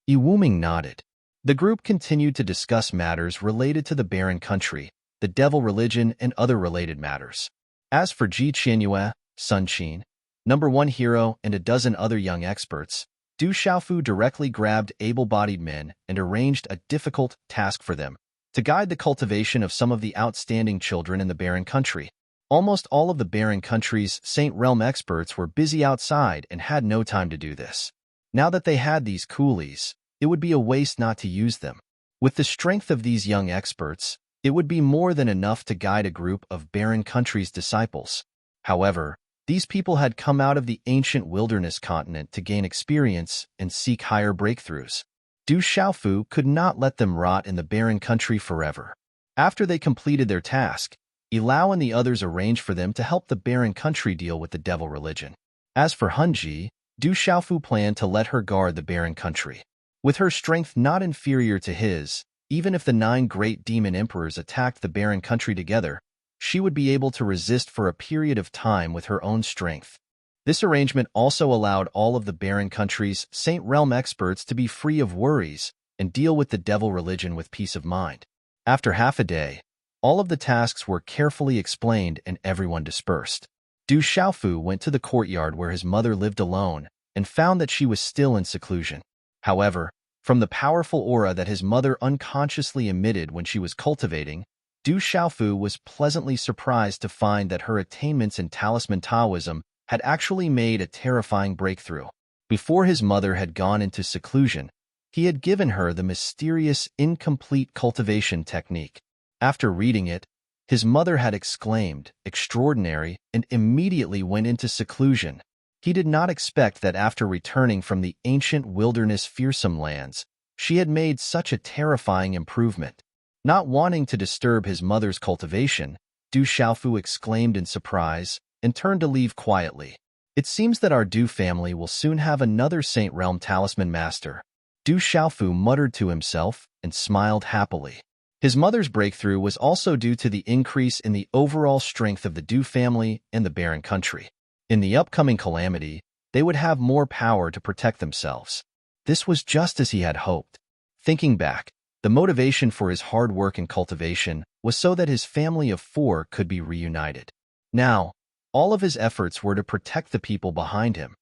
Yi Wuming nodded. The group continued to discuss matters related to the barren country, the devil religion, and other related matters. As for Ji Qianyue, Sun Qin, number 1 hero, and a dozen other young experts, Du Xiaofu directly grabbed able-bodied men and arranged a difficult task for them to guide the cultivation of some of the outstanding children in the barren country. Almost all of the barren country's Saint Realm experts were busy outside and had no time to do this. Now that they had these coolies, it would be a waste not to use them. With the strength of these young experts, it would be more than enough to guide a group of barren country's disciples. However, these people had come out of the ancient wilderness continent to gain experience and seek higher breakthroughs. Du Xiaofu could not let them rot in the barren country forever. After they completed their task, Yi Lao and the others arranged for them to help the barren country deal with the devil religion. As for Hunji, Du Xiaofu planned to let her guard the barren country. With her strength not inferior to his, even if the 9 great demon emperors attacked the barren country together, she would be able to resist for a period of time with her own strength. This arrangement also allowed all of the barren country's Saint Realm experts to be free of worries and deal with the devil religion with peace of mind. After half a day, All of the tasks were carefully explained and everyone dispersed. Du Xiaofu went to the courtyard where his mother lived alone and found that she was still in seclusion. However, from the powerful aura that his mother unconsciously emitted when she was cultivating, Du Xiaofu was pleasantly surprised to find that her attainments in talisman Taoism had actually made a terrifying breakthrough. Before his mother had gone into seclusion, he had given her the mysterious, incomplete cultivation technique. After reading it, his mother had exclaimed, "Extraordinary," and immediately went into seclusion. He did not expect that after returning from the ancient wilderness fearsome lands, she had made such a terrifying improvement. Not wanting to disturb his mother's cultivation, Du Xiaofu exclaimed in surprise and turned to leave quietly. It seems that our Du family will soon have another Saint Realm Talisman Master. Du Xiaofu muttered to himself and smiled happily. His mother's breakthrough was also due to the increase in the overall strength of the Du family and the barren country. In the upcoming calamity, they would have more power to protect themselves. This was just as he had hoped. Thinking back, the motivation for his hard work and cultivation was so that his family of 4 could be reunited. Now, all of his efforts were to protect the people behind him,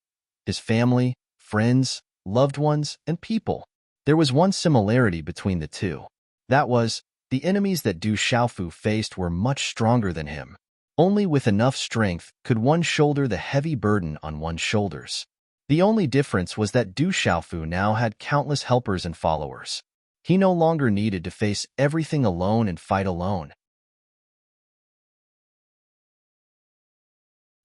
his family, friends, loved ones, and people. There was one similarity between the two. That was, the enemies that Du Xiaofu faced were much stronger than him. Only with enough strength could one shoulder the heavy burden on one's shoulders. The only difference was that Du Xiaofu now had countless helpers and followers. He no longer needed to face everything alone and fight alone.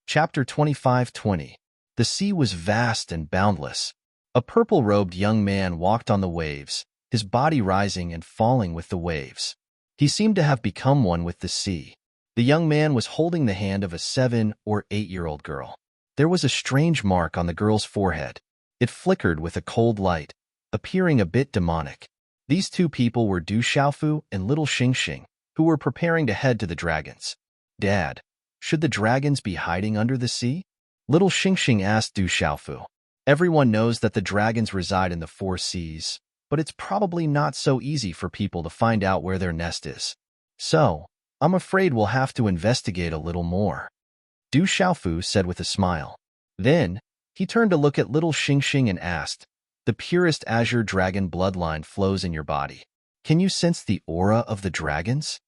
Chapter 25:20. The sea was vast and boundless. A purple-robed young man walked on the waves, his body rising and falling with the waves. He seemed to have become one with the sea. The young man was holding the hand of a 7- or 8-year-old girl. There was a strange mark on the girl's forehead. It flickered with a cold light, appearing a bit demonic. These two people were Du Xiaofu and little Xingxing, who were preparing to head to the dragons. "Dad, should the dragons be hiding under the sea?" Little Xingxing asked Du Xiaofu. "Everyone knows that the dragons reside in the 4 seas, but it's probably not so easy for people to find out where their nest is. So, I'm afraid we'll have to investigate a little more," Du Xiaofu said with a smile. Then, he turned to look at little Xingxing and asked, "The purest azure dragon bloodline flows in your body. Can you sense the aura of the dragons?"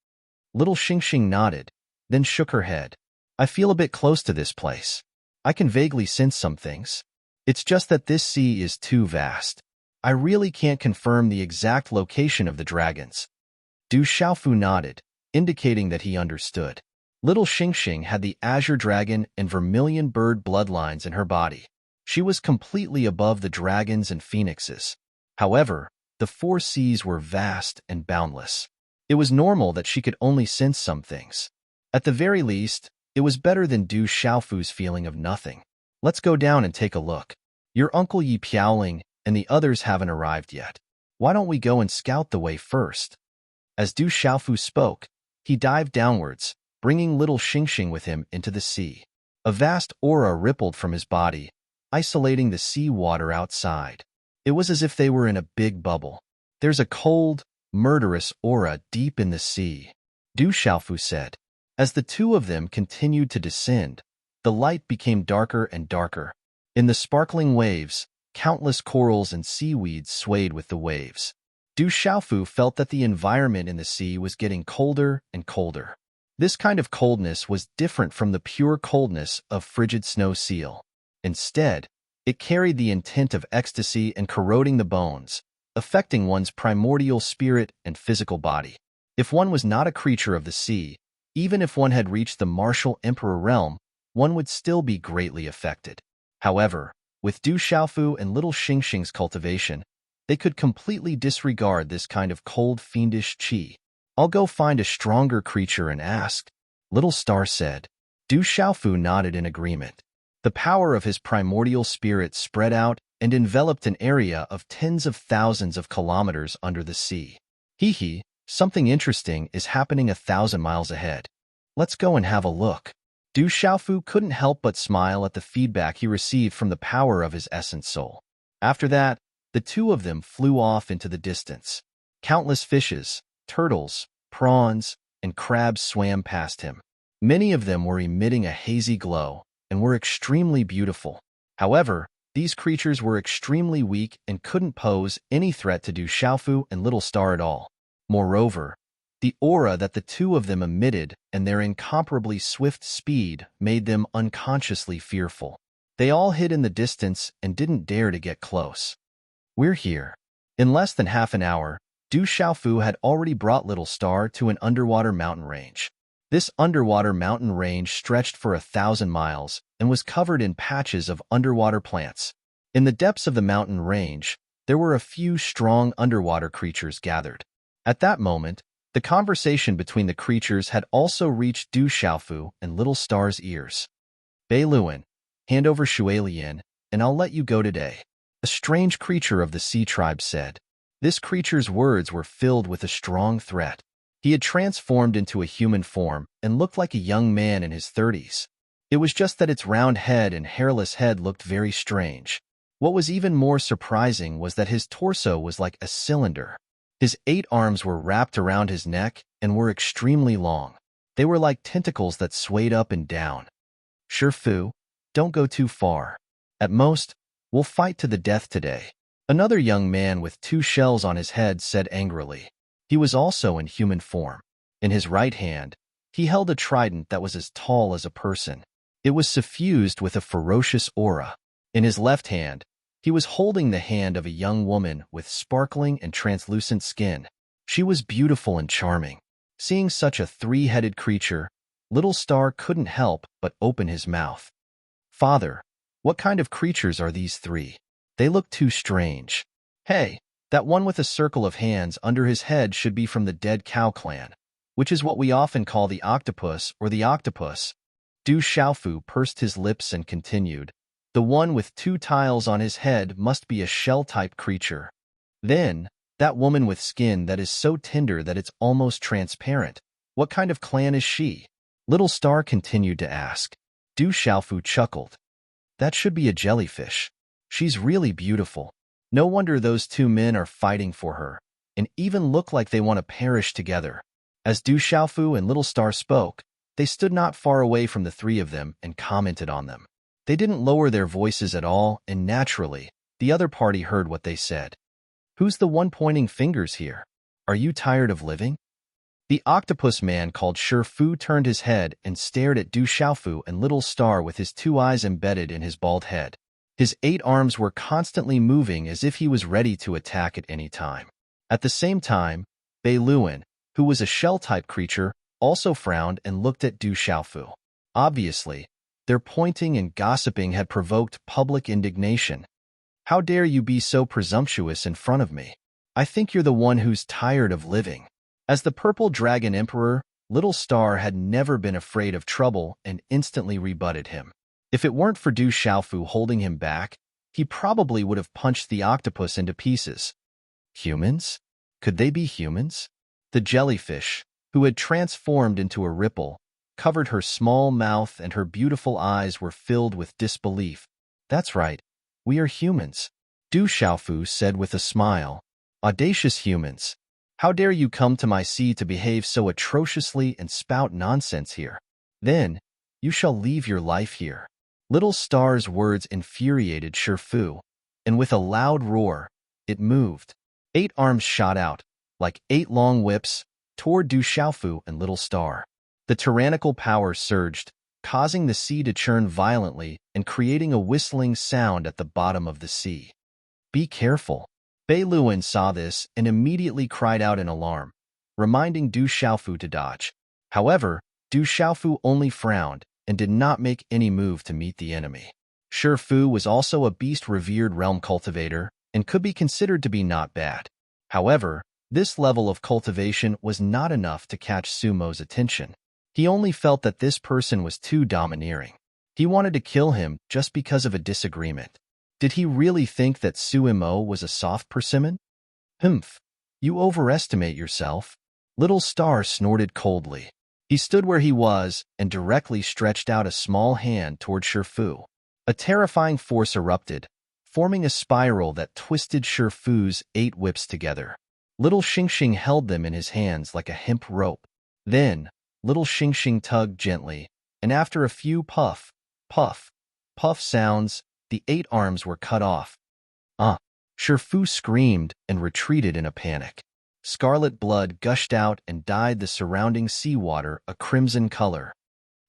Little Xingxing nodded, then shook her head. "I feel a bit close to this place. I can vaguely sense some things. It's just that this sea is too vast. I really can't confirm the exact location of the dragons." Du Xiaofu nodded, indicating that he understood. Little Xingxing had the azure dragon and vermilion bird bloodlines in her body. She was completely above the dragons and phoenixes. However, the 4 seas were vast and boundless. It was normal that she could only sense some things. At the very least, it was better than Du Xiaofu's feeling of nothing. "Let's go down and take a look. Your Uncle Yi Piaoling and the others haven't arrived yet. Why don't we go and scout the way first?" As Du Xiaofu spoke, he dived downwards, bringing little Xingxing with him into the sea. A vast aura rippled from his body, isolating the sea water outside. It was as if they were in a big bubble. "There's a cold, murderous aura deep in the sea," Du Xiaofu said. As the two of them continued to descend, the light became darker and darker. In the sparkling waves, countless corals and seaweeds swayed with the waves. Du Xiaofu felt that the environment in the sea was getting colder and colder. This kind of coldness was different from the pure coldness of frigid snow seal. Instead, it carried the intent of ecstasy and corroding the bones, affecting one's primordial spirit and physical body. If one was not a creature of the sea, even if one had reached the martial emperor realm, one would still be greatly affected. However, with Du Xiaofu and little Xingxing's cultivation, they could completely disregard this kind of cold, fiendish qi. "I'll go find a stronger creature and ask," Little Star said. Du Xiaofu nodded in agreement. The power of his primordial spirit spread out and enveloped an area of tens of thousands of kilometers under the sea. "Hee, something interesting is happening 1,000 miles ahead. Let's go and have a look." Du Xiaofu couldn't help but smile at the feedback he received from the power of his essence soul. After that, the two of them flew off into the distance. Countless fishes, turtles, prawns, and crabs swam past him. Many of them were emitting a hazy glow and were extremely beautiful. However, these creatures were extremely weak and couldn't pose any threat to Du Xiaofu and Little Star at all. Moreover, the aura that the two of them emitted and their incomparably swift speed made them unconsciously fearful. They all hid in the distance and didn't dare to get close. "We're here." In less than half an hour, Du Xiaofu had already brought Little Star to an underwater mountain range. This underwater mountain range stretched for 1,000 miles and was covered in patches of underwater plants. In the depths of the mountain range, there were a few strong underwater creatures gathered. At that moment, the conversation between the creatures had also reached Du Xiaofu and Little Star's ears. "Bei Luan, hand over Shui Lian, and I'll let you go today," a strange creature of the sea tribe said. This creature's words were filled with a strong threat. He had transformed into a human form and looked like a young man in his 30s. It was just that its round head and hairless head looked very strange. What was even more surprising was that his torso was like a cylinder. His 8 arms were wrapped around his neck and were extremely long. They were like tentacles that swayed up and down. "Shifu, don't go too far. At most, we'll fight to the death today," another young man with 2 shells on his head said angrily. He was also in human form. In his right hand, he held a trident that was as tall as a person. It was suffused with a ferocious aura. In his left hand, he was holding the hand of a young woman with sparkling and translucent skin. She was beautiful and charming. Seeing such a 3-headed creature, Little Star couldn't help but open his mouth. "Father, what kind of creatures are these 3? They look too strange." "Hey, that one with a circle of hands under his head should be from the dead cow clan, which is what we often call the octopus or the octopus." Du Xiaofu pursed his lips and continued, "The one with 2 tiles on his head must be a shell-type creature. Then, that woman with skin that is so tender that it's almost transparent. What kind of clan is she?" Little Star continued to ask. Du Xiaofu chuckled. "That should be a jellyfish. She's really beautiful. No wonder those 2 men are fighting for her, and even look like they want to perish together." As Du Xiaofu and Little Star spoke, they stood not far away from the 3 of them and commented on them. They didn't lower their voices at all, and naturally, the other party heard what they said. "Who's the one pointing fingers here? Are you tired of living?" The octopus man called Shifu turned his head and stared at Du Xiaofu and Little Star with his 2 eyes embedded in his bald head. His 8 arms were constantly moving as if he was ready to attack at any time. At the same time, Bei Luan, who was a shell-type creature, also frowned and looked at Du Xiaofu. Obviously, their pointing and gossiping had provoked public indignation. "How dare you be so presumptuous in front of me? I think you're the one who's tired of living." As the Purple Dragon Emperor, Little Star had never been afraid of trouble and instantly rebutted him. If it weren't for Du Xiaofu holding him back, he probably would have punched the octopus into pieces. Humans? Could they be humans? The jellyfish, who had transformed into a ripple, covered her small mouth and her beautiful eyes were filled with disbelief. "That's right, we are humans," Du Xiaofu said with a smile. "Audacious humans. How dare you come to my sea to behave so atrociously and spout nonsense here? Then, you shall leave your life here." Little Star's words infuriated Shifu, and with a loud roar, it moved. 8 arms shot out, like 8 long whips, toward Du Xiaofu and Little Star. The tyrannical power surged, causing the sea to churn violently and creating a whistling sound at the bottom of the sea. "Be careful." Bei Luan saw this and immediately cried out in alarm, reminding Du Xiaofu to dodge. However, Du Xiaofu only frowned and did not make any move to meet the enemy. Shifu was also a beast-revered realm cultivator and could be considered to be not bad. However, this level of cultivation was not enough to catch Sumo's attention. He only felt that this person was too domineering. He wanted to kill him just because of a disagreement. Did he really think that Sumo was a soft persimmon? "Humph, you overestimate yourself." Little Star snorted coldly. He stood where he was and directly stretched out a small hand toward Shifu. A terrifying force erupted, forming a spiral that twisted Shifu's 8 whips together. Little Xingxing held them in his hands like a hemp rope. Then, little Xing Xing tugged gently, and after a few puff, puff, puff sounds, the 8 arms were cut off. Ah! Shifu screamed and retreated in a panic. Scarlet blood gushed out and dyed the surrounding seawater a crimson color.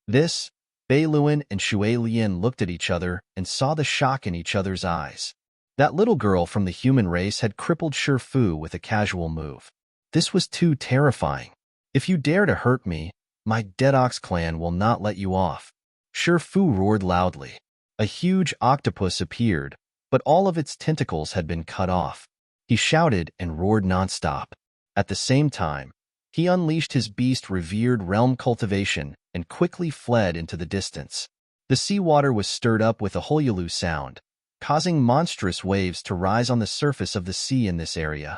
This, Bei Luan and Shui Lian looked at each other and saw the shock in each other's eyes. That little girl from the human race had crippled Shifu with a casual move. This was too terrifying. If you dare to hurt me, my Dead Ox clan will not let you off. Shifu roared loudly. A huge octopus appeared, but all of its tentacles had been cut off. He shouted and roared nonstop. At the same time, he unleashed his beast-revered realm cultivation and quickly fled into the distance. The seawater was stirred up with a Hoyulu sound, causing monstrous waves to rise on the surface of the sea in this area.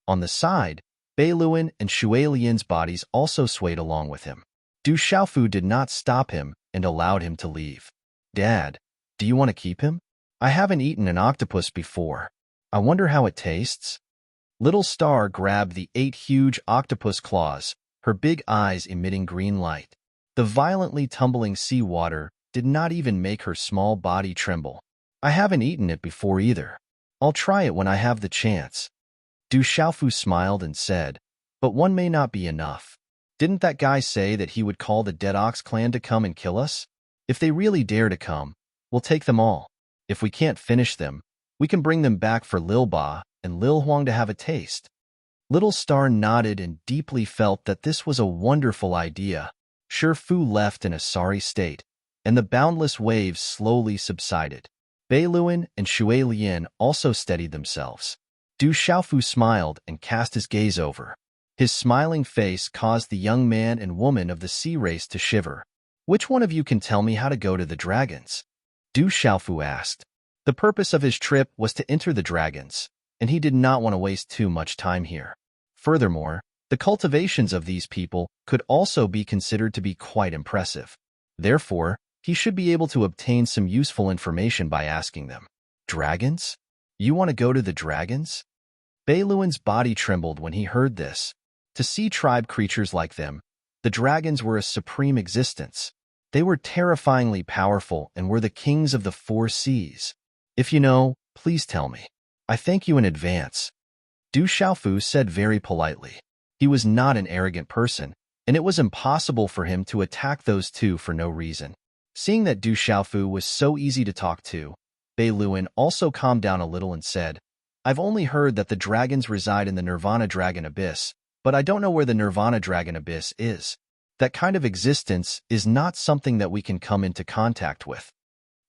On the side, Bei Luan and Shui Lian's bodies also swayed along with him. Du Xiaofu did not stop him and allowed him to leave. Dad, do you want to keep him? I haven't eaten an octopus before. I wonder how it tastes. Little Star grabbed the 8 huge octopus claws, her big eyes emitting green light. The violently tumbling seawater did not even make her small body tremble. I haven't eaten it before either. I'll try it when I have the chance. Du Xiaofu smiled and said, but one may not be enough. Didn't that guy say that he would call the Dead Ox clan to come and kill us? If they really dare to come, we'll take them all. If we can't finish them, we can bring them back for Lil Ba and Lil Huang to have a taste. Little Star nodded and deeply felt that this was a wonderful idea. Shifu left in a sorry state, and the boundless waves slowly subsided. Bei Luan and Shui Lian also steadied themselves. Du Xiaofu smiled and cast his gaze over. His smiling face caused the young man and woman of the sea race to shiver. Which one of you can tell me how to go to the dragons? Du Xiaofu asked. The purpose of his trip was to enter the dragons, and he did not want to waste too much time here. Furthermore, the cultivations of these people could also be considered to be quite impressive. Therefore, he should be able to obtain some useful information by asking them. Dragons? You want to go to the dragons? Bei Luan's body trembled when he heard this. To sea tribe creatures like them, the dragons were a supreme existence. They were terrifyingly powerful and were the kings of the 4 seas. If you know, please tell me. I thank you in advance. Du Xiaofu said very politely. He was not an arrogant person, and it was impossible for him to attack those two for no reason. Seeing that Du Xiaofu was so easy to talk to, Bei Luan also calmed down a little and said, I've only heard that the dragons reside in the Nirvana Dragon Abyss, but I don't know where the Nirvana Dragon Abyss is. That kind of existence is not something that we can come into contact with.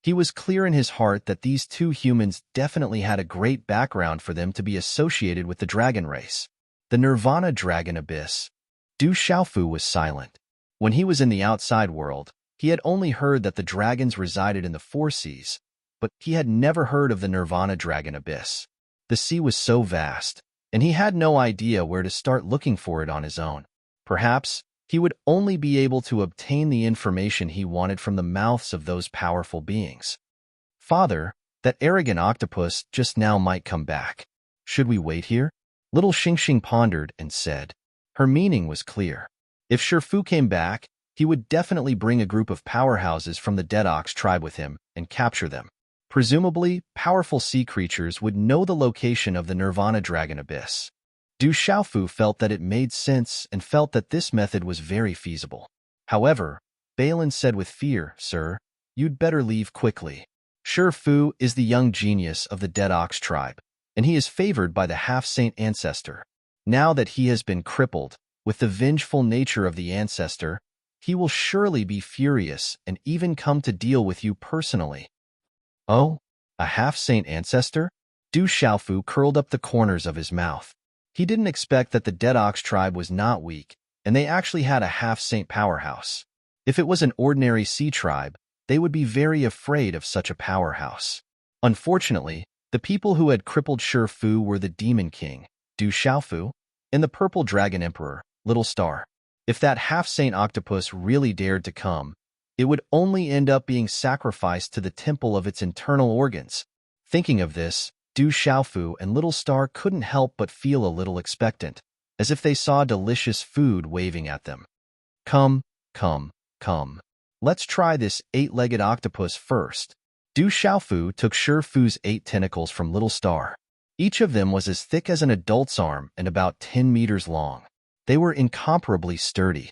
He was clear in his heart that these 2 humans definitely had a great background for them to be associated with the dragon race. The Nirvana Dragon Abyss. Du Xiaofu was silent. When he was in the outside world, he had only heard that the dragons resided in the 4 seas, but he had never heard of the Nirvana Dragon Abyss. The sea was so vast, and he had no idea where to start looking for it on his own. Perhaps he would only be able to obtain the information he wanted from the mouths of those powerful beings. Father, that arrogant octopus just now might come back. Should we wait here? Little Xing Xing pondered and said. Her meaning was clear. If Shifu came back, he would definitely bring a group of powerhouses from the Dead Ox tribe with him and capture them. Presumably, powerful sea creatures would know the location of the Nirvana Dragon Abyss. Du Xiaofu felt that it made sense and felt that this method was very feasible. However, Balin said with fear, Sir, you'd better leave quickly. Shifu is the young genius of the Dead Ox tribe, and he is favored by the half-saint ancestor. Now that he has been crippled, with the vengeful nature of the ancestor, he will surely be furious and even come to deal with you personally. Oh, a half-saint ancestor? Du Xiaofu curled up the corners of his mouth. He didn't expect that the Dead Ox tribe was not weak, and they actually had a half-saint powerhouse. If it was an ordinary sea tribe, they would be very afraid of such a powerhouse. Unfortunately, the people who had crippled Shifu were the Demon King, Du Xiaofu, and the Purple Dragon Emperor, Little Star. If that half-saint octopus really dared to come, it would only end up being sacrificed to the temple of its internal organs. Thinking of this, Du Xiaofu and Little Star couldn't help but feel a little expectant, as if they saw delicious food waving at them. Come, come, come. Let's try this 8-legged octopus first. Du Xiaofu took Shifu's 8 tentacles from Little Star. Each of them was as thick as an adult's arm and about 10 meters long. They were incomparably sturdy.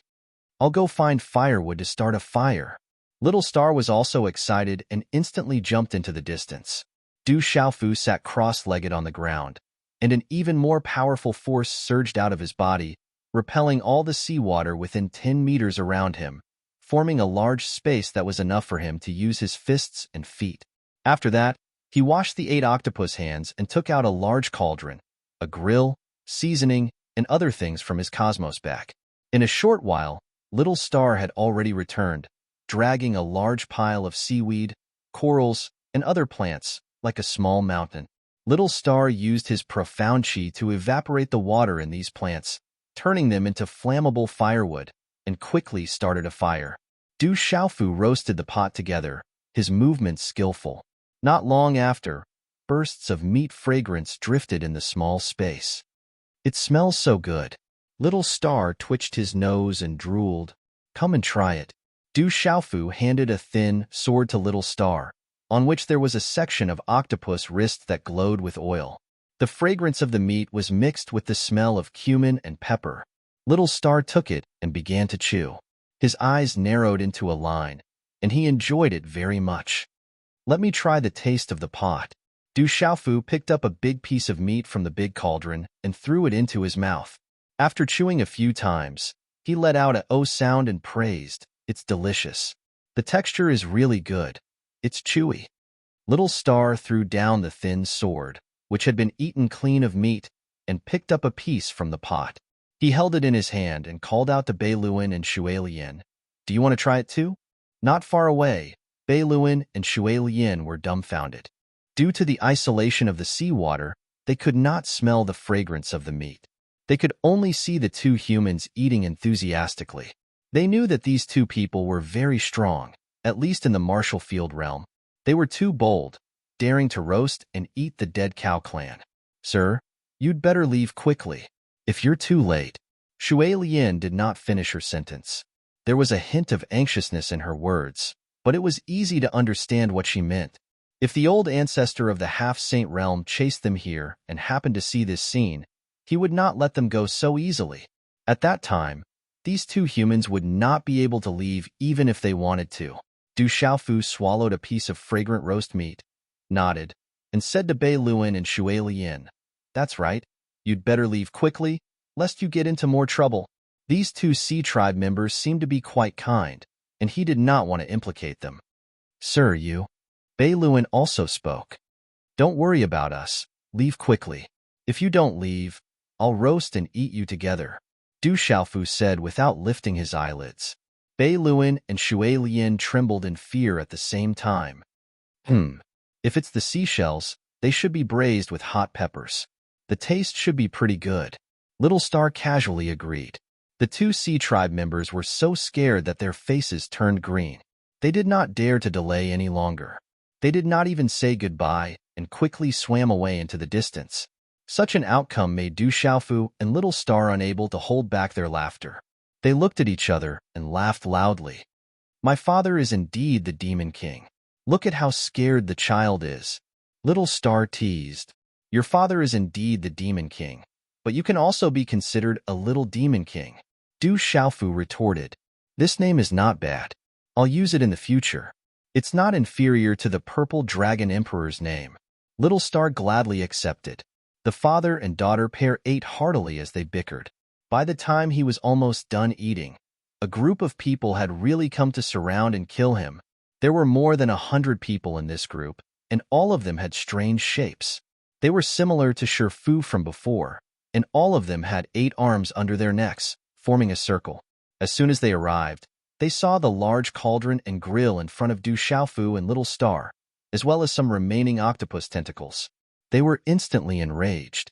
I'll go find firewood to start a fire. Little Star was also excited and instantly jumped into the distance. Du Xiaofu sat cross-legged on the ground, and an even more powerful force surged out of his body, repelling all the seawater within 10 meters around him, forming a large space that was enough for him to use his fists and feet. After that, he washed the 8 octopus hands and took out a large cauldron, a grill, seasoning, and other things from his cosmos bag. In a short while, Little Star had already returned, dragging a large pile of seaweed, corals, and other plants, like a small mountain. Little Star used his profound chi to evaporate the water in these plants, turning them into flammable firewood, and quickly started a fire. Du Xiaofu roasted the pot together, his movements skillful. Not long after, bursts of meat fragrance drifted in the small space. It smells so good. Little Star twitched his nose and drooled. Come and try it. Du Xiaofu handed a thin sword to Little Star, on which there was a section of octopus wrist that glowed with oil. The fragrance of the meat was mixed with the smell of cumin and pepper. Little Star took it and began to chew. His eyes narrowed into a line, and he enjoyed it very much. Let me try the taste of the pot. Du Xiaofu picked up a big piece of meat from the big cauldron and threw it into his mouth. After chewing a few times, he let out a "oh" sound and praised, "It's delicious. The texture is really good. It's chewy." Little Star threw down the thin sword, which had been eaten clean of meat, and picked up a piece from the pot. He held it in his hand and called out to Beiluan and Shuilian, "Do you want to try it too?" Not far away, Beiluan and Shuilian were dumbfounded. Due to the isolation of the seawater, they could not smell the fragrance of the meat. They could only see the 2 humans eating enthusiastically. They knew that these 2 people were very strong, at least in the martial field realm. They were too bold, daring to roast and eat the dead cow clan. "Sir, you'd better leave quickly. If you're too late." Shui Lian did not finish her sentence. There was a hint of anxiousness in her words, but it was easy to understand what she meant. If the old ancestor of the half-saint realm chased them here and happened to see this scene, he would not let them go so easily. At that time, these 2 humans would not be able to leave even if they wanted to. Du Xiaofu swallowed a piece of fragrant roast meat, nodded, and said to Beiluan and Shuilian, "That's right. You'd better leave quickly, lest you get into more trouble." These 2 Sea Tribe members seemed to be quite kind, and he did not want to implicate them. "Sir, you..." Beiluan also spoke. "Don't worry about us. Leave quickly. If you don't leave, I'll roast and eat you together," Du Xiaofu said without lifting his eyelids. Beiluan and Shuilian trembled in fear at the same time. If it's the seashells, they should be braised with hot peppers. The taste should be pretty good." Little Star casually agreed. The 2 Sea Tribe members were so scared that their faces turned green. They did not dare to delay any longer. They did not even say goodbye and quickly swam away into the distance. Such an outcome made Du Xiaofu and Little Star unable to hold back their laughter. They looked at each other and laughed loudly. "My father is indeed the Demon King. Look at how scared the child is." Little Star teased. "Your father is indeed the Demon King, but you can also be considered a little Demon King." Du Xiaofu retorted, "This name is not bad. I'll use it in the future. It's not inferior to the Purple Dragon Emperor's name." Little Star gladly accepted. The father and daughter pair ate heartily as they bickered. By the time he was almost done eating, a group of people had really come to surround and kill him. There were more than 100 people in this group, and all of them had strange shapes. They were similar to Shifu from before, and all of them had 8 arms under their necks, forming a circle. As soon as they arrived, they saw the large cauldron and grill in front of Du Xiaofu and Little Star, as well as some remaining octopus tentacles. They were instantly enraged.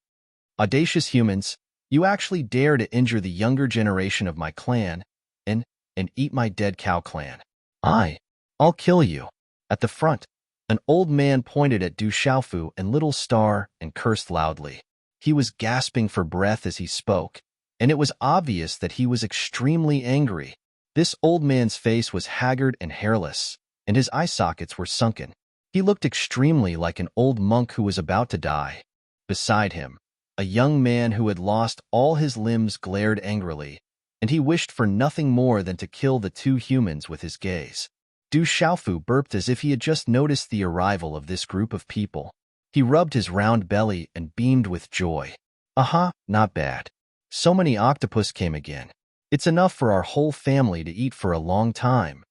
"Audacious humans, you actually dare to injure the younger generation of my clan and eat my dead cow clan. I'll kill you." At the front, an old man pointed at Du Xiaofu and Little Star and cursed loudly. He was gasping for breath as he spoke, and it was obvious that he was extremely angry. This old man's face was haggard and hairless, and his eye sockets were sunken. He looked extremely like an old monk who was about to die. Beside him, a young man who had lost all his limbs glared angrily, and he wished for nothing more than to kill the two humans with his gaze. Du Xiaofu burped as if he had just noticed the arrival of this group of people. He rubbed his round belly and beamed with joy. Aha, not bad. So many octopus came again. It's enough for our whole family to eat for a long time.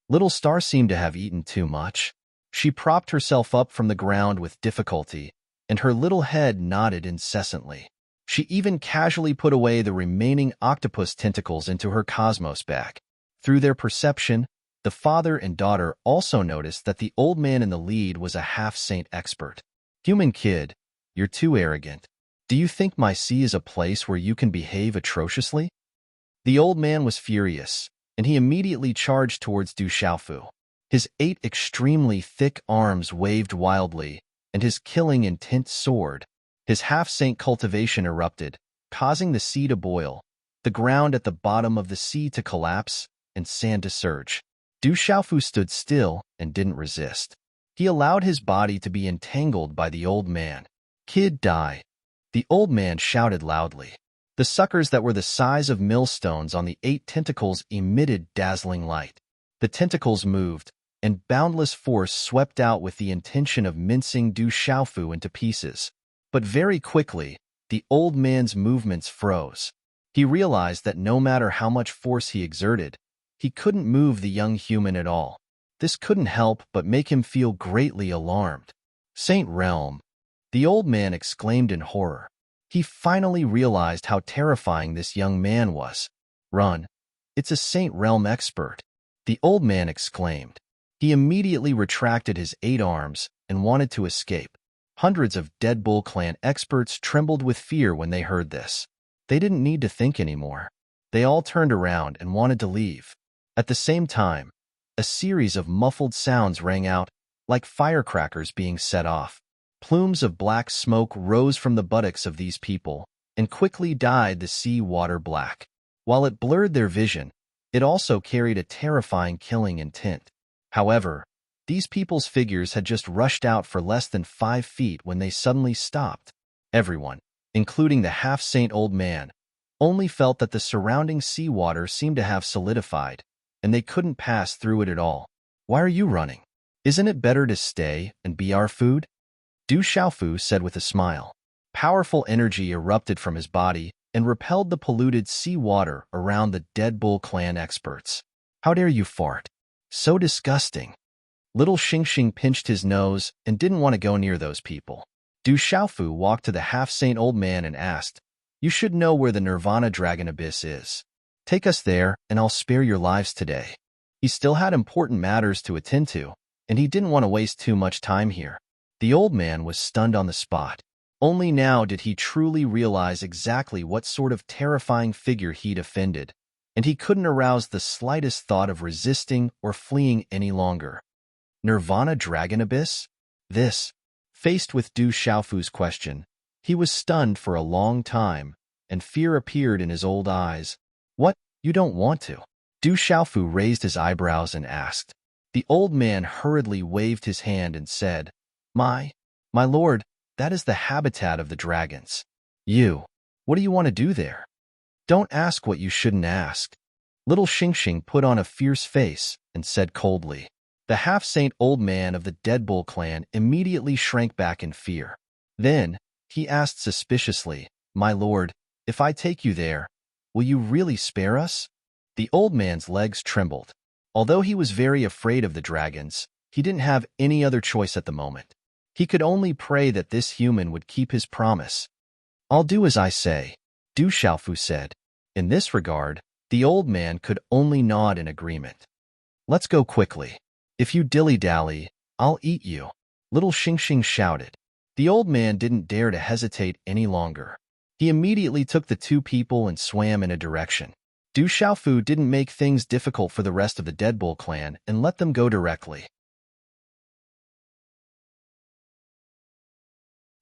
Little Star seemed to have eaten too much. She propped herself up from the ground with difficulty, and her little head nodded incessantly. She even casually put away the remaining octopus tentacles into her cosmos bag. Through their perception, the father and daughter also noticed that the old man in the lead was a half-saint expert. Human kid, you're too arrogant. Do you think my sea is a place where you can behave atrociously? The old man was furious, and he immediately charged towards Du Xiaofu. His 8 extremely thick arms waved wildly, and his killing intent soared. His half-saint cultivation erupted, causing the sea to boil, the ground at the bottom of the sea to collapse, and sand to surge. Du Xiaofu stood still and didn't resist. He allowed his body to be entangled by the old man. Kid, die. The old man shouted loudly. The suckers that were the size of millstones on the 8 tentacles emitted dazzling light. The tentacles moved, and boundless force swept out with the intention of mincing Du Xiaofu into pieces. But very quickly, the old man's movements froze. He realized that no matter how much force he exerted, he couldn't move the young human at all. This couldn't help but make him feel greatly alarmed. Saint Realm, the old man exclaimed in horror. He finally realized how terrifying this young man was. Run. It's a Saint Realm expert, the old man exclaimed. He immediately retracted his 8 arms and wanted to escape. Hundreds of Dead Bull Clan experts trembled with fear when they heard this. They didn't need to think anymore. They all turned around and wanted to leave. At the same time, a series of muffled sounds rang out, like firecrackers being set off. Plumes of black smoke rose from the buttocks of these people and quickly dyed the sea water black. While it blurred their vision, it also carried a terrifying killing intent. However, these people's figures had just rushed out for less than 5 feet when they suddenly stopped. Everyone, including the half-saint old man, only felt that the surrounding seawater seemed to have solidified, and they couldn't pass through it at all. Why are you running? Isn't it better to stay and be our food? Du Xiaofu said with a smile. Powerful energy erupted from his body and repelled the polluted sea water around the Dead Bull Clan experts. How dare you fart? So disgusting. Little Xingxing pinched his nose and didn't want to go near those people. Du Xiaofu walked to the half-saint old man and asked, You should know where the Nirvana Dragon Abyss is. Take us there and I'll spare your lives today. He still had important matters to attend to, and he didn't want to waste too much time here. The old man was stunned on the spot. Only now did he truly realize exactly what sort of terrifying figure he'd offended, and he couldn't arouse the slightest thought of resisting or fleeing any longer. Nirvana Dragon Abyss? This. Faced with Du Xiaofu's question, he was stunned for a long time, and fear appeared in his old eyes. What? You don't want to? Du Xiaofu raised his eyebrows and asked. The old man hurriedly waved his hand and said, My lord, that is the habitat of the dragons. What do you want to do there? Don't ask what you shouldn't ask. Little Xingxing put on a fierce face and said coldly. The half-saint old man of the Dead Bull Clan immediately shrank back in fear. Then, he asked suspiciously, My lord, if I take you there, will you really spare us? The old man's legs trembled. Although he was very afraid of the dragons, he didn't have any other choice at the moment. He could only pray that this human would keep his promise. I'll do as I say, Du Xiaofu said. In this regard, the old man could only nod in agreement. Let's go quickly. If you dilly-dally, I'll eat you, Little Xingxing shouted. The old man didn't dare to hesitate any longer. He immediately took the 2 people and swam in a direction. Du Xiaofu didn't make things difficult for the rest of the Dead Bull Clan and let them go directly.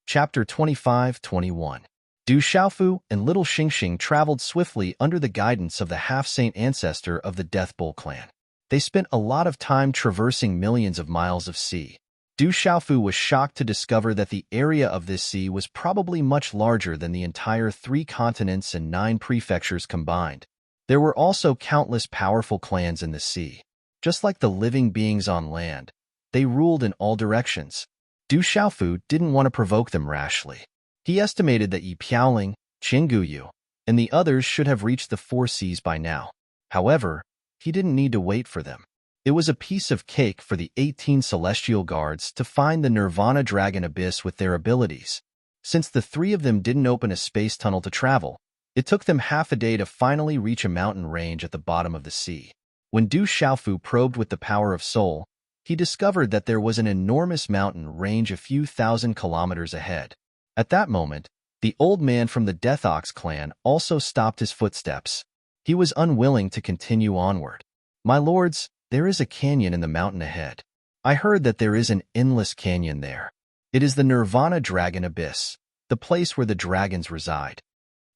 Chapter 25-21. Du Xiaofu and little Xingxing traveled swiftly under the guidance of the half-saint ancestor of the Death Bull clan. They spent a lot of time traversing millions of miles of sea. Du Xiaofu was shocked to discover that the area of this sea was probably much larger than the entire 3 continents and 9 prefectures combined. There were also countless powerful clans in the sea. Just like the living beings on land, they ruled in all directions. Du Xiaofu didn't want to provoke them rashly. He estimated that Yi Piaoling, Qingguyu, and the others should have reached the 4 seas by now. However, he didn't need to wait for them. It was a piece of cake for the 18 celestial guards to find the Nirvana Dragon Abyss with their abilities. Since the 3 of them didn't open a space tunnel to travel, it took them half a day to finally reach a mountain range at the bottom of the sea. When Du Xiaofu probed with the power of soul, he discovered that there was an enormous mountain range a few thousand kilometers ahead. At that moment, the old man from the Death Ox clan also stopped his footsteps. He was unwilling to continue onward. "My lords, there is a canyon in the mountain ahead. I heard that there is an endless canyon there. It is the Nirvana Dragon Abyss, the place where the dragons reside."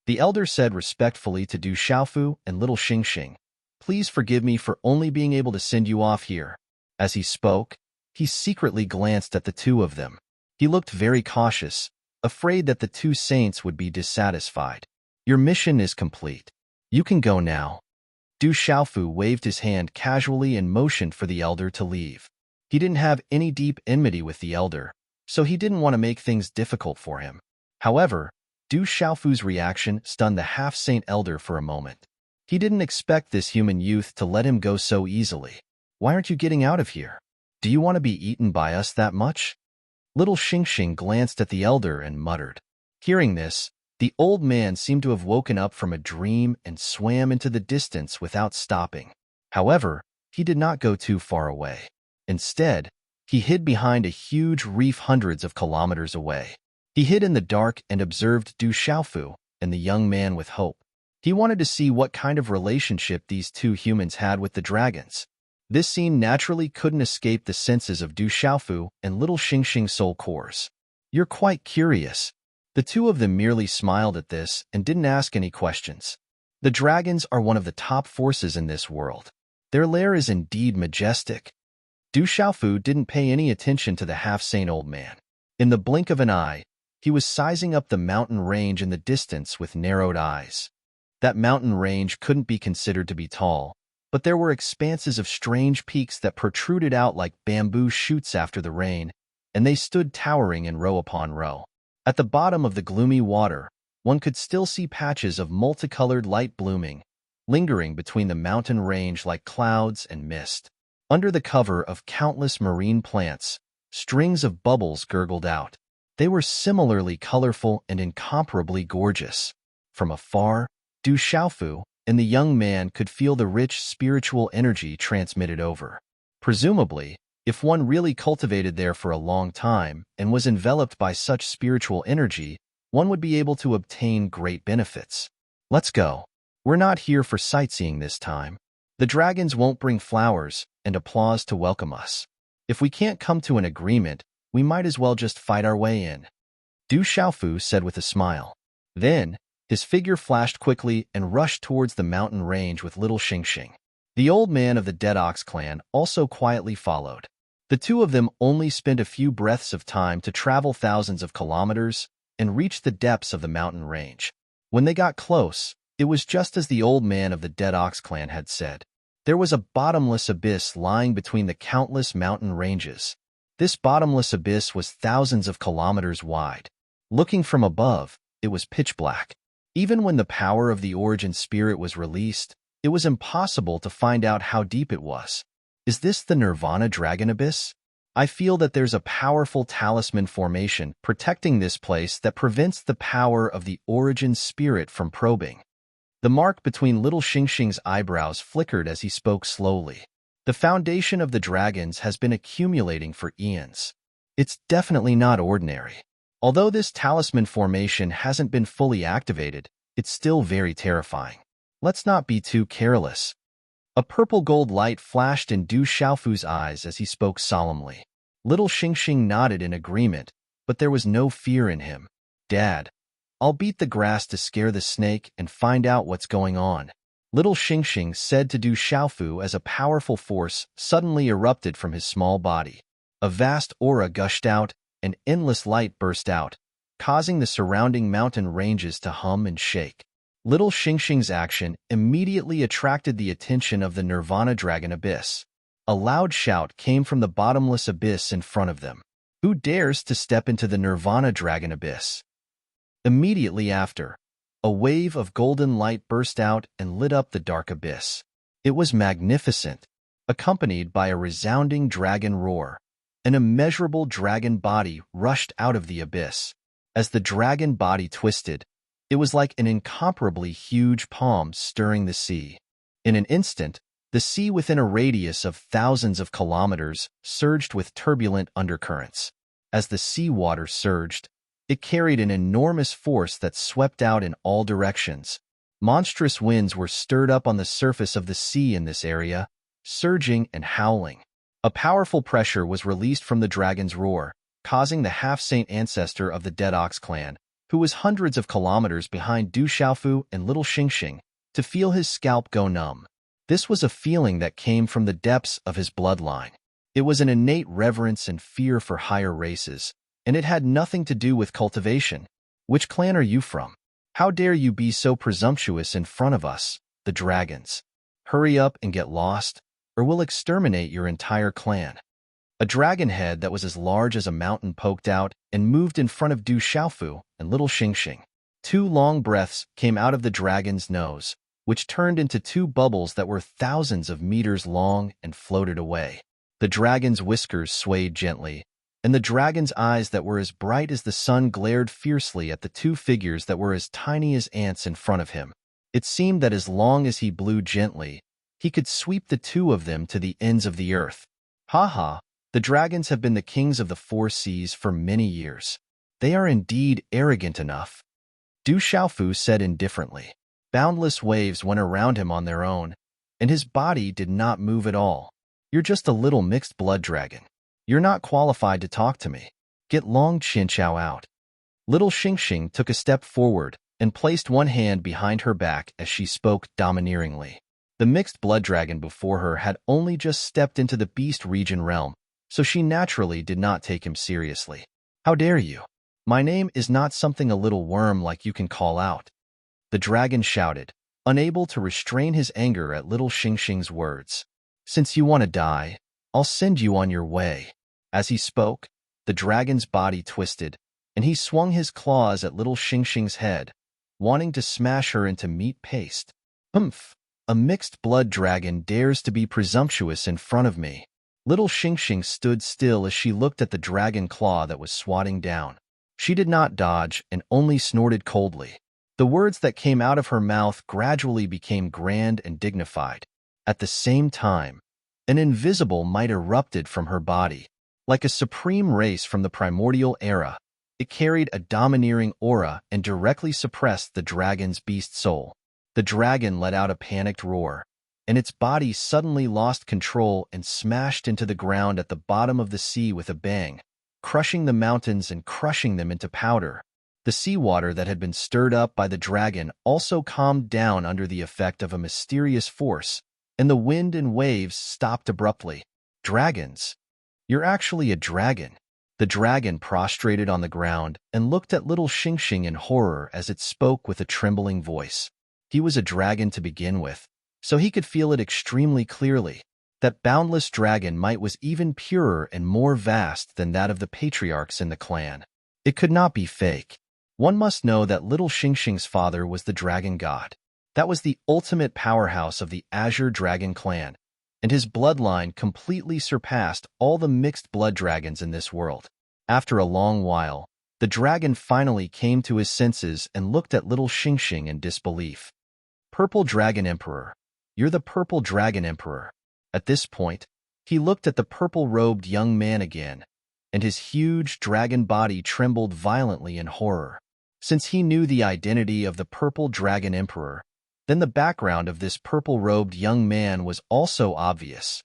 The elder said respectfully to Du Xiaofu and little Xingxing, "Please forgive me for only being able to send you off here." As he spoke, he secretly glanced at the 2 of them. He looked very cautious, afraid that the 2 saints would be dissatisfied. "Your mission is complete. You can go now." Du Xiaofu waved his hand casually and motioned for the elder to leave. He didn't have any deep enmity with the elder, so he didn't want to make things difficult for him. However, Du Xiaofu's reaction stunned the half-saint elder for a moment. He didn't expect this human youth to let him go so easily. "Why aren't you getting out of here? Do you want to be eaten by us that much?" Little Xingxing glanced at the elder and muttered. Hearing this, the old man seemed to have woken up from a dream and swam into the distance without stopping. However, he did not go too far away. Instead, he hid behind a huge reef hundreds of kilometers away. He hid in the dark and observed Du Xiaofu and the young man with hope. He wanted to see what kind of relationship these 2 humans had with the dragons. This scene naturally couldn't escape the senses of Du Xiaofu and little Xingxing's soul cores. "You're quite curious." The 2 of them merely smiled at this and didn't ask any questions. The dragons are one of the top forces in this world. Their lair is indeed majestic. Du Xiaofu didn't pay any attention to the half-saint old man. In the blink of an eye, he was sizing up the mountain range in the distance with narrowed eyes. That mountain range couldn't be considered to be tall, but there were expanses of strange peaks that protruded out like bamboo shoots after the rain, and they stood towering in row upon row. At the bottom of the gloomy water, one could still see patches of multicolored light blooming, lingering between the mountain range like clouds and mist. Under the cover of countless marine plants, strings of bubbles gurgled out. They were similarly colorful and incomparably gorgeous. From afar, Du Xiaofu and the young man could feel the rich spiritual energy transmitted over. Presumably, if one really cultivated there for a long time and was enveloped by such spiritual energy, one would be able to obtain great benefits. "Let's go. We're not here for sightseeing this time. The dragons won't bring flowers and applause to welcome us. If we can't come to an agreement, we might as well just fight our way in," Du Xiaofu said with a smile. Then, his figure flashed quickly and rushed towards the mountain range with little Xingxing. The old man of the Dead Ox clan also quietly followed. The 2 of them only spent a few breaths of time to travel thousands of kilometers and reach the depths of the mountain range. When they got close, it was just as the old man of the Dead Ox clan had said. There was a bottomless abyss lying between the countless mountain ranges. This bottomless abyss was thousands of kilometers wide. Looking from above, it was pitch black. Even when the power of the origin spirit was released, it was impossible to find out how deep it was. Is this the Nirvana Dragon Abyss? I feel that there's a powerful talisman formation protecting this place that prevents the power of the origin spirit from probing. The mark between little Xingxing's eyebrows flickered as he spoke slowly. The foundation of the dragons has been accumulating for eons. It's definitely not ordinary. Although this talisman formation hasn't been fully activated, it's still very terrifying. Let's not be too careless. A purple gold light flashed in Du Xiaofu's eyes as he spoke solemnly. Little Xingxing nodded in agreement, but there was no fear in him. "Dad, I'll beat the grass to scare the snake and find out what's going on. Little Xingxing said to Du Xiaofu as a powerful force suddenly erupted from his small body. A vast aura gushed out, and endless light burst out, causing the surrounding mountain ranges to hum and shake. Little Xingxing's action immediately attracted the attention of the Nirvana Dragon Abyss. A loud shout came from the bottomless abyss in front of them. Who dares to step into the Nirvana Dragon Abyss? Immediately after, a wave of golden light burst out and lit up the dark abyss. It was magnificent, accompanied by a resounding dragon roar. An immeasurable dragon body rushed out of the abyss. As the dragon body twisted, it was like an incomparably huge palm stirring the sea. In an instant, the sea within a radius of thousands of kilometers surged with turbulent undercurrents. As the sea water surged, it carried an enormous force that swept out in all directions. Monstrous winds were stirred up on the surface of the sea in this area, surging and howling. A powerful pressure was released from the dragon's roar, causing the half-saint ancestor of the Dead Ox clan, who was hundreds of kilometers behind Du Xiaofu and Little Xingxing, to feel his scalp go numb. This was a feeling that came from the depths of his bloodline. It was an innate reverence and fear for higher races, and it had nothing to do with cultivation. Which clan are you from? How dare you be so presumptuous in front of us, the dragons? Hurry up and get lost, or we'll exterminate your entire clan. A dragon head that was as large as a mountain poked out and moved in front of Du Xiaofu and Little Xingxing. 2 long breaths came out of the dragon's nose, which turned into 2 bubbles that were thousands of meters long and floated away. The dragon's whiskers swayed gently, and the dragon's eyes that were as bright as the sun glared fiercely at the 2 figures that were as tiny as ants in front of him. It seemed that as long as he blew gently, he could sweep the 2 of them to the ends of the earth. Ha ha, the dragons have been the kings of the 4 seas for many years. They are indeed arrogant enough. Du Xiaofu said indifferently. Boundless waves went around him on their own, and his body did not move at all. You're just a little mixed blood dragon. You're not qualified to talk to me. Get Long Chinchao out. Little Xingxing took a step forward and placed one hand behind her back as she spoke domineeringly. The mixed blood dragon before her had only just stepped into the beast region realm, so she naturally did not take him seriously. How dare you? My name is not something a little worm like you can call out. The dragon shouted, unable to restrain his anger at Little Xingxing's words. Since you want to die, I'll send you on your way. As he spoke, the dragon's body twisted, and he swung his claws at Little Xingxing's head, wanting to smash her into meat paste. Humph! A mixed blood dragon dares to be presumptuous in front of me. Little Xingxing stood still as she looked at the dragon claw that was swatting down. She did not dodge and only snorted coldly. The words that came out of her mouth gradually became grand and dignified. At the same time, an invisible might erupted from her body. Like a supreme race from the primordial era, it carried a domineering aura and directly suppressed the dragon's beast soul. The dragon let out a panicked roar, and its body suddenly lost control and smashed into the ground at the bottom of the sea with a bang, crushing the mountains and crushing them into powder. The seawater that had been stirred up by the dragon also calmed down under the effect of a mysterious force, and the wind and waves stopped abruptly. Dragons! You're actually a dragon. The dragon prostrated on the ground and looked at Little Xingxing in horror as it spoke with a trembling voice. He was a dragon to begin with, so he could feel it extremely clearly. That boundless dragon might was even purer and more vast than that of the patriarchs in the clan. It could not be fake. One must know that Little Xingxing's father was the dragon god. That was the ultimate powerhouse of the Azure Dragon clan, and his bloodline completely surpassed all the mixed blood dragons in this world. After a long while, the dragon finally came to his senses and looked at Little Xingxing in disbelief. Purple Dragon Emperor, you're the Purple Dragon Emperor. At this point, he looked at the purple-robed young man again, and his huge dragon body trembled violently in horror. Since he knew the identity of the Purple Dragon Emperor, then the background of this purple-robed young man was also obvious.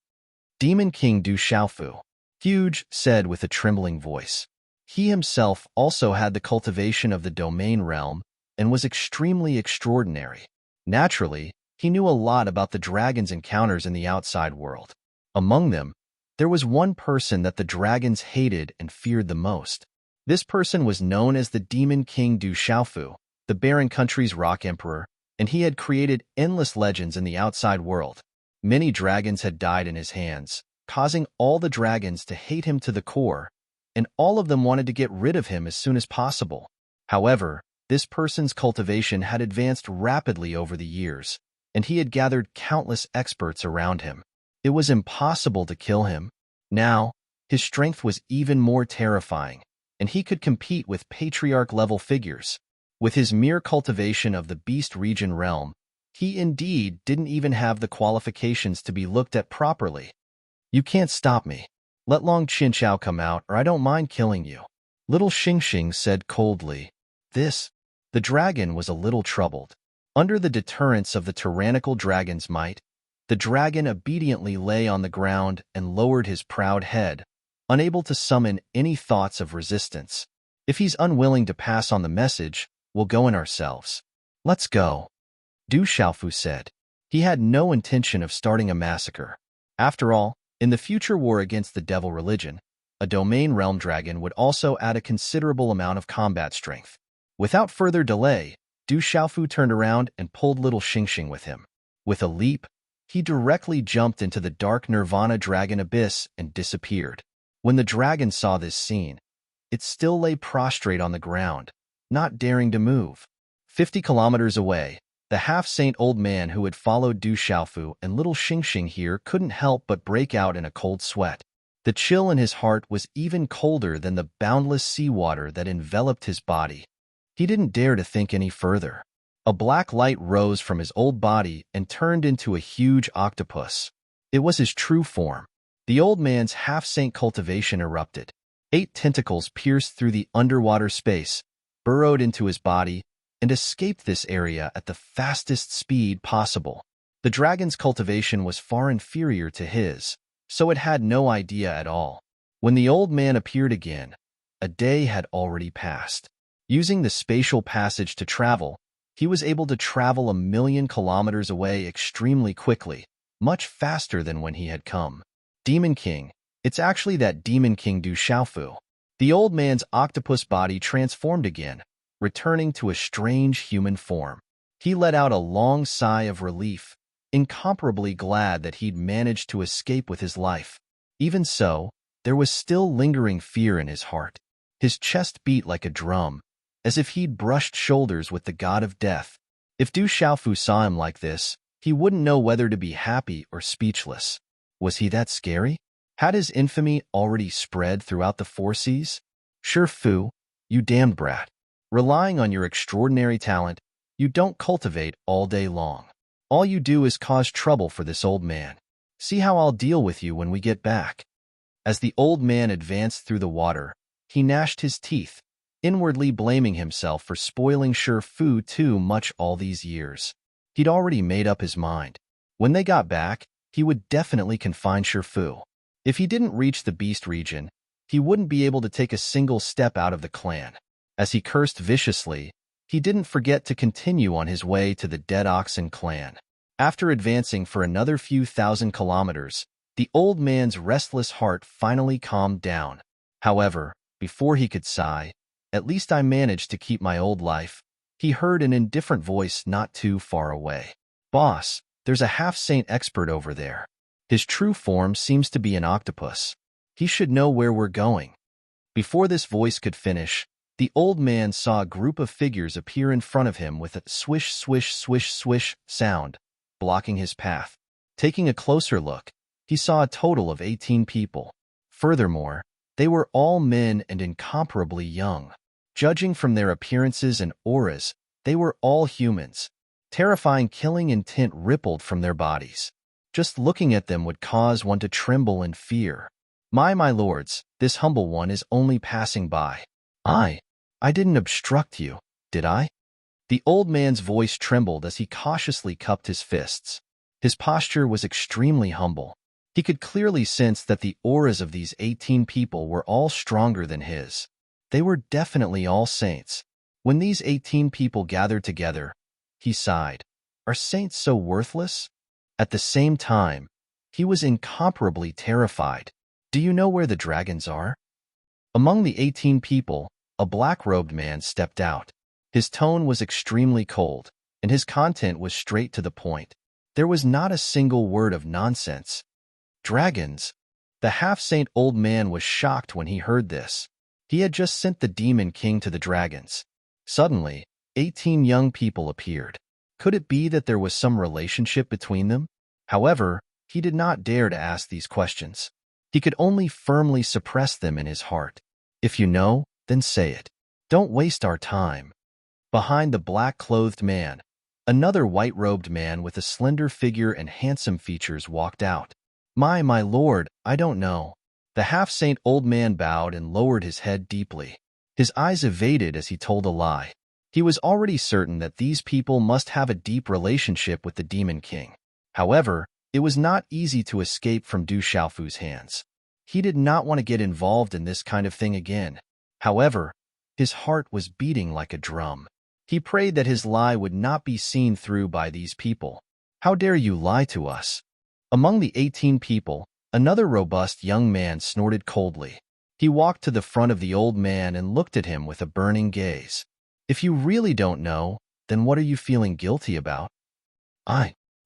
Demon King Du Xiaofu, Huge said with a trembling voice. He himself also had the cultivation of the domain realm and was extremely extraordinary. Naturally, he knew a lot about the dragon's encounters in the outside world. Among them, there was one person that the dragons hated and feared the most. This person was known as the Demon King Du Xiaofu, the barren country's rock emperor, and he had created endless legends in the outside world. Many dragons had died in his hands, causing all the dragons to hate him to the core, and all of them wanted to get rid of him as soon as possible. However, this person's cultivation had advanced rapidly over the years, and he had gathered countless experts around him. It was impossible to kill him. Now, his strength was even more terrifying, and he could compete with patriarch-level figures. With his mere cultivation of the Beast Region realm, he indeed didn't even have the qualifications to be looked at properly. "You can't stop me. Let Long Qinchao come out, or I don't mind killing you," little Xingxing said coldly. The dragon was a little troubled. Under the deterrence of the tyrannical dragon's might, the dragon obediently lay on the ground and lowered his proud head, unable to summon any thoughts of resistance. "If he's unwilling to pass on the message, we'll go in ourselves." "Let's go," Du Xiaofu said. He had no intention of starting a massacre. After all, in the future war against the devil religion, a domain realm dragon would also add a considerable amount of combat strength. Without further delay, Du Xiaofu turned around and pulled little Xingxing with him. With a leap, he directly jumped into the dark Nirvana dragon abyss and disappeared. When the dragon saw this scene, it still lay prostrate on the ground, not daring to move. 50 kilometers away, the half-saint old man who had followed Du Xiaofu and little Xingxing here couldn't help but break out in a cold sweat. The chill in his heart was even colder than the boundless seawater that enveloped his body. He didn't dare to think any further. A black light rose from his old body and turned into a huge octopus. It was his true form. The old man's half-saint cultivation erupted. 8 tentacles pierced through the underwater space, burrowed into his body, and escaped this area at the fastest speed possible. The dragon's cultivation was far inferior to his, so it had no idea at all. When the old man appeared again, a day had already passed. Using the spatial passage to travel, he was able to travel 1,000,000 kilometers away extremely quickly, much faster than when he had come. "Demon King, it's actually that Demon King Du Xiaofu." The old man's octopus body transformed again, returning to a strange human form. He let out a long sigh of relief, incomparably glad that he'd managed to escape with his life. Even so, there was still lingering fear in his heart. His chest beat like a drum, as if he'd brushed shoulders with the god of death. If Du Xiaofu saw him like this, he wouldn't know whether to be happy or speechless. Was he that scary? Had his infamy already spread throughout the 4 seas? "Sure Fu, you damned brat. Relying on your extraordinary talent, you don't cultivate all day long. All you do is cause trouble for this old man. See how I'll deal with you when we get back." As the old man advanced through the water, he gnashed his teeth, inwardly blaming himself for spoiling Sure Fu too much all these years. He'd already made up his mind. When they got back, he would definitely confine Sure Fu. If he didn't reach the Beast region, he wouldn't be able to take a single step out of the clan. As he cursed viciously, he didn't forget to continue on his way to the Dead Oxen clan. After advancing for another few thousand kilometers, the old man's restless heart finally calmed down. However, before he could sigh, "At least I managed to keep my old life," he heard an indifferent voice not too far away. "Boss, there's a half-saint expert over there. His true form seems to be an octopus. He should know where we're going." Before this voice could finish, the old man saw a group of figures appear in front of him with a swish, swish, swish, swish sound, blocking his path. Taking a closer look, he saw a total of 18 people. Furthermore, they were all men and incomparably young. Judging from their appearances and auras, they were all humans. Terrifying killing intent rippled from their bodies. Just looking at them would cause one to tremble in fear. My lords, this humble one is only passing by. I didn't obstruct you, did I?" The old man's voice trembled as he cautiously cupped his fists. His posture was extremely humble. He could clearly sense that the auras of these 18 people were all stronger than his. They were definitely all saints. When these 18 people gathered together, he sighed. Are saints so worthless? At the same time, he was incomparably terrified. Do you know where the dragons are? Among the 18 people, a black-robed man stepped out. His tone was extremely cold, and his content was straight to the point. There was not a single word of nonsense. Dragons? The half-saint old man was shocked when he heard this. He had just sent the demon king to the dragons. Suddenly, 18 young people appeared. Could it be that there was some relationship between them? However, he did not dare to ask these questions. He could only firmly suppress them in his heart. If you know, then say it. Don't waste our time. Behind the black-clothed man, another white-robed man with a slender figure and handsome features walked out. My lord, I don't know. The half-saint old man bowed and lowered his head deeply. His eyes evaded as he told a lie. He was already certain that these people must have a deep relationship with the Demon King. However, it was not easy to escape from Du Xiaofu's hands. He did not want to get involved in this kind of thing again. However, his heart was beating like a drum. He prayed that his lie would not be seen through by these people. How dare you lie to us? Among the 18 people, another robust young man snorted coldly. He walked to the front of the old man and looked at him with a burning gaze. If you really don't know, then what are you feeling guilty about?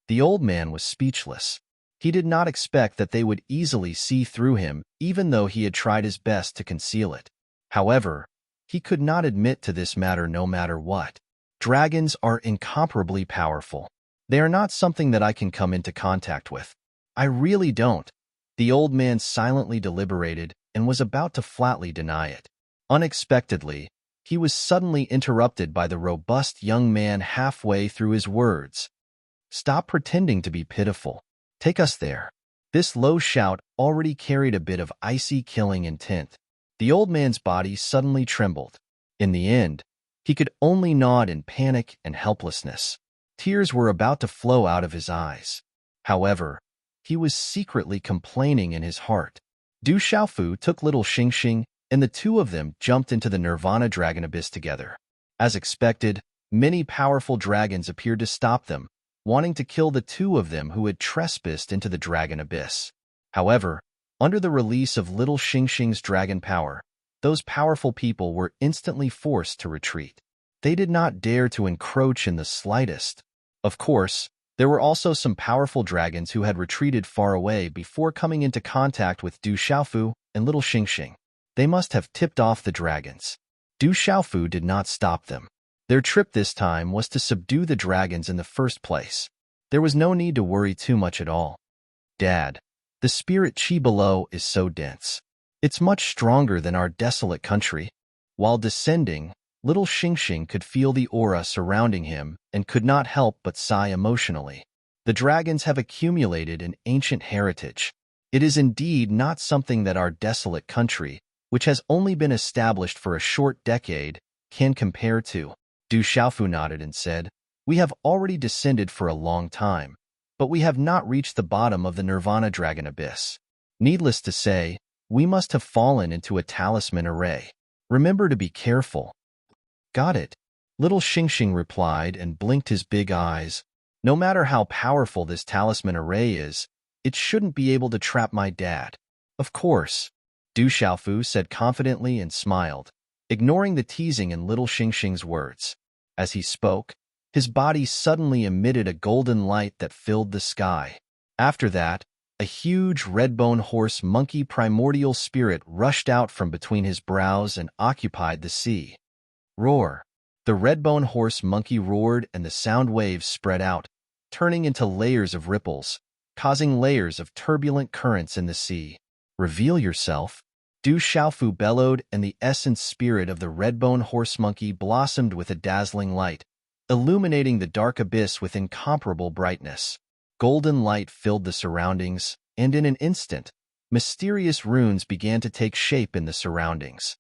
The old man was speechless. He did not expect that they would easily see through him, even though he had tried his best to conceal it. However, he could not admit to this matter no matter what. Dragons are incomparably powerful. They are not something that I can come into contact with. I really don't. The old man silently deliberated and was about to flatly deny it. Unexpectedly, he was suddenly interrupted by the robust young man halfway through his words. Stop pretending to be pitiful. Take us there. This low shout already carried a bit of icy killing intent. The old man's body suddenly trembled. In the end, he could only nod in panic and helplessness. Tears were about to flow out of his eyes. However, he was secretly complaining in his heart. Du Xiaofu took little Xingxing, and the two of them jumped into the Nirvana Dragon Abyss together. As expected, many powerful dragons appeared to stop them, wanting to kill the two of them who had trespassed into the Dragon Abyss. However, under the release of little Xingxing's dragon power, those powerful people were instantly forced to retreat. They did not dare to encroach in the slightest. Of course, there were also some powerful dragons who had retreated far away before coming into contact with Du Xiaofu and little Xingxing. They must have tipped off the dragons. Du Xiaofu did not stop them. Their trip this time was to subdue the dragons in the first place. There was no need to worry too much at all. Dad, the spirit chi below is so dense. It's much stronger than our desolate country. While descending, little Xingxing could feel the aura surrounding him and could not help but sigh emotionally. The dragons have accumulated an ancient heritage. It is indeed not something that our desolate country, which has only been established for a short decade, can compare to. Du Xiaofu nodded and said, We have already descended for a long time, but we have not reached the bottom of the Nirvana Dragon Abyss. Needless to say, we must have fallen into a talisman array. Remember to be careful. Got it. Little Xingxing replied and blinked his big eyes. No matter how powerful this talisman array is, it shouldn't be able to trap my dad. Of course, Du Xiaofu said confidently and smiled, ignoring the teasing in little Xingxing's words. As he spoke, his body suddenly emitted a golden light that filled the sky. After that, a huge red-bone horse monkey primordial spirit rushed out from between his brows and occupied the sea. Roar! The red-bone horse monkey roared and the sound waves spread out, turning into layers of ripples, causing layers of turbulent currents in the sea. Reveal yourself. Du Xiaofu bellowed, and the essence spirit of the red-bone horse monkey blossomed with a dazzling light, illuminating the dark abyss with incomparable brightness. Golden light filled the surroundings, and in an instant, mysterious runes began to take shape in the surroundings.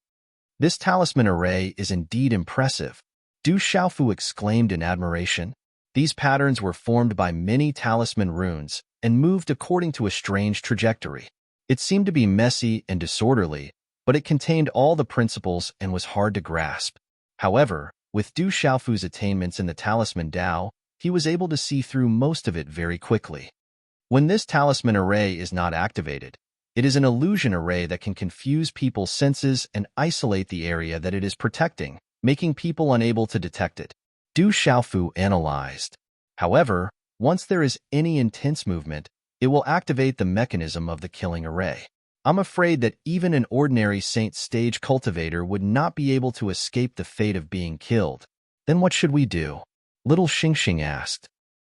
This talisman array is indeed impressive, Du Xiaofu exclaimed in admiration. These patterns were formed by many talisman runes and moved according to a strange trajectory. It seemed to be messy and disorderly, but it contained all the principles and was hard to grasp. However, With Du Xiaofu's attainments in the Talisman Dao, he was able to see through most of it very quickly. When this talisman array is not activated, it is an illusion array that can confuse people's senses and isolate the area that it is protecting, making people unable to detect it. Du Xiaofu analyzed. However, once there is any intense movement, it will activate the mechanism of the killing array. I'm afraid that even an ordinary Saint Stage cultivator would not be able to escape the fate of being killed. Then what should we do? Little Xingxing asked.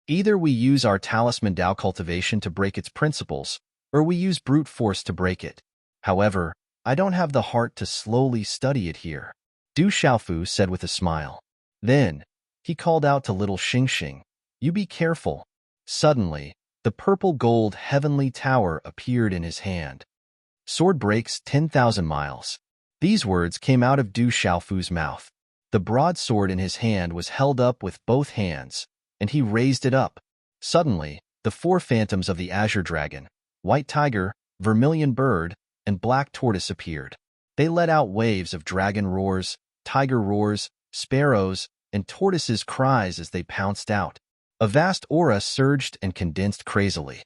Either we use our Talisman Dao cultivation to break its principles, or we use brute force to break it. However, I don't have the heart to slowly study it here, Du Xiaofu said with a smile. Then, he called out to little Xingxing, "You be careful." Suddenly, the purple-gold heavenly tower appeared in his hand. Sword breaks 10,000 miles. These words came out of Du Xiaofu's mouth. The broadsword in his hand was held up with both hands, and he raised it up. Suddenly, the four phantoms of the azure dragon, white tiger, vermilion bird, and black tortoise appeared. They let out waves of dragon roars, tiger roars, sparrows, and tortoises' cries as they pounced out. A vast aura surged and condensed crazily.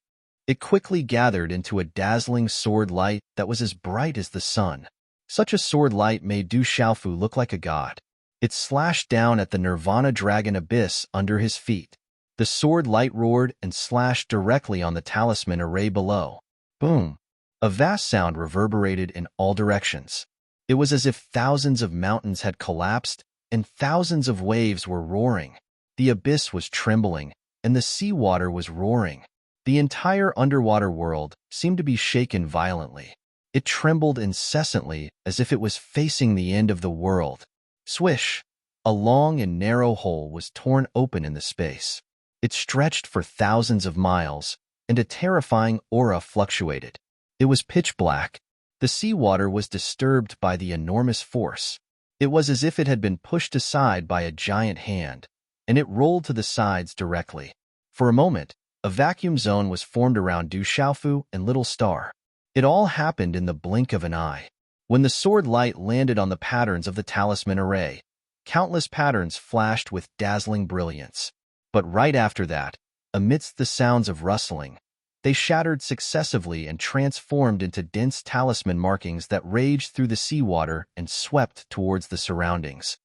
It quickly gathered into a dazzling sword light that was as bright as the sun. Such a sword light made Du Xiaofu look like a god. It slashed down at the Nirvana dragon abyss under his feet. The sword light roared and slashed directly on the talisman array below. Boom! A vast sound reverberated in all directions. It was as if thousands of mountains had collapsed and thousands of waves were roaring. The abyss was trembling, and the seawater was roaring. The entire underwater world seemed to be shaken violently. It trembled incessantly as if it was facing the end of the world. Swish! A long and narrow hole was torn open in the space. It stretched for thousands of miles, and a terrifying aura fluctuated. It was pitch black. The seawater was disturbed by the enormous force. It was as if it had been pushed aside by a giant hand, and it rolled to the sides directly. For a moment, a vacuum zone was formed around Du Xiaofu and Little Star. It all happened in the blink of an eye. When the sword light landed on the patterns of the talisman array, countless patterns flashed with dazzling brilliance. But right after that, amidst the sounds of rustling, they shattered successively and transformed into dense talisman markings that raged through the seawater and swept towards the surroundings.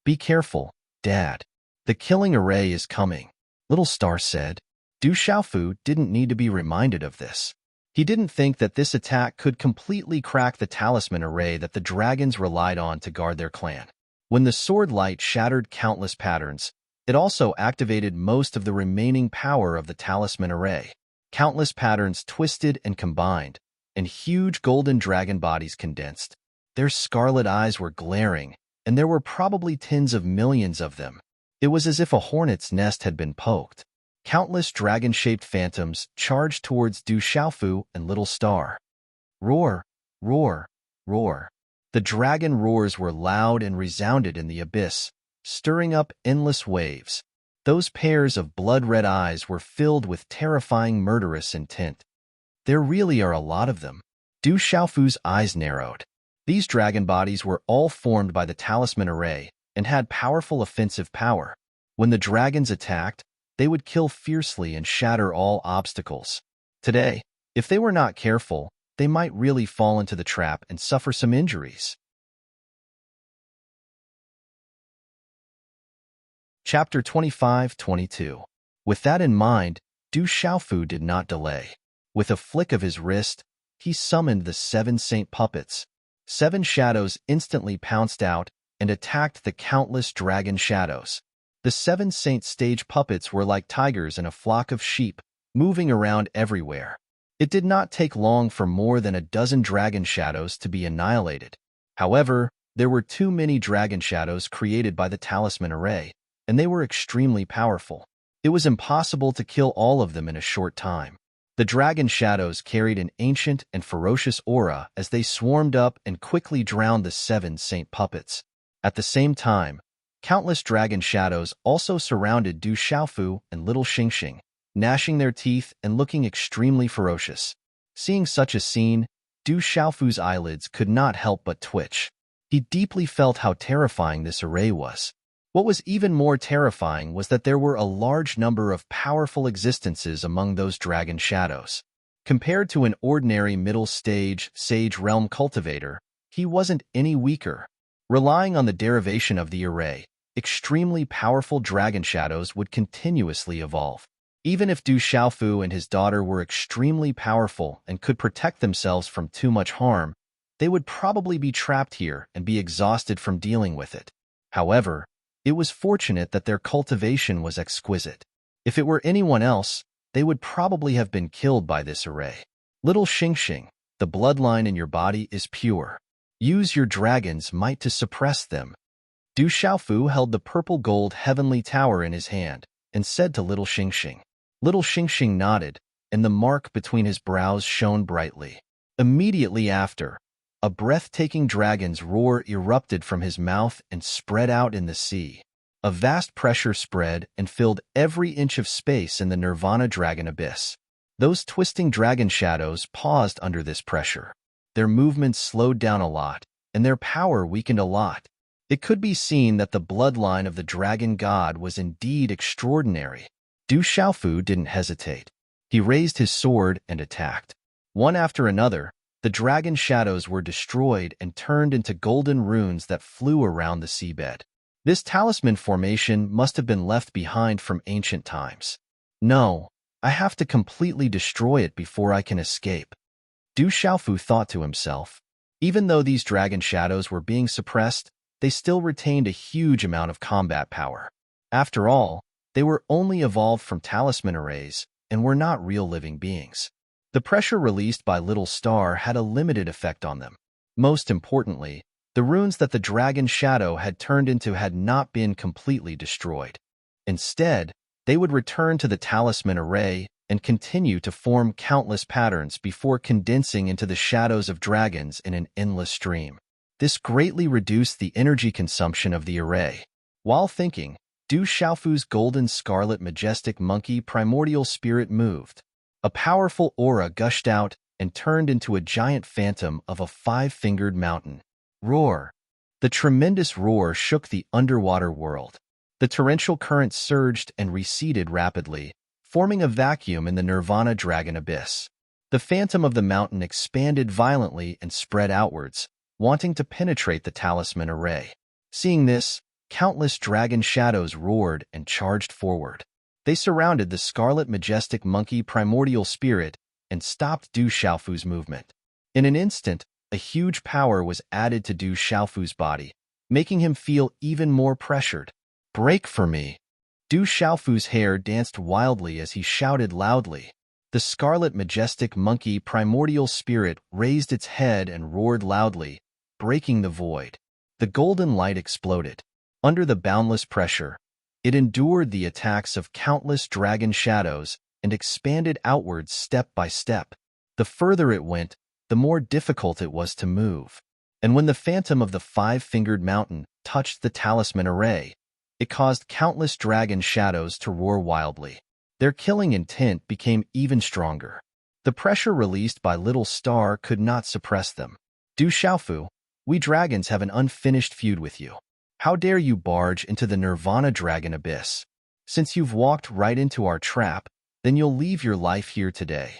"Be careful, Dad. The killing array is coming," Little Star said. Du Xiaofu didn't need to be reminded of this. He didn't think that this attack could completely crack the talisman array that the dragons relied on to guard their clan. When the sword light shattered countless patterns, it also activated most of the remaining power of the talisman array. Countless patterns twisted and combined, and huge golden dragon bodies condensed. Their scarlet eyes were glaring, and there were probably tens of millions of them. It was as if a hornet's nest had been poked. Countless dragon-shaped phantoms charged towards Du Xiaofu and Little Star. Roar, roar, roar. The dragon roars were loud and resounded in the abyss, stirring up endless waves. Those pairs of blood-red eyes were filled with terrifying murderous intent. There really are a lot of them. Du Xiaofu's eyes narrowed. These dragon bodies were all formed by the talisman array and had powerful offensive power. When the dragons attacked, they would kill fiercely and shatter all obstacles. Today, if they were not careful, they might really fall into the trap and suffer some injuries. Chapter 25-22. With that in mind, Du Xiaofu did not delay. With a flick of his wrist, he summoned the 7 saint puppets. 7 shadows instantly pounced out and attacked the countless dragon shadows. The 7 saint stage puppets were like tigers in a flock of sheep, moving around everywhere. It did not take long for more than a dozen dragon shadows to be annihilated. However, there were too many dragon shadows created by the talisman array, and they were extremely powerful. It was impossible to kill all of them in a short time. The dragon shadows carried an ancient and ferocious aura as they swarmed up and quickly drowned the 7 saint puppets. At the same time, countless dragon shadows also surrounded Du Xiaofu and Little Xingxing, gnashing their teeth and looking extremely ferocious. Seeing such a scene, Du Xiaofu's eyelids could not help but twitch. He deeply felt how terrifying this array was. What was even more terrifying was that there were a large number of powerful existences among those dragon shadows. Compared to an ordinary middle-stage Sage Realm cultivator, he wasn't any weaker. Relying on the derivation of the array, extremely powerful dragon shadows would continuously evolve. Even if Du Xiaofu and his daughter were extremely powerful and could protect themselves from too much harm, they would probably be trapped here and be exhausted from dealing with it. However, it was fortunate that their cultivation was exquisite. If it were anyone else, they would probably have been killed by this array. Little Xingxing, the bloodline in your body is pure. Use your dragon's might to suppress them. Du Xiaofu held the purple-gold heavenly tower in his hand and said to Little Xingxing. Little Xingxing nodded, and the mark between his brows shone brightly. Immediately after, a breathtaking dragon's roar erupted from his mouth and spread out in the sea. A vast pressure spread and filled every inch of space in the Nirvana dragon abyss. Those twisting dragon shadows paused under this pressure. Their movements slowed down a lot, and their power weakened a lot. It could be seen that the bloodline of the dragon god was indeed extraordinary. Du Xiaofu didn't hesitate. He raised his sword and attacked. One after another, the dragon shadows were destroyed and turned into golden runes that flew around the seabed. This talisman formation must have been left behind from ancient times. No, I have to completely destroy it before I can escape. Du Xiaofu thought to himself. Even though these dragon shadows were being suppressed, they still retained a huge amount of combat power. After all, they were only evolved from talisman arrays and were not real living beings. The pressure released by Little Star had a limited effect on them. Most importantly, the runes that the dragon shadow had turned into had not been completely destroyed. Instead, they would return to the talisman array and continue to form countless patterns before condensing into the shadows of dragons in an endless stream. This greatly reduced the energy consumption of the array. While thinking, Du Xiaofu's golden scarlet majestic monkey primordial spirit moved. A powerful aura gushed out and turned into a giant phantom of a five-fingered mountain. Roar! The tremendous roar shook the underwater world. The torrential current surged and receded rapidly, forming a vacuum in the Nirvana dragon abyss. The phantom of the mountain expanded violently and spread outwards, wanting to penetrate the talisman array. Seeing this, countless dragon shadows roared and charged forward. They surrounded the scarlet majestic monkey primordial spirit and stopped Du Xiaofu's movement. In an instant, a huge power was added to Du Xiaofu's body, making him feel even more pressured. Break for me! Du Xiaofu's hair danced wildly as he shouted loudly. The scarlet majestic monkey primordial spirit raised its head and roared loudly, breaking the void. The golden light exploded. Under the boundless pressure, it endured the attacks of countless dragon shadows and expanded outwards step by step. The further it went, the more difficult it was to move. And when the phantom of the five-fingered mountain touched the talisman array, it caused countless dragon shadows to roar wildly. Their killing intent became even stronger. The pressure released by Little Star could not suppress them. Du Xiaofu, we dragons have an unfinished feud with you. How dare you barge into the Nirvana dragon abyss? Since you've walked right into our trap, then you'll leave your life here today.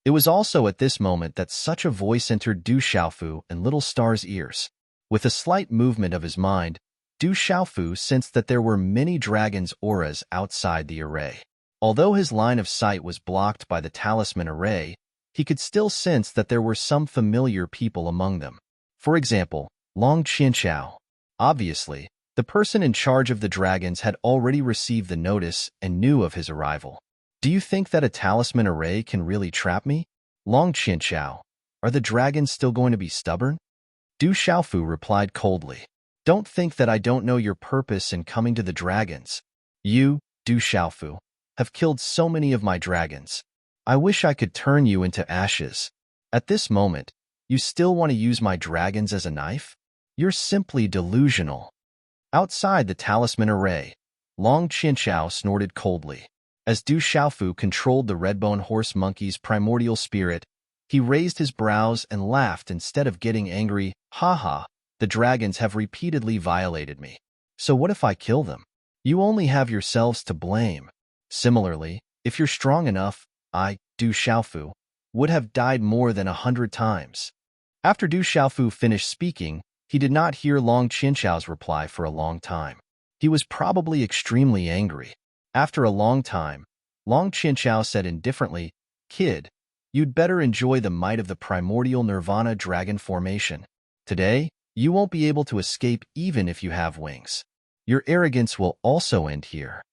It was also at this moment that such a voice entered Du Xiaofu and Little Star's ears. With a slight movement of his mind, Du Xiaofu sensed that there were many dragons' auras outside the array. Although his line of sight was blocked by the talisman array, he could still sense that there were some familiar people among them. For example, Long Qianchao. Obviously, the person in charge of the dragons had already received the notice and knew of his arrival. Do you think that a talisman array can really trap me? Long Qianchao, are the dragons still going to be stubborn? Du Xiaofu replied coldly. Don't think that I don't know your purpose in coming to the dragons. You, Du Xiaofu, have killed so many of my dragons. I wish I could turn you into ashes. At this moment, you still want to use my dragons as a knife? You're simply delusional. Outside the talisman array, Long Qianchao snorted coldly. As Du Xiaofu controlled the redbone horse monkey's primordial spirit, he raised his brows and laughed instead of getting angry. Ha ha, the dragons have repeatedly violated me. So what if I kill them? You only have yourselves to blame. Similarly, if you're strong enough, I, Du Xiaofu, would have died more than 100 times. After Du Xiaofu finished speaking, he did not hear Long Qinchao's reply for a long time. He was probably extremely angry. After a long time, Long Qinchao said indifferently, "Kid, you'd better enjoy the might of the primordial nirvana dragon formation. Today, you won't be able to escape even if you have wings. Your arrogance will also end here."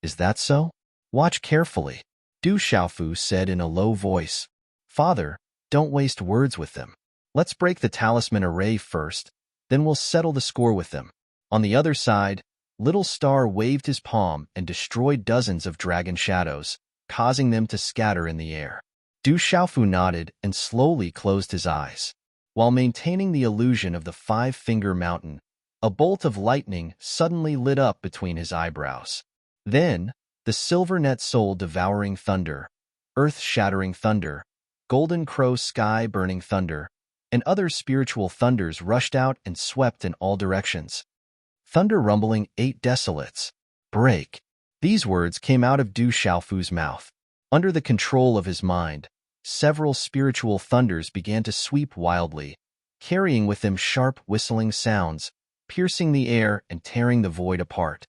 "Is that so? Watch carefully," Du Xiaofu said in a low voice. "Father, don't waste words with them. Let's break the talisman array first, then we'll settle the score with them." On the other side, Little Star waved his palm and destroyed dozens of dragon shadows, causing them to scatter in the air. Du Xiaofu nodded and slowly closed his eyes. While maintaining the illusion of the five-finger mountain, a bolt of lightning suddenly lit up between his eyebrows. Then, the silver net soul-devouring thunder, earth-shattering thunder, golden crow sky-burning thunder, and other spiritual thunders rushed out and swept in all directions. Thunder rumbling 8 desolates. Break. These words came out of Du Xiaofu's mouth. Under the control of his mind, several spiritual thunders began to sweep wildly, carrying with them sharp whistling sounds, piercing the air and tearing the void apart.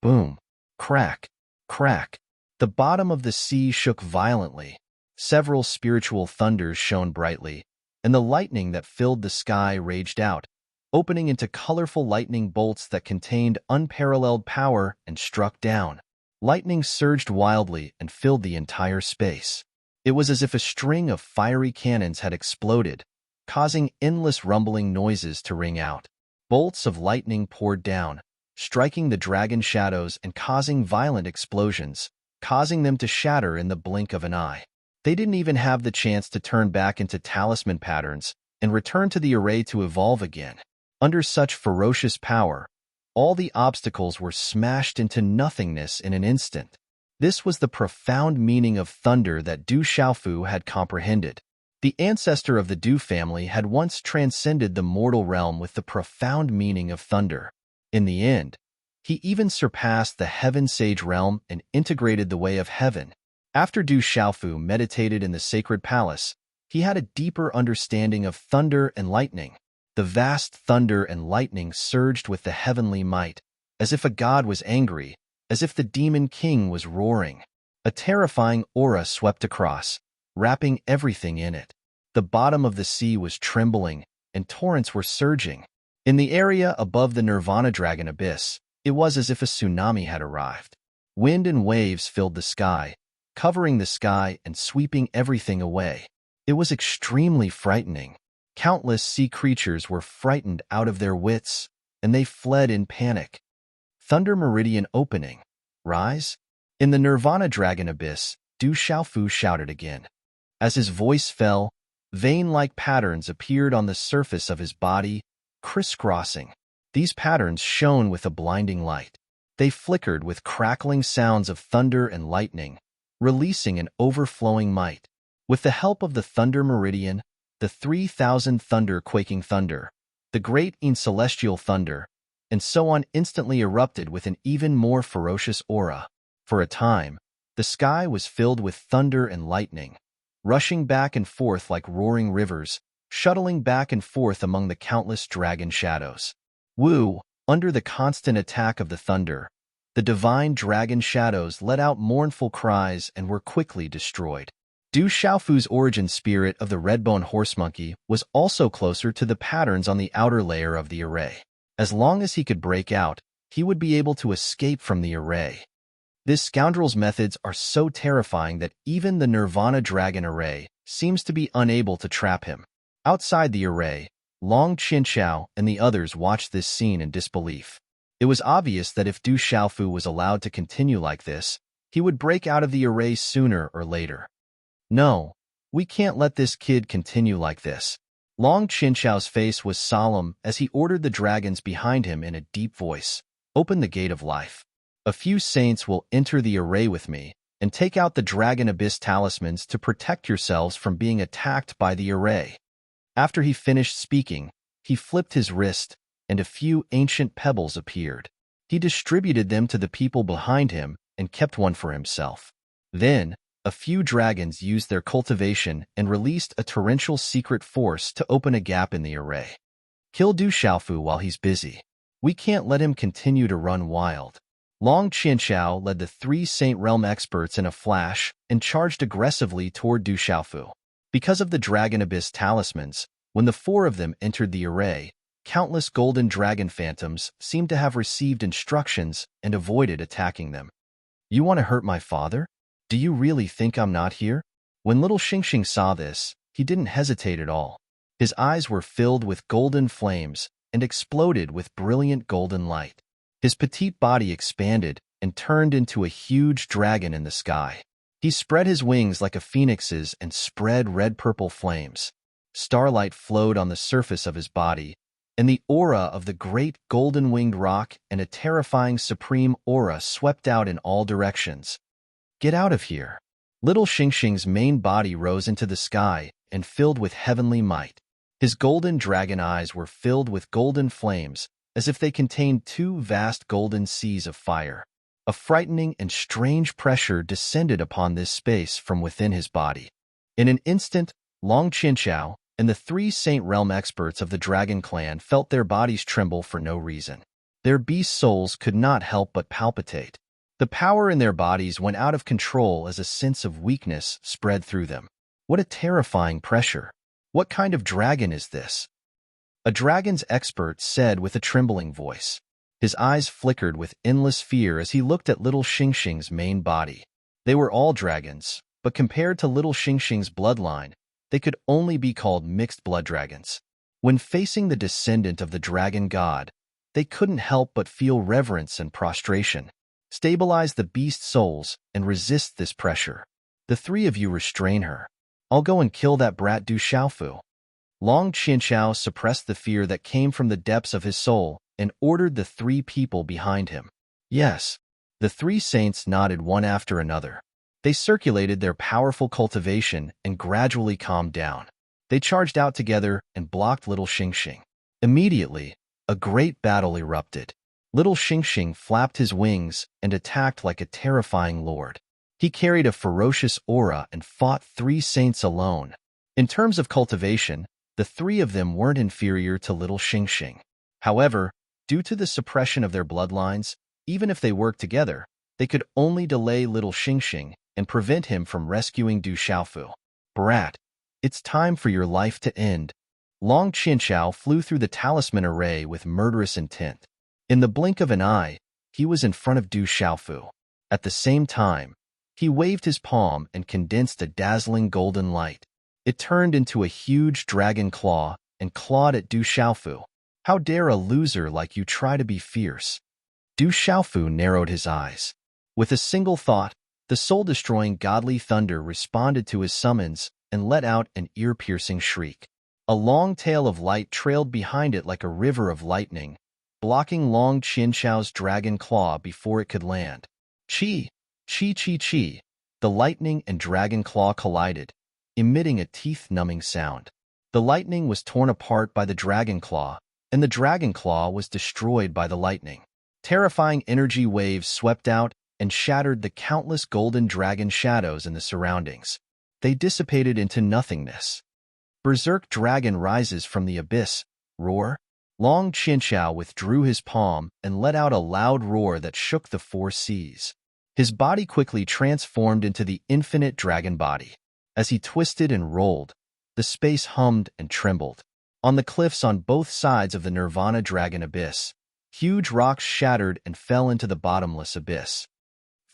Boom. Crack. Crack. The bottom of the sea shook violently. Several spiritual thunders shone brightly, and the lightning that filled the sky raged out, opening into colorful lightning bolts that contained unparalleled power and struck down. Lightning surged wildly and filled the entire space. It was as if a string of fiery cannons had exploded, causing endless rumbling noises to ring out. Bolts of lightning poured down, striking the dragon shadows and causing violent explosions, causing them to shatter in the blink of an eye. They didn't even have the chance to turn back into talisman patterns and return to the array to evolve again. Under such ferocious power, all the obstacles were smashed into nothingness in an instant. This was the profound meaning of thunder that Du Xiaofu had comprehended. The ancestor of the Du family had once transcended the mortal realm with the profound meaning of thunder. In the end, he even surpassed the Heaven Sage realm and integrated the way of heaven. After Du Xiaofu meditated in the sacred palace, he had a deeper understanding of thunder and lightning. The vast thunder and lightning surged with the heavenly might, as if a god was angry, as if the demon king was roaring. A terrifying aura swept across, wrapping everything in it. The bottom of the sea was trembling, and torrents were surging. In the area above the Nirvana Dragon abyss, it was as if a tsunami had arrived. Wind and waves filled the sky, covering the sky and sweeping everything away. It was extremely frightening. Countless sea creatures were frightened out of their wits, and they fled in panic. Thunder Meridian opening. Rise? In the Nirvana Dragon abyss, Du Xiaofu shouted again. As his voice fell, vein-like patterns appeared on the surface of his body, crisscrossing. These patterns shone with a blinding light. They flickered with crackling sounds of thunder and lightning, releasing an overflowing might. With the help of the Thunder Meridian, the 3,000 thunder-quaking thunder, the great celestial thunder, and so on instantly erupted with an even more ferocious aura. For a time, the sky was filled with thunder and lightning, rushing back and forth like roaring rivers, shuttling back and forth among the countless dragon shadows. Woo! Under the constant attack of the thunder, the divine dragon shadows let out mournful cries and were quickly destroyed. Du Xiaofu's origin spirit of the red-bone horse monkey was also closer to the patterns on the outer layer of the array. As long as he could break out, he would be able to escape from the array. This scoundrel's methods are so terrifying that even the Nirvana Dragon array seems to be unable to trap him. Outside the array, Long Qinchao and the others watched this scene in disbelief. It was obvious that if Du Xiaofu was allowed to continue like this, he would break out of the array sooner or later. No, we can't let this kid continue like this. Long Qinchao's face was solemn as he ordered the dragons behind him in a deep voice. Open the gate of life. A few saints will enter the array with me and take out the Dragon Abyss talismans to protect yourselves from being attacked by the array. After he finished speaking, he flipped his wrist, and a few ancient pebbles appeared. He distributed them to the people behind him and kept one for himself. Then, a few dragons used their cultivation and released a torrential secret force to open a gap in the array. Kill Du Xiaofu while he's busy. We can't let him continue to run wild. Long Qianxiao led the 3 Saint Realm experts in a flash and charged aggressively toward Du Xiaofu. Because of the Dragon Abyss talismans, when the 4 of them entered the array, countless golden dragon phantoms seemed to have received instructions and avoided attacking them. You want to hurt my father? Do you really think I'm not here? When little Xingxing saw this, he didn't hesitate at all. His eyes were filled with golden flames and exploded with brilliant golden light. His petite body expanded and turned into a huge dragon in the sky. He spread his wings like a phoenix's and spread red-purple flames. Starlight flowed on the surface of his body, and the aura of the great golden-winged rock and a terrifying supreme aura swept out in all directions. Get out of here! Little Xingxing's main body rose into the sky and filled with heavenly might. His golden dragon eyes were filled with golden flames, as if they contained 2 vast golden seas of fire. A frightening and strange pressure descended upon this space from within his body. In an instant, Long Qianxiao and the 3 Saint Realm experts of the Dragon Clan felt their bodies tremble for no reason. Their beast souls could not help but palpitate. The power in their bodies went out of control as a sense of weakness spread through them. What a terrifying pressure! What kind of dragon is this? A dragon's expert said with a trembling voice. His eyes flickered with endless fear as he looked at little Xingxing's main body. They were all dragons, but compared to little Xingxing's bloodline, they could only be called mixed blood dragons. When facing the descendant of the dragon god, they couldn't help but feel reverence and prostration. Stabilize the beast souls and resist this pressure. The 3 of you restrain her. I'll go and kill that brat Du Xiaofu. Long Qianxiao suppressed the fear that came from the depths of his soul and ordered the 3 people behind him. Yes, the 3 saints nodded one after another. They circulated their powerful cultivation and gradually calmed down. They charged out together and blocked little Xingxing. Immediately, a great battle erupted. Little Xingxing flapped his wings and attacked like a terrifying lord. He carried a ferocious aura and fought 3 saints alone. In terms of cultivation, the 3 of them weren't inferior to little Xingxing. However, due to the suppression of their bloodlines, even if they worked together, they could only delay little Xingxing and prevent him from rescuing Du Xiaofu. Brat, it's time for your life to end. Long Qianxiao flew through the talisman array with murderous intent. In the blink of an eye, he was in front of Du Xiaofu. At the same time, he waved his palm and condensed a dazzling golden light. It turned into a huge dragon claw and clawed at Du Xiaofu. How dare a loser like you try to be fierce? Du Xiaofu narrowed his eyes. With a single thought, the soul-destroying godly thunder responded to his summons and let out an ear-piercing shriek. A long tail of light trailed behind it like a river of lightning, blocking Long Qianxiao's dragon claw before it could land. Chi! Chi chi chi! The lightning and dragon claw collided, emitting a teeth-numbing sound. The lightning was torn apart by the dragon claw, and the dragon claw was destroyed by the lightning. Terrifying energy waves swept out and shattered the countless golden dragon shadows in the surroundings. They dissipated into nothingness. Berserk dragon rises from the abyss, roar. Long Qianxiao withdrew his palm and let out a loud roar that shook the 4 seas. His body quickly transformed into the infinite dragon body. As he twisted and rolled, the space hummed and trembled. On the cliffs on both sides of the Nirvana dragon abyss, huge rocks shattered and fell into the bottomless abyss.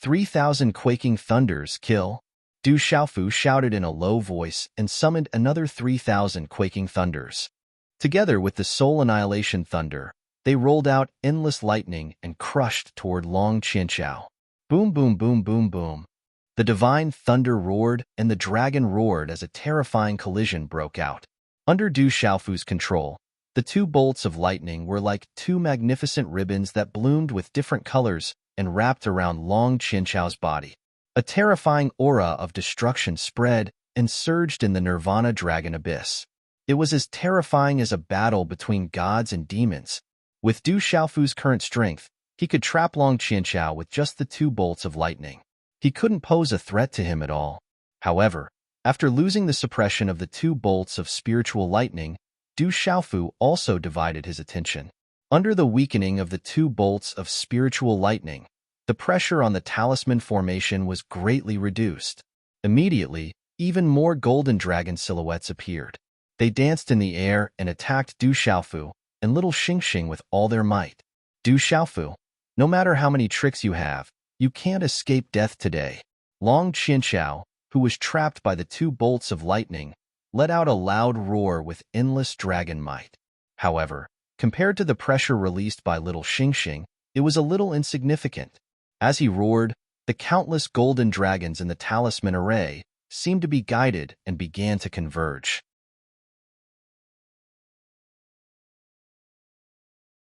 3,000 quaking thunders kill. Du Xiaofu shouted in a low voice and summoned another 3,000 quaking thunders. Together with the soul annihilation thunder, they rolled out endless lightning and crushed toward Long Qianxiao. Boom, boom, boom, boom, boom. The divine thunder roared and the dragon roared as a terrifying collision broke out. Under Du Xiaofu's control, the 2 bolts of lightning were like 2 magnificent ribbons that bloomed with different colors and wrapped around Long Qianxiao's body. A terrifying aura of destruction spread and surged in the Nirvana dragon abyss. It was as terrifying as a battle between gods and demons, With Du Xiaofu's current strength, he could trap Long Qianqiao with just the 2 bolts of lightning. He couldn't pose a threat to him at all. However, after losing the suppression of the 2 bolts of spiritual lightning, Du Xiaofu also divided his attention. Under the weakening of the 2 bolts of spiritual lightning, the pressure on the talisman formation was greatly reduced. Immediately, even more golden dragon silhouettes appeared. They danced in the air and attacked Du Xiaofu and little Xingxing with all their might. Du Xiaofu, no matter how many tricks you have, you can't escape death today. Long Qianqiao, who was trapped by the 2 bolts of lightning, let out a loud roar with endless dragon might. However, compared to the pressure released by little Xingxing, it was a little insignificant. As he roared, the countless golden dragons in the talisman array seemed to be guided and began to converge.